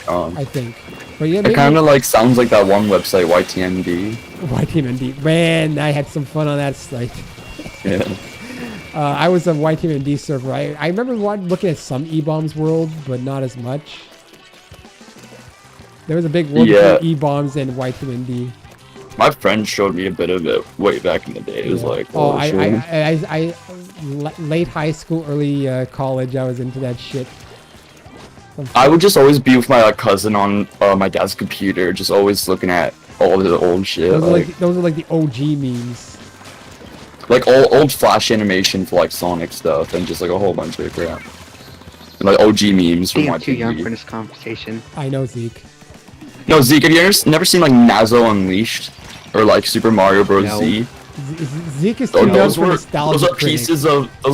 I think. But yeah, it kind of like sounds like that one website, YTMD. YTMD. Man, I had some fun on that site. Yeah. I was on YTMD server. I remember looking at some E-Bombs World, but not as much. There was a big world between E-Bombs and YTMD. My friend showed me a bit of it way back in the day. It was like, late high school, early college, I was into that shit. I would just always be with my cousin on my dad's computer, just always looking at all the old shit. Those are like the OG memes. Like old Flash animation for like Sonic stuff, and just like a whole bunch of crap. And like OG memes from I'm too young for this conversation. I know, Zeke. No, Zeke, have you never seen like Nazo Unleashed or like Super Mario Bros. No. Z? Zeke is too young for nostalgia. Those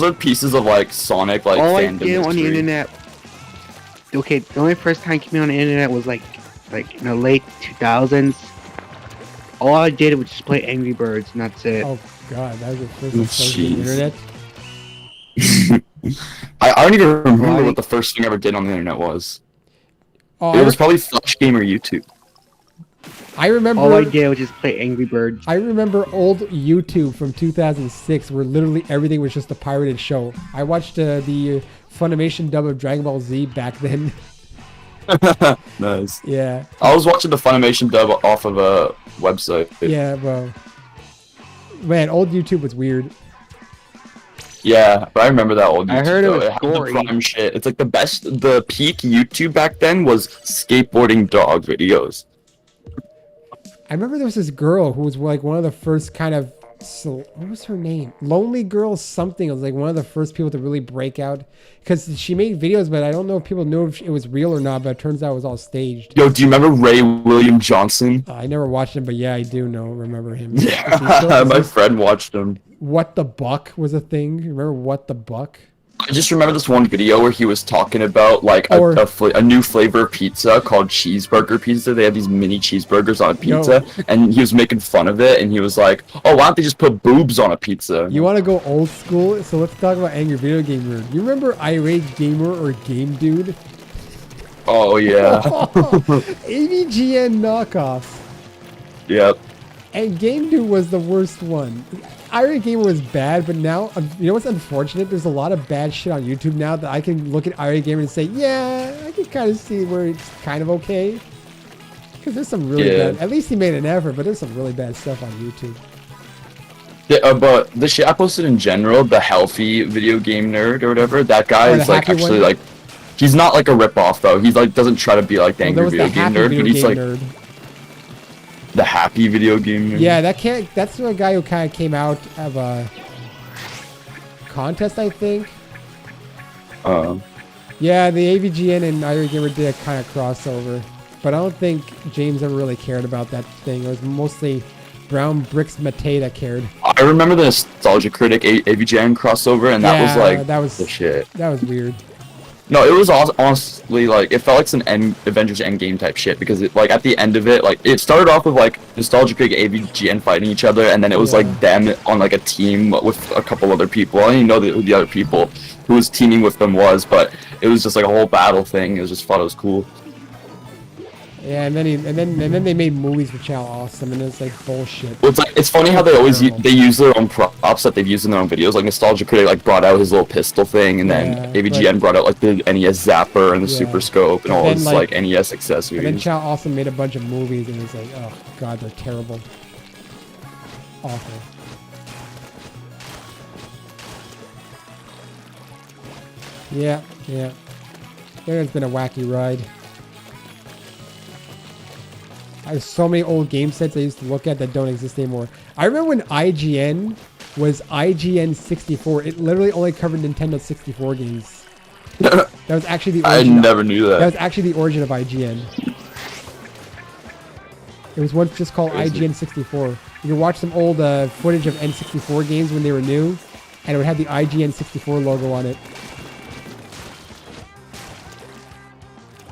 are pieces of like Sonic like all fandom I did on the history. internet. Okay, the only first time it came out on the internet was like in the late 2000s. All I did was just play Angry Birds, and that's it. Oh god, that was the first exposure to the internet. I don't even remember what the first thing I ever did on the internet was. Oh, it was probably Flash Game or YouTube. I remember. All I did was just play Angry Birds. I remember old YouTube from 2006, where literally everything was just a pirated show. I watched the Funimation dub of Dragon Ball Z back then. Nice. Yeah. I was watching the Funimation dub off of a website. Yeah, well, man, old YouTube was weird. Yeah, but I remember that old YouTube. I heard it was had the gory. prime shit. It's like the peak YouTube back then was skateboarding dog videos. I remember there was this girl who was like one of the first kind of, what was her name? Lonely Girl something. It was like one of the first people to really break out. Because she made videos, but I don't know if people knew if it was real or not, but it turns out it was all staged. Yo, do you remember Ray William Johnson? I never watched him, but yeah, I do remember him. Yeah, my friend watched him. What the Buck was a thing. Remember What the Buck? I just remember this one video where he was talking about like a new flavor of pizza called cheeseburger pizza. They have these mini cheeseburgers on a pizza, and he was making fun of it, and he was like, "Oh, why don't they just put boobs on a pizza?" You want to go old school? So let's talk about Angry Video Game Nerd. You remember Irate Gamer or Game Dude? Oh yeah. AVGN knockoffs. Yep. And Game Dude was the worst one. Irate Gamer was bad, but now, you know what's unfortunate? There's a lot of bad shit on YouTube now that I can look at Irate Gamer and say, yeah, I can kind of see where it's kind of okay. Because there's some really bad, at least he made an effort, but there's some really bad stuff on YouTube. Yeah, but the shit I posted in general, the healthy video game nerd or whatever, that guy is like actually like, he's not like a ripoff though. He's like doesn't try to be like the angry video game nerd, but he's like the happy video game nerd. Yeah, that's the guy who kind of came out of a contest, I think. Yeah, the AVGN and Irate Gamer did a kind of crossover, but I don't think James ever really cared about that thing. It was mostly Brown Bricks Matei that cared. I remember the Nostalgia Critic AVGN crossover, and that was like the shit. That was weird. No, it was honestly like it felt like some Avengers Endgame type shit because it like at the end of it, like it started off with like Nostalgia Critic AVGN fighting each other, and then it was like them on like a team with a couple other people. I didn't even know who the other people who was teaming with them was, but it was just like a whole battle thing. It was just thought it was cool. Yeah, and then they made movies for Channel Awesome, and it's like bullshit. Well, it's funny how they always they use their own props that they've used in their own videos. Like Nostalgia Critic like brought out his little pistol thing, and then Yeah, AVGN brought out like the NES Zapper and the Yeah. Super Scope and But all then, his like- like NES And then accessories. Channel Awesome made a bunch of movies, and it's like, oh god, they're terrible. Awful. Yeah. There's been a wacky ride. I have so many old game sets I used to look at that don't exist anymore. I remember when IGN was IGN 64. It literally only covered Nintendo 64 games. That was actually the I origin. never knew That was that. actually the origin of IGN. It was once just called Crazy. IGN 64. You can watch some old footage of N64 games when they were new, and it would have the IGN 64 logo on it.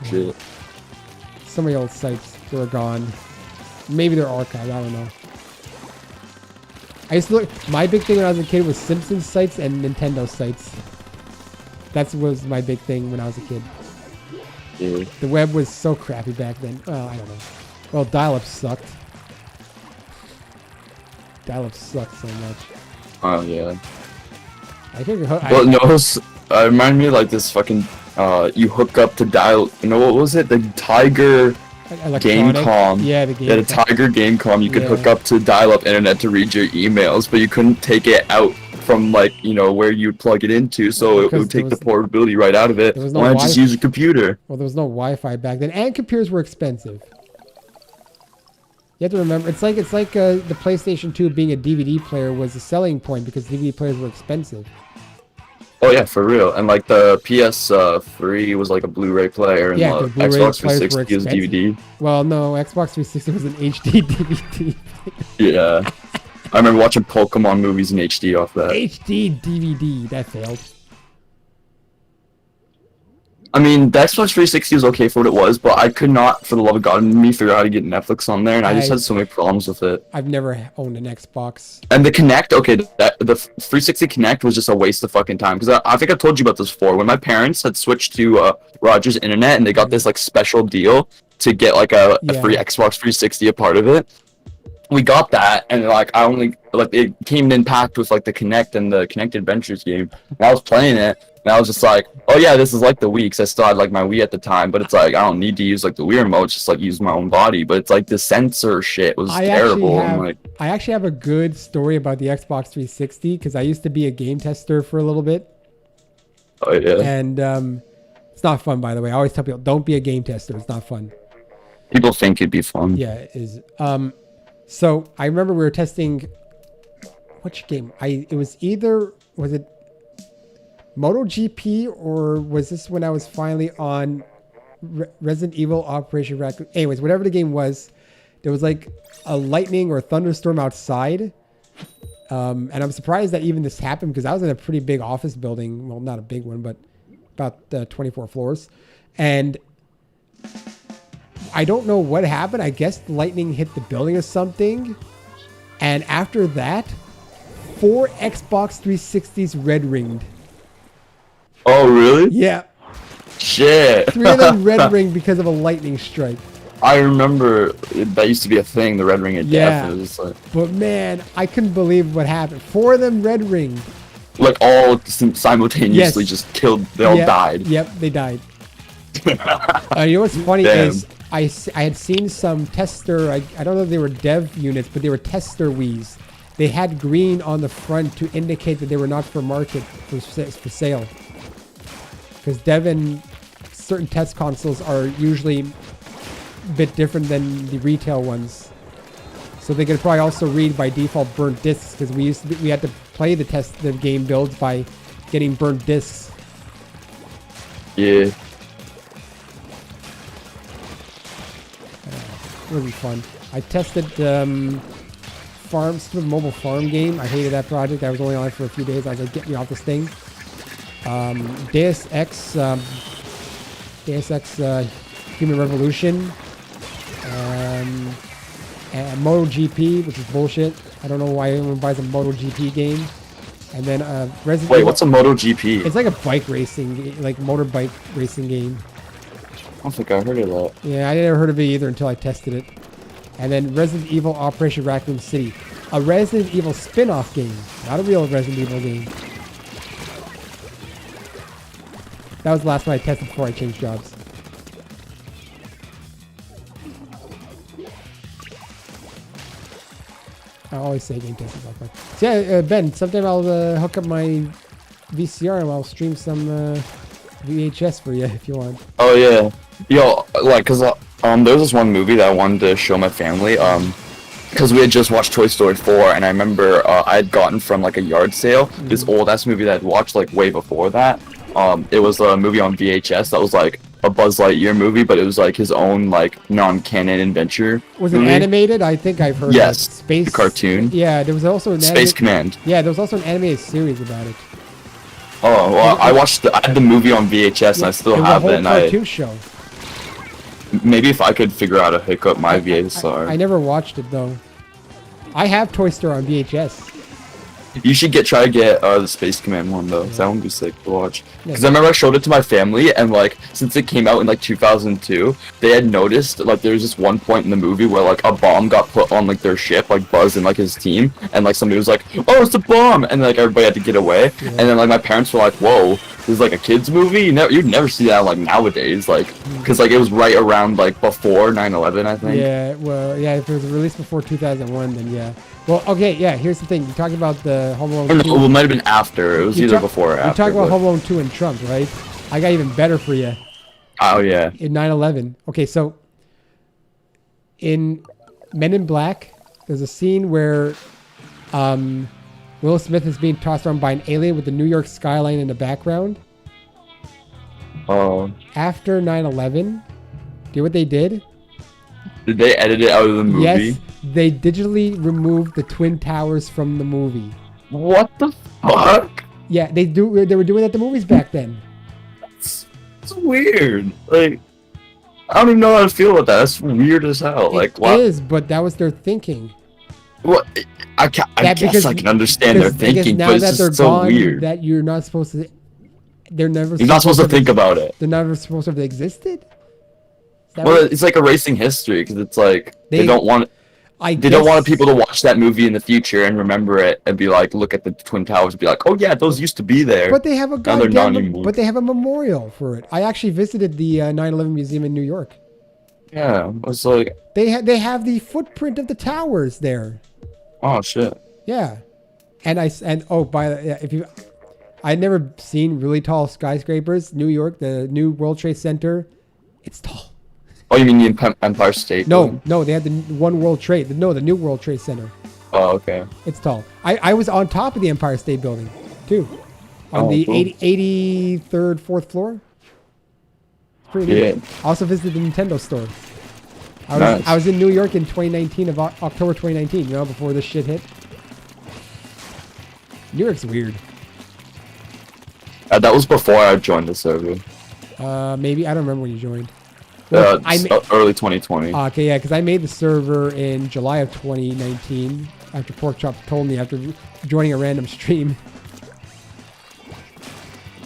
Shit. So many old sites that are gone. Maybe they're archived. I don't know. I used to look. My big thing when I was a kid was Simpsons sites and Nintendo sites. That was my big thing when I was a kid. Yeah. The web was so crappy back then. Well, I don't know. Well, dial-up sucked. Dial-up sucked so much. Oh yeah. I think. Well, no, it was, remind me of, like this fucking. You hook up to dial. You know what was it? The Tiger Electronic. Gamecom. Yeah, the game. Yeah, the Tiger Gamecom. You could hook Yeah. up to dial-up internet to read your emails, but you couldn't take it out from like where you'd plug it into, so it Because would take there the was- portability right out of it. there was no Why not just Wi- use a computer? Well, there was no Wi-Fi back then, and computers were expensive. You have to remember, it's like the PlayStation 2 being a DVD player was a selling point because DVD players were expensive. Oh yeah, for real. And like the PS3 was like a Blu-ray player, and Yeah, the 'cause Blu-ray Xbox players were 360 was expensive. DVD. Well, no, Xbox 360 was an HD DVD. Yeah, I remember watching Pokemon movies in HD off that. HD DVD, that failed. I mean, the Xbox 360 was okay for what it was, but I could not, for the love of God, in me figure out how to get Netflix on there, and I just had so many problems with it. I've never owned an Xbox. And the Kinect, okay, the 360 Kinect was just a waste of fucking time, because I think I told you about this before. When my parents had switched to Rogers Internet, and they got this like special deal to get like a free Xbox 360 a part of it, we got that, and like I only like it came in packed with like the Kinect and the Kinect Adventures game, and I was playing it. And I was just like, oh yeah, this is like the Wii, 'cause I still had like my Wii at the time, but it's like, I don't need to use like the Wii remote, just like use my own body. But it's like the sensor shit was terrible. I actually have a good story about the Xbox 360 because I used to be a game tester for a little bit. Oh yeah. And it's not fun, by the way. I always tell people, don't be a game tester. It's not fun. People think it'd be fun. Yeah, it is. So I remember we were testing, which game? It was either, was it MotoGP, or was this when I was finally on Resident Evil Operation Raccoon? Anyways, whatever the game was, there was like a lightning or thunderstorm outside. And I'm surprised that even this happened because I was in a pretty big office building. Well, not a big one, but about 24 floors. And I don't know what happened. I guess the lightning hit the building or something. And after that, 4 Xbox 360s red ringed. Oh really? Yeah. Shit. 3 of them red ringed because of a lightning strike. I remember that used to be a thing, the red ring of Yeah. death. It was like But man, I couldn't believe what happened. 4 of them red ringed. all simultaneously Yes. just killed. They all Yep, died. Yep, they died. You know what's funny Damn. is I had seen some tester, I don't know if they were dev units, but they were tester Wii's. They had green on the front to indicate that they were not for market, for sale. Because dev and certain test consoles are usually a bit different than the retail ones. So they could probably also read by default burnt discs, because we had to play the game builds by getting burnt discs. Yeah. Really fun. I tested stupid mobile farm game. I hated that project. I was only on it for a few days. I was like, get me off this thing. Deus Ex Human Revolution, and MotoGP, which is bullshit. I don't know why anyone buys a MotoGP game. And then Resident Wait, Evil. what's a MotoGP? It's like a bike racing, like motorbike racing game. don't think I heard of that. Yeah, I never heard of it either until I tested it. And then Resident Evil Operation Raccoon City. A Resident Evil spin-off game. Not a real Resident Evil game. That was the last one I tested before I changed jobs. I always say game testing like that. So yeah, Ben, sometime I'll hook up my VCR and I'll stream some VHS for you if you want. Oh yeah, yo, like, cause there was this one movie that I wanted to show my family, cause we had just watched Toy Story 4, and I remember I had gotten from like a yard sale this old ass movie that I'd watched like way before that. It was a movie on VHS that was like a Buzz Lightyear movie, but it was like his own like non-canon adventure. Was it movie. Animated? I think I've heard. Yes, of Space the cartoon. Yeah, there was also an Space Command. Yeah, there was also an animated series about it. Oh well, I had the movie on VHS, and I still have it. And cartoon show. Maybe if I could figure out how to hook up my VHS. I never watched it though. I have Toy Story on VHS. You should try to get the Space Command one though. 'Cause that one would be sick to watch. Yeah. Because I remember I showed it to my family, and like since it came out in like 2002, they had noticed like there was this one point in the movie where like a bomb got put on like their ship, like Buzz and like his team, and like somebody was like, "Oh, it's a bomb!" and like everybody had to get away. Yeah. And then like my parents were like, "Whoa, this is like a kids movie. You'd never see that like nowadays, like because like it was right around like before 9/11, I think." Yeah, well, yeah, if it was released before 2001, then yeah. Well, okay, yeah, here's the thing. You're talking about the Home Alone 2. Or no, it might have been after. It was either before or after. You're talking about but- Home Alone 2 and Trump, right? I got even better for you. Oh yeah. In 9/11. Okay, so in Men in Black, there's a scene where Will Smith is being tossed around by an alien with the New York skyline in the background. Oh. After 9/11, do you know what they did? Did they edit it out of the movie? Yes, they digitally removed the Twin Towers from the movie. What the fuck? Yeah, they were doing that at the movies back then. It's weird. Like, I don't even know how to feel about that. That's weird as hell. Like, It what? is, but that was their thinking. What? I guess I can understand their thinking, now but it's that they're just so gone, weird. that you're not supposed to. They're never. You're not supposed to think about it. They're never supposed to have existed. Is that Well, what- it's like erasing history because it's like They- they don't want. I They don't guess- want people to watch that movie in the future and remember it and be like, look at the Twin Towers and be like, oh yeah, those used to be there. But they have a Now they're not goddamn. anymore. But they have a memorial for it. I actually visited the 9/11 museum in New York. Yeah, it's like, They have the footprint of the towers there. oh shit. Yeah, if you, I'd never seen really tall skyscrapers. New York, the new World Trade Center, it's tall. Oh, you mean the Empire State? Building? No, they had the One World Trade. No, the new World Trade Center. Oh, okay. It's tall. I was on top of the Empire State Building, too, on Oh, the cool. 83rd, 4th floor. It's pretty neat. Yeah. I also visited the Nintendo store. Nice. I was in New York in 2019 of October 2019. You know, before this shit hit. New York's weird. That was before I joined the server. Maybe I don't remember when you joined. Well, Early 2020. Okay, yeah, because I made the server in July of 2019 after Porkchop told me after joining a random stream.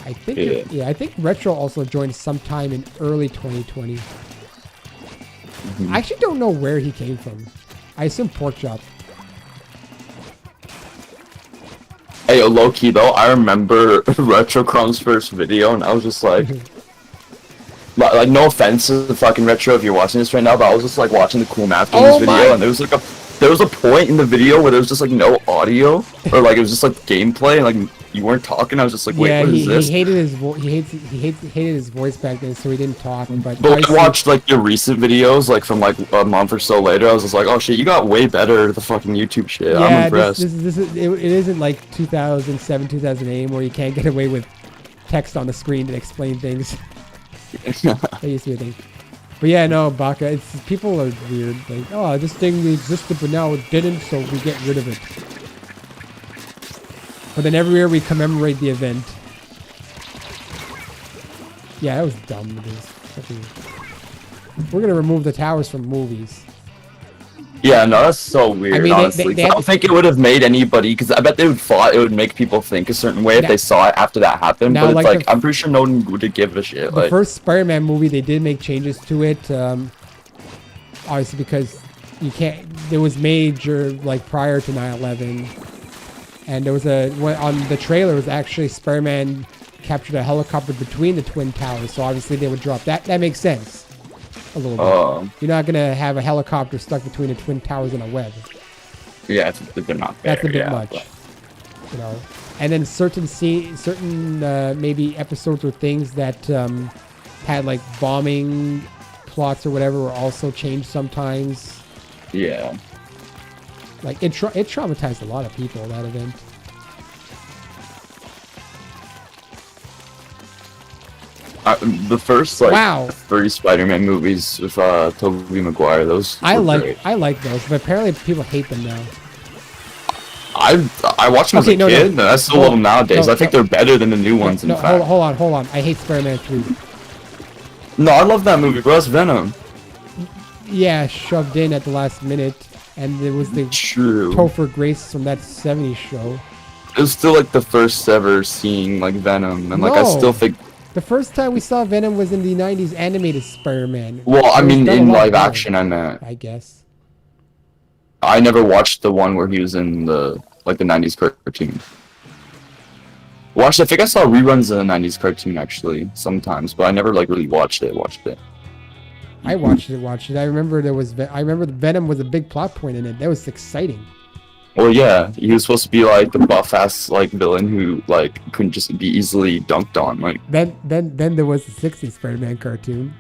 I think Yeah. I think Retro also joined sometime in early 2020. I actually don't know where he came from. I assume Porkchop. Hey, low key though, I remember Retrocrum's first video, and I was just like, like no offense to the fucking Retro if you're watching this right now, but I was just like watching the Cool Math Games video, and there was a point in the video where there was just like no audio, or like it was just like gameplay, and like you weren't talking. I was just like, wait, what is this? He hated his hated his voice back then, so he didn't talk. But But I watched like your recent videos, like from like a month or so later. I was just like, oh shit, you got way better at the fucking YouTube shit. I'm impressed. It isn't like 2007, 2008 where you can't get away with text on the screen to explain things. That used to be a thing. But yeah, no, Baka, people are weird. Like, oh, this thing existed, but now it didn't, so we get rid of it. But then every year we commemorate the event. Yeah, that was dumb. We're gonna remove the towers from movies. Yeah, no, that's so weird, mean, honestly. they I had don't think it would have made anybody, because I bet they would thought it would make people think a certain way if Now- they saw it after that happened, now, but it's like, like, I'm pretty sure no one would give a shit. The Like, first Spider-Man movie, they did make changes to it. Obviously, because you can't. It was major like prior to 9/11, and there was on the trailer it was actually Spider-Man captured a helicopter between the twin towers. So obviously they would drop that. That makes sense a little bit. You're not gonna have a helicopter stuck between the twin towers in a web. yeah, it's a bit not fair. That's a bit yeah, much. but- You know, and then certain maybe episodes or things that had like bombing plots or whatever were also changed sometimes. Yeah. Like it traumatized a lot of people, that event. The first like Wow. 3 Spider-Man movies with Tobey Maguire, those I were like great. those, but apparently people hate them now. I watched them Okay, as a kid, and I still love them nowadays. I think they're better than the new ones, in No, fact. hold on. I hate Spider-Man 3. No, I love that movie, bro. It's Venom. Yeah, shoved in at the last minute, and there was the True. Topher Grace from that 70s show. It was still like the first ever seeing like Venom, and like I No. still think. The first time we saw Venom was in the 90s animated Spider-Man. Well, I It was mean, done a in lot live better, action, I meant. I guess. I never watched the one where he was in the 90s cartoon. I think I saw reruns of the 90s cartoon actually sometimes, but I never like really watched it. I watched it. I remember Venom was a big plot point in it. That was exciting. Well, yeah, he was supposed to be like the buff ass like villain who like couldn't just be easily dunked on. Like Then there was the 60s Spider-Man cartoon.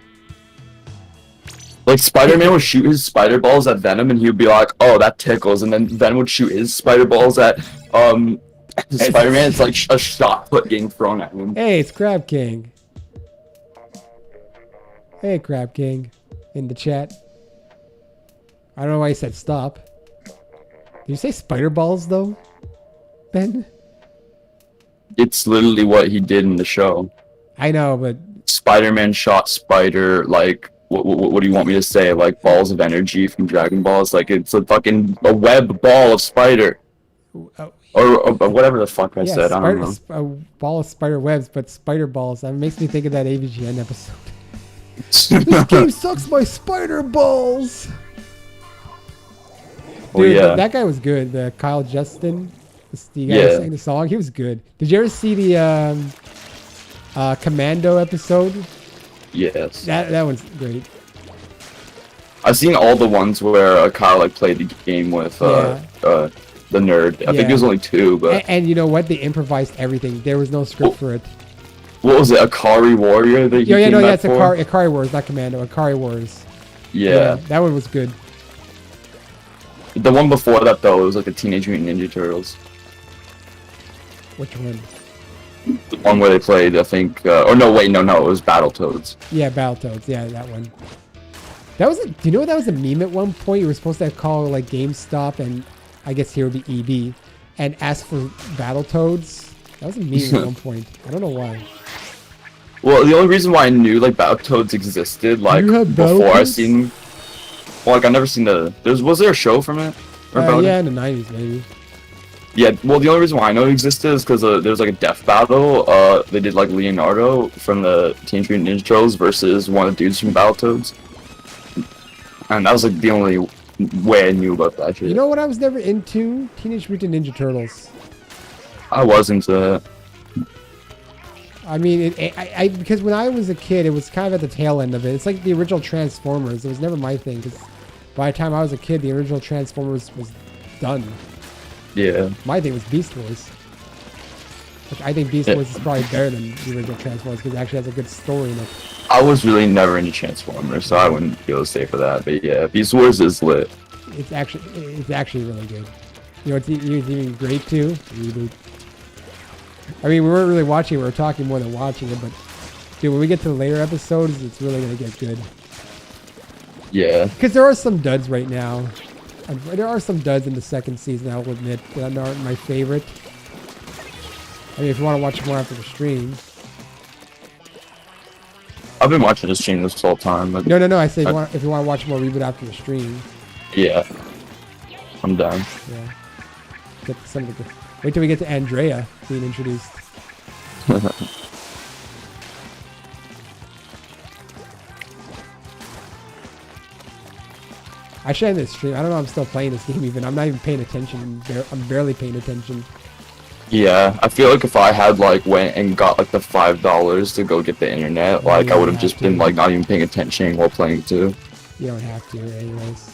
Spider-Man would shoot his spider balls at Venom, and he would be like, "Oh, that tickles," and then Venom would shoot his spider balls at Spider-Man. It's like a shot put getting thrown at him. Hey, it's Crab King. Hey, Crab King, in the chat. I don't know why he said stop. Did you say spider balls though, Ben? It's literally what he did in the show. I know, but Spider-Man shot Spider like. What do you want me to say? Like balls of energy from Dragon Balls? Like it's a web ball of spider, or whatever the fuck I said. I don't know. A ball of spider webs, but spider balls. That makes me think of that AVGN episode. This game sucks my spider balls. Dude, yeah. that guy was good. The Kyle Justin, the guy who sang the song, he was good. Did you ever see the Commando episode? Yes. That one's great. I've seen all the ones where Kyle like played the game with the nerd. I think it was only 2, but And you know what? They improvised everything. There was no script for it. What was it? Akari Warrior that he came back it's for? Akari Wars, not Commando. Akari Wars. Yeah. That one was good. The one before that though was like the Teenage Mutant Ninja Turtles. Which one? The one where they played, I think, or no, wait, no, it was Battletoads. Yeah, Battletoads. Yeah, that one. That was. Do you know that was a meme at one point? You were supposed to call like GameStop, and I guess here would be EB, and ask for Battletoads. That was a meme at one point. I don't know why. Well, the only reason why I knew like Battletoads existed, like You had before I Battletoads? seen, well, like I never seen was there a show from it? Or about it? Yeah, in the 90s maybe. Yeah, well, the only reason why I know it existed is because there was like a death battle. They did like Leonardo from the Teenage Mutant Ninja Turtles versus one of the dudes from Battletoads, and that was like the only way I knew about that shit. You know what I was never into? Teenage Mutant Ninja Turtles. I was into that. I mean, because when I was a kid, it was kind of at the tail end of it. It's like the original Transformers. It was never my thing, because by the time I was a kid, the original Transformers was done. Yeah. My thing was Beast Wars. Which I think Beast Wars is probably better than the original Transformers, because it actually has a good story in it. I was really never into Transformers, so I wouldn't be able to say for that. But yeah, Beast Wars is lit. It's actually really good. You know, it's even great too. Reboot. I mean, we weren't really watching it. We were talking more than watching it, but dude, when we get to the later episodes, it's really gonna get good. Yeah. Because there are some duds right now. There are some duds in the second season, I will admit, that aren't my favorite. I mean, if you want to watch more after the stream. I've been watching this stream this whole time. But No. I say if you want to watch more reboot after the stream. yeah. I'm down. Yeah. Get some of the. Wait till we get to Andrea being introduced. I should end this stream. I don't know. I'm still playing this game. Even I'm not even paying attention. I'm barely paying attention. Yeah, I feel like if I had like went and got like the $5 to go get the internet, Yeah, like you I would don't have just have been to. like not even paying attention while playing too. You don't have to, anyways.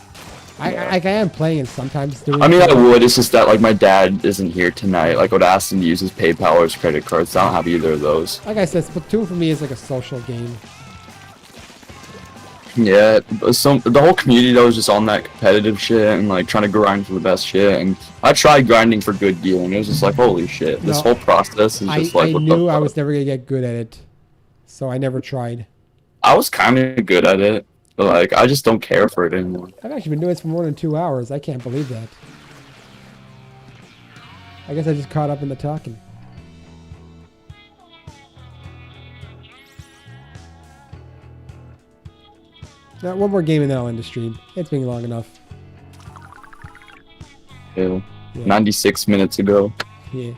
I am playing and sometimes doing. I mean, I would. It's just that like my dad isn't here tonight. Like I would ask him to use his PayPal or his credit cards. I don't have either of those. Like I said, Splatoon for me is like a social game. Yeah, the whole community though is just on that competitive shit and like trying to grind for the best shit. And I tried grinding for good gear, and it was just like, holy shit, this No, whole process is just like. I what knew the I fuck? was never gonna get good at it, so I never tried. I was kind of good at it, but like I just don't care for it anymore. I've actually been doing this for more than 2 hours. I can't believe that. I guess I just caught up in the talking. Now, one more game and then I'll end the stream. It's been long enough. Ew. Yeah. 96 minutes ago. Yeah.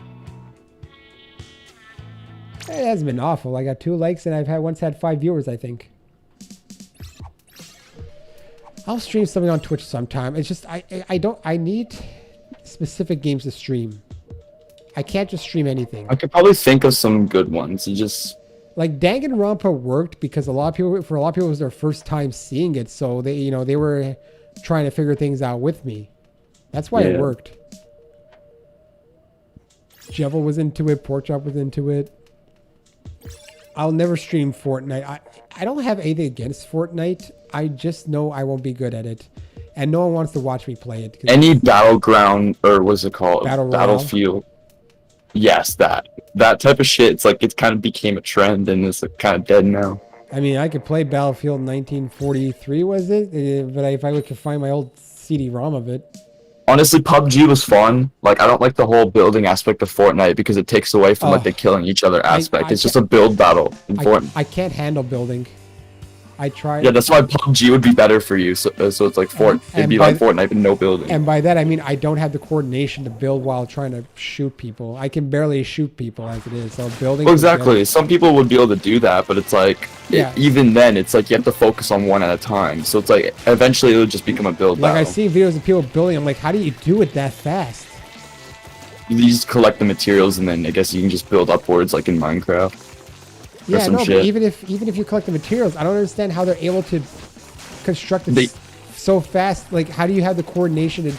It hasn't been awful. I got 2 likes and I've once had 5 viewers, I think. I'll stream something on Twitch sometime. It's just I need specific games to stream. I can't just stream anything. I could probably think of some good ones. It just Like Danganronpa worked because for a lot of people it was their first time seeing it, so they were trying to figure things out with me. That's why it Yeah. worked. Jevel was into it, Porkchop was into it. I'll never stream Fortnite. I don't have anything against Fortnite. I just know I won't be good at it. And no one wants to watch me play it. any battleground or what's it called? Battle Royale? Battlefield. Yes, that type of shit. It's like it kind of became a trend and it's like kind of dead now. I mean, I could play Battlefield 1943, was it? But if I could find my old CD-ROM of it. Honestly, PUBG was fun. Like I don't like the whole building aspect of Fortnite because it takes away from like the killing each other aspect. It's just a build battle in Fortnite. I can't handle building. I tried. Yeah, that's why PUBG would be better for you. So it's like it'd be like Fortnite but no building. And by that I mean I don't have the coordination to build while trying to shoot people. I can barely shoot people as it is. So building. Well, exactly. Some people would be able to do that, but it's like Yeah. even then, it's like you have to focus on one at a time. So it's like eventually it'll just become a build Like I battle. see videos of people building. I'm like, how do you do it that fast? You just collect the materials and then I guess you can just build upwards like in Minecraft. Or Yeah, some no, but shit. even if you collect the materials, I don't understand how they're able to construct it so fast. Like, how do you have the coordination to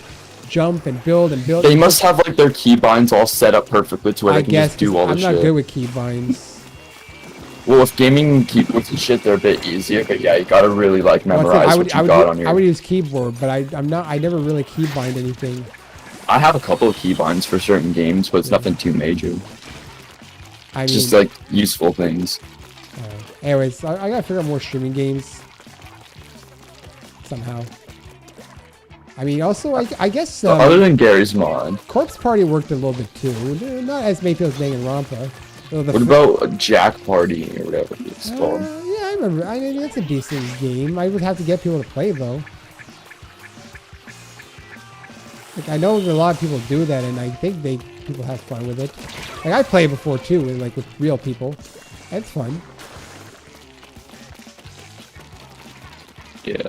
jump and build and build? They must have like their keybinds all set up perfectly to where I they can guess just do all the I'm shit. not good with keybinds. Well, with gaming keyboards and shit, they're a bit easier, but yeah, you gotta really like memorize I what you would got on your. I would use keyboard, but I never really keybind anything. I have a couple of keybinds for certain games, but it's nothing too major. I mean, Just like useful things. anyways, I gotta figure out more streaming games somehow. I mean, also I guess Other than Gary's mod, Corpse Party worked a little bit too. Not as many people as Danganronpa. what about Jack Party or whatever it's called? Yeah, I remember. I mean, that's a decent game. I would have to get people to play though. Like I know that a lot of people do that, and I think people have fun with it. Like I played before too, like with real people. It's fun. Yeah.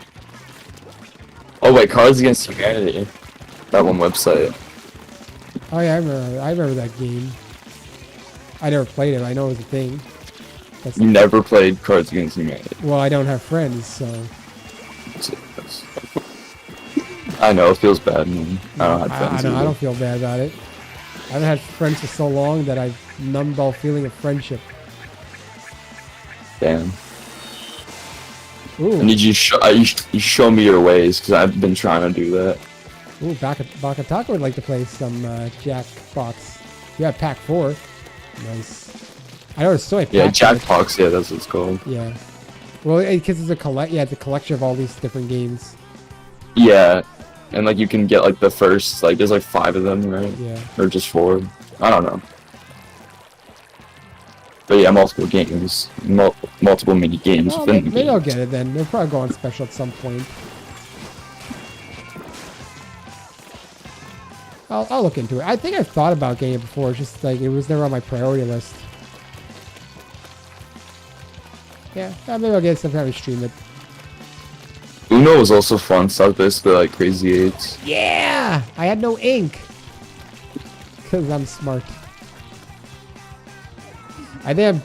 Oh wait, Cards Against Humanity. That one website. Oh yeah, I remember that game. I never played it. I know it was a thing. That's, You never played Cards Against Humanity. well, I don't have friends, so I know, it feels bad. Man. I don't have friends. I either. don't feel bad about it. I haven't had friends for so long that I've numbed all feeling of friendship. Damn. Ooh, I need you you show me your ways because I've been trying to do that. ooh, Bakataka would like to play some Jackbox. You have Pack 4. Nice. I know there's so many Yeah, packs. Jackbox. Yeah, that's what it's called. Yeah. Well, because it's it's a collection of all these different games. Yeah, and like you can get like the first there's like 5 of them, right? Yeah. Or just 4. I don't know. But yeah, multiple games, multiple mini games Well, within the maybe I'll games. get it then. They'll probably go on special at some point. I'll look into it. I think I've thought about getting it before. It's just like it was never on my priority list. Yeah, maybe I'll get it sometime and stream it. Uno was also fun, so I was basically like Crazy Eights. Yeah! I had no ink. Because I'm smart. I don't...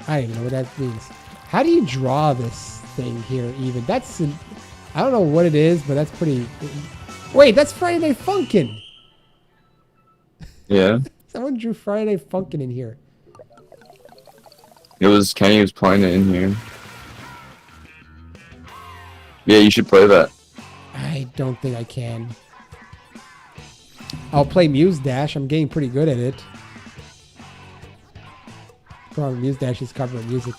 I don't even know what that means. How do you draw this thing here even? That's... I don't know what it is, but that's pretty... Wait, that's Friday Night Funkin'! Yeah. Someone drew Friday Night Funkin' in here. It was Kenny was playing it in here. Yeah, you should play that. I don't think I can. I'll play Muse Dash. I'm getting pretty good at it. Problem Muse Dash is covering music.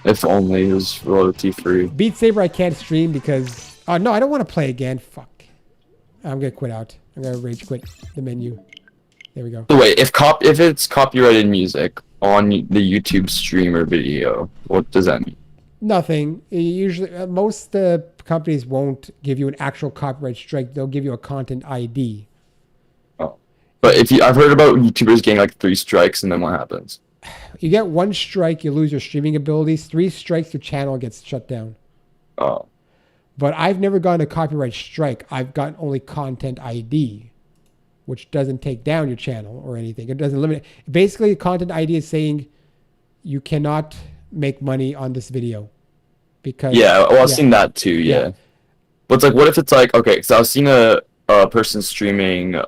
If only it was royalty free. Beat Saber I can't stream because... Oh, no, I don't want to play again. Fuck. I'm going to quit out. I'm going to rage quit the menu. There we go. So wait, if it's copyrighted music on the YouTube stream or video, what does that mean? Nothing. Usually, most companies won't give you an actual copyright strike. They'll give you a content ID. Oh. But I've heard about YouTubers getting like 3 strikes and then what happens? You get 1 strike, you lose your streaming abilities. 3 strikes, your channel gets shut down. Oh. But I've never gotten a copyright strike. I've gotten only content ID, which doesn't take down your channel or anything. It doesn't limit it. Basically, content ID is saying you cannot make money on this video. Because I've seen that too, yeah. But it's like, what if it's like, okay, so I've seen a person streaming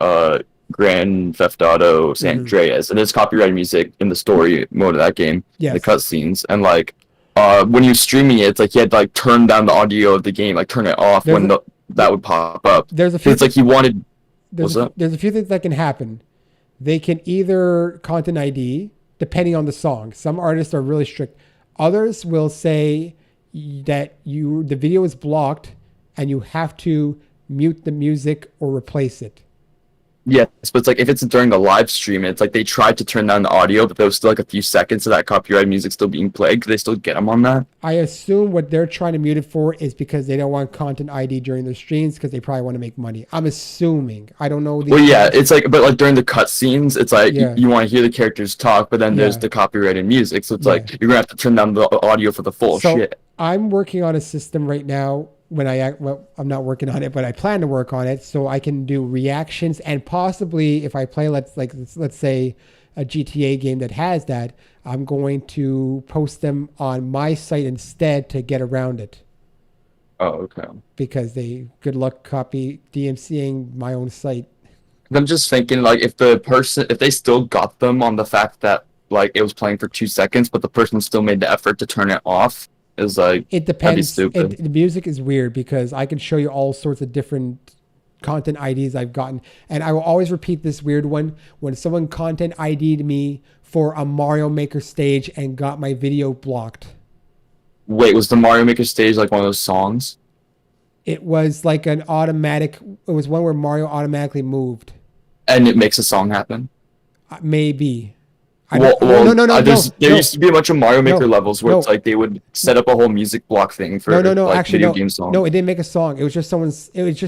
Grand Theft Auto San Andreas, and there's copyrighted music in the story mode of that game, the cutscenes, and like, when you're streaming it, it's like you had to like turn down the audio of the game, like turn it off that would pop up. There's a few. It's like he wanted. There's a few things that can happen. They can either content ID, depending on the song. Some artists are really strict. Others will say that the video is blocked and you have to mute the music or replace it. Yes, but it's like if it's during the live stream, it's like they tried to turn down the audio, but there was still like a few seconds of that copyrighted music still being played. Could they still get them on that? I assume what they're trying to mute it for is because they don't want content ID during their streams because they probably want to make money. I'm assuming. I don't know. Well, yeah, it's like, but like during the cutscenes, it's like you want to hear the characters talk, but then there's the copyrighted music, so it's like you're gonna have to turn down the audio for the full shit. I'm working on a system right now. I'm not working on it, but I plan to work on it so I can do reactions and possibly if I play, let's say a GTA game that has that, I'm going to post them on my site instead to get around it. Oh, okay. Because good luck copy DMCing my own site. I'm just thinking like if they still got them on the fact that like it was playing for 2 seconds, but the person still made the effort to turn it off. Is like it depends. That'd be stupid. The music is weird because I can show you all sorts of different content IDs I've gotten, and I will always repeat this weird one when someone content ID'd me for a Mario Maker stage and got my video blocked. Wait, was the Mario Maker stage like one of those songs? It was like an automatic. It was one where Mario automatically moved, and it makes a song happen. Maybe. No. There used to be a bunch of Mario Maker levels where it's like they would set up a whole music block thing for video game songs. No, it didn't make a song. It was just someone's. It was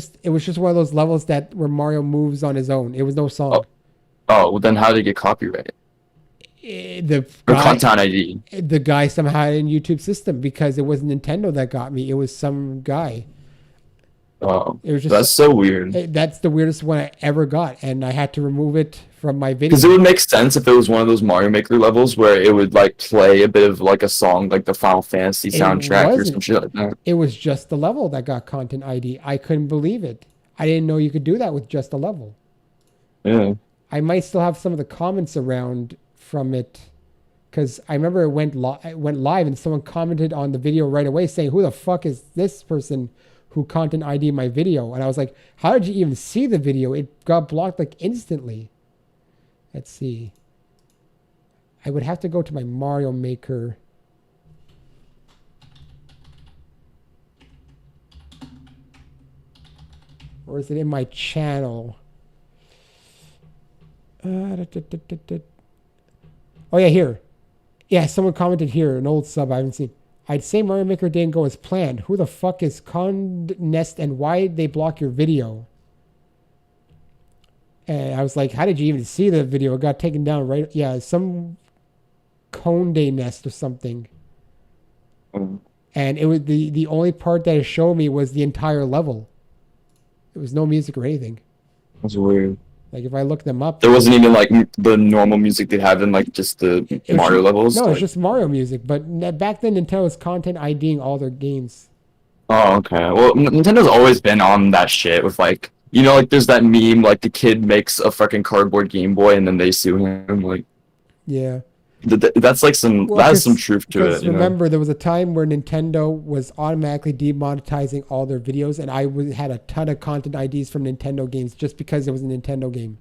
just one of those levels where Mario moves on his own. It was no song. Oh, well then how did it get copyrighted? Content ID. The guy somehow had a YouTube system because it wasn't Nintendo that got me. It was some guy. Oh, that's so weird. That's the weirdest one I ever got, and I had to remove it from my video. Because it would make sense if it was one of those Mario Maker levels where it would like play a bit of like a song, like the Final Fantasy soundtrack or some shit like that. It was just the level that got content ID. I couldn't believe it. I didn't know you could do that with just a level. Yeah. I might still have some of the comments around from it, because I remember it went live and someone commented on the video right away saying, "Who the fuck is this person who content ID my video?" And I was like, how did you even see the video? It got blocked like instantly. Let's see. I would have to go to my Mario Maker. Or is it in my channel? Oh yeah, here. Yeah, someone commented here, an old sub I haven't seen. I'd say Mario Maker didn't go as planned. Who the fuck is Condé Nast and why did they block your video? And I was like, how did you even see the video? It got taken down, right? Yeah, some Condé Nast or something. And it was the only part that it showed me was the entire level. It was no music or anything. That's weird. Like if I look them up, There wasn't even like the normal music they'd have in like just the Mario levels. No, like... it's just Mario music. But back then, Nintendo was content IDing all their games. Oh, okay. Well, Nintendo's always been on that shit with like, you know, like there's that meme like the kid makes a fucking cardboard Game Boy and then they sue him. Like, yeah, that's like some that has some truth to it. Remember, there was a time where Nintendo was automatically demonetizing all their videos, and I had a ton of content IDs from Nintendo games just because it was a Nintendo game.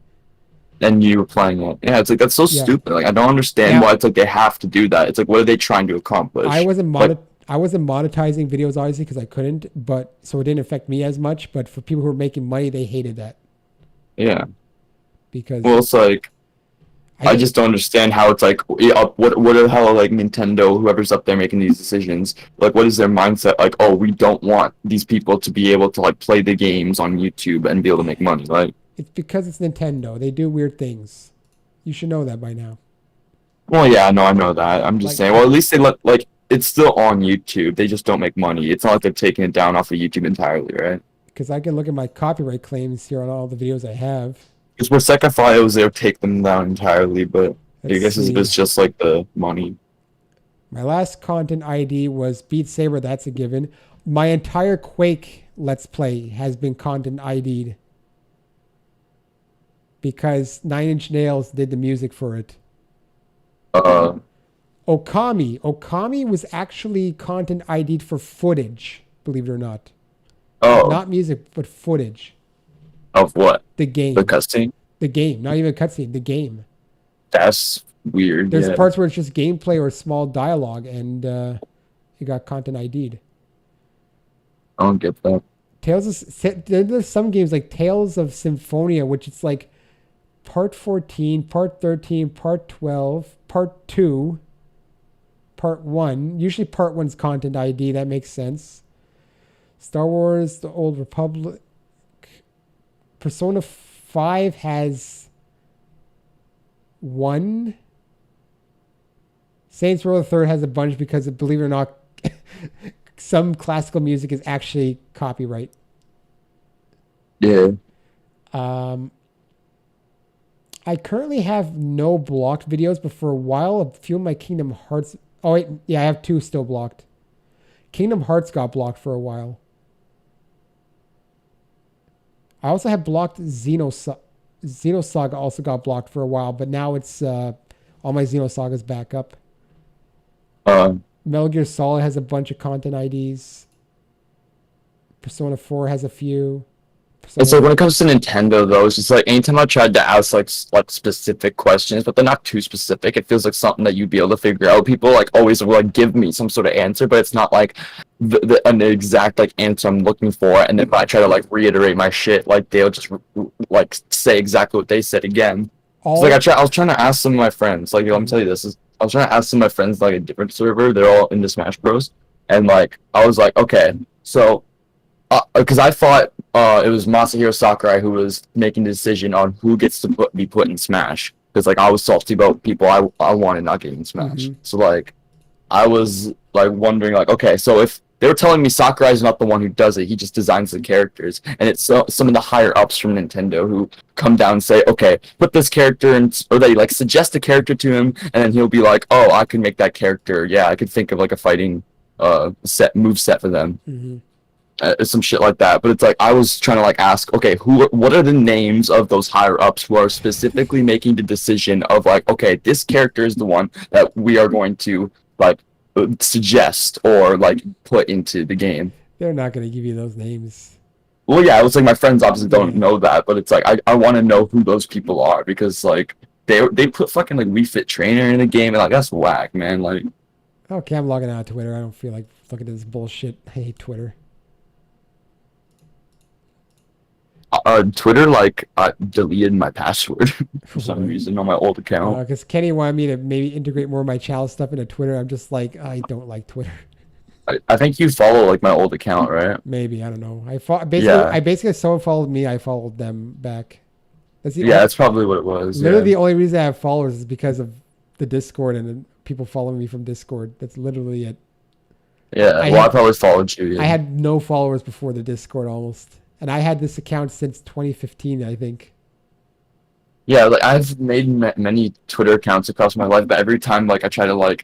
And you were playing it. Yeah, it's like that's so stupid. Like I don't understand why it's like they have to do that. It's like what are they trying to accomplish? I wasn't monetizing videos obviously because I couldn't, but so it didn't affect me as much. But for people who were making money, they hated that. Yeah. Because it's like I just don't understand how it's like what are how like Nintendo, whoever's up there making these decisions, like what is their mindset? Like, oh, we don't want these people to be able to like play the games on YouTube and be able to make money. Like it's because it's Nintendo. They do weird things. You should know that by now. Well, yeah, no, I know that. I'm just saying. Well, at least they let like it's still on YouTube. They just don't make money. It's not like they've taken it down off of YouTube entirely, right? Because I can look at my copyright claims here on all the videos I have. Because where Second was, they would take them down entirely, but I guess it's just like the money. My last content ID was Beat Saber. That's a given. My entire Quake Let's Play has been content ID'd because 9 Inch Nails did the music for it. Okami was actually content ID'd for footage, believe it or not. Oh. Not music, but footage. Of what? The game. The cutscene? The game. Not even a cutscene, the game. That's weird. There's parts where it's just gameplay or small dialogue, and it got content ID'd. I don't get that. There's some games like Tales of Symphonia, which it's like part 14, part 13, part 12, part 2, part 1. Usually part 1's content ID. That makes sense. Star Wars, The Old Republic. Persona 5 has 1. Saints Row the Third has a bunch because, believe it or not, some classical music is actually copyright. Yeah. I currently have no blocked videos, but for a while, a few of my Kingdom Hearts... Oh, wait. Yeah, I have 2 still blocked. Kingdom Hearts got blocked for a while. I also have blocked Xenosaga also got blocked for a while, but now it's all my Xenosagas back up. Metal Gear Solid has a bunch of content IDs. Persona 4 has a few. It's like when it comes to Nintendo though, it's just like anytime I tried to ask like specific questions, but they're not too specific, it feels like something that you'd be able to figure out. People like always will like give me some sort of answer, but it's not like an exact like answer I'm looking for. And if I try to like reiterate my shit, like they'll just like say exactly what they said again. It's like I was trying to ask some of my friends, like, let me tell you this, I was trying to ask some of my friends like a different server, they're all into Smash Bros. And like I was like, okay, so because I thought it was Masahiro Sakurai who was making the decision on who gets to be put in Smash. Because like I was salty about people I wanted not getting Smash. So like I was like wondering like, okay, so if they were telling me Sakurai's not the one who does it, he just designs the characters, and it's some of the higher ups from Nintendo who come down and say, okay, put this character in, or they like suggest a character to him, and then he'll be like, oh, I can make that character. Yeah, I could think of like a fighting move set for them. Some shit like that. But it's like I was trying to like ask, okay, what are the names of those higher ups who are specifically making the decision of like, okay, this character is the one that we are going to like suggest or like put into the game. They're not going to give you those names. Well, yeah, it was like my friends obviously don't know that, but it's like I want to know who those people are, because like they put fucking like Wii Fit Trainer in the game, and like that's whack, man. Like, okay, I'm logging out of Twitter. I don't feel like looking at this bullshit. I hate Twitter. Twitter, like, deleted my password for some reason on my old account. Because Kenny wanted me to maybe integrate more of my chalice stuff into Twitter. I'm just like, I don't like Twitter. I think you follow like my old account, right? Maybe I don't know. Yeah. I basically if someone followed me, I followed them back. That's the Yeah, that's probably what it was. literally Yeah. the only reason I have followers is because of the Discord and then people following me from Discord. That's literally it. Yeah. I Well, I had probably followed you. I Yeah. had no followers before the Discord almost, and I had this account since 2015, I think. Yeah, like I've made many Twitter accounts across my life, but every time like I try to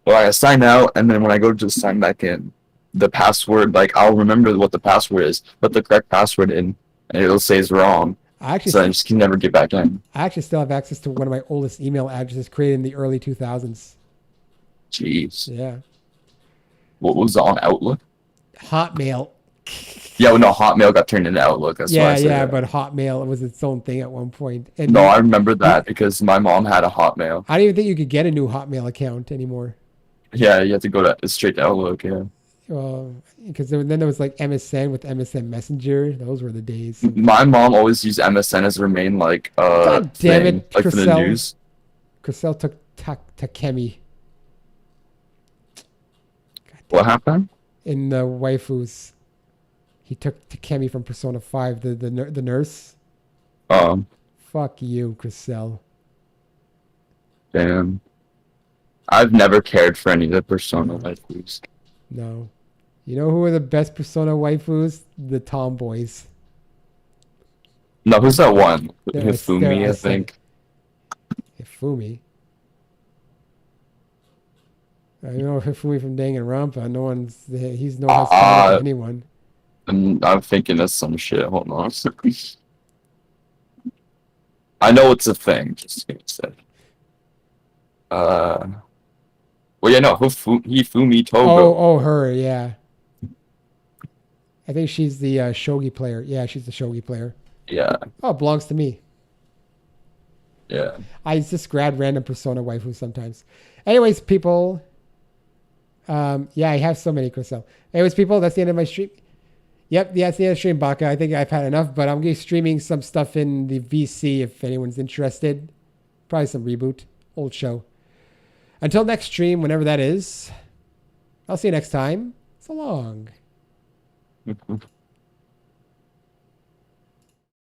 I sign out, and then when I go to sign back in, the password like I'll remember what the password is, put the correct password in, and it'll say it's wrong, I actually so I just can never get back in. I actually still have access to one of my oldest email addresses created in the early 2000s. Jeez, Yeah, what was on Outlook? Hotmail. Yeah, well, no, Hotmail got turned into Outlook. That's why I Yeah, said yeah, that. but Hotmail was its own thing at one point. And No, I remember that because my mom had a Hotmail. I don't even think you could get a new Hotmail account anymore. Yeah, you have to go to straight to Outlook. Yeah. Because then there was like MSN with MSN Messenger. Those were the days. My mom always used MSN as her main God damn thing, it, like for the Chriselle. news. Chriselle took Takemi What happened? in the waifus. He took Takemi from Persona 5, the nurse. Fuck you, Chriselle. Damn. I've never cared for any of the Persona waifus. No. You know who are the best Persona waifus? The tomboys. No, who's that one? There, Hifumi, I I said- think. Hifumi. I know Hifumi from Danganronpa. No one's he's no hospital to anyone. I'm thinking of some shit. Hold on. I know it's a thing. Just give me a sec. Well, yeah, no, Hifumi Togo. Oh, her, yeah. I think she's the shogi player. Yeah, she's the shogi player. Yeah, Oh, it belongs to me. yeah. I just grab random Persona waifu sometimes. Anyways, people. Yeah, I have so many Chriselle. Anyways, people, that's the end of my stream. Yep, yeah, that's the end of the stream, Baka. I think I've had enough, but I'm going to be streaming some stuff in the VC if anyone's interested. Probably some reboot. Old show. Until next stream, whenever that is, I'll see you next time. So long.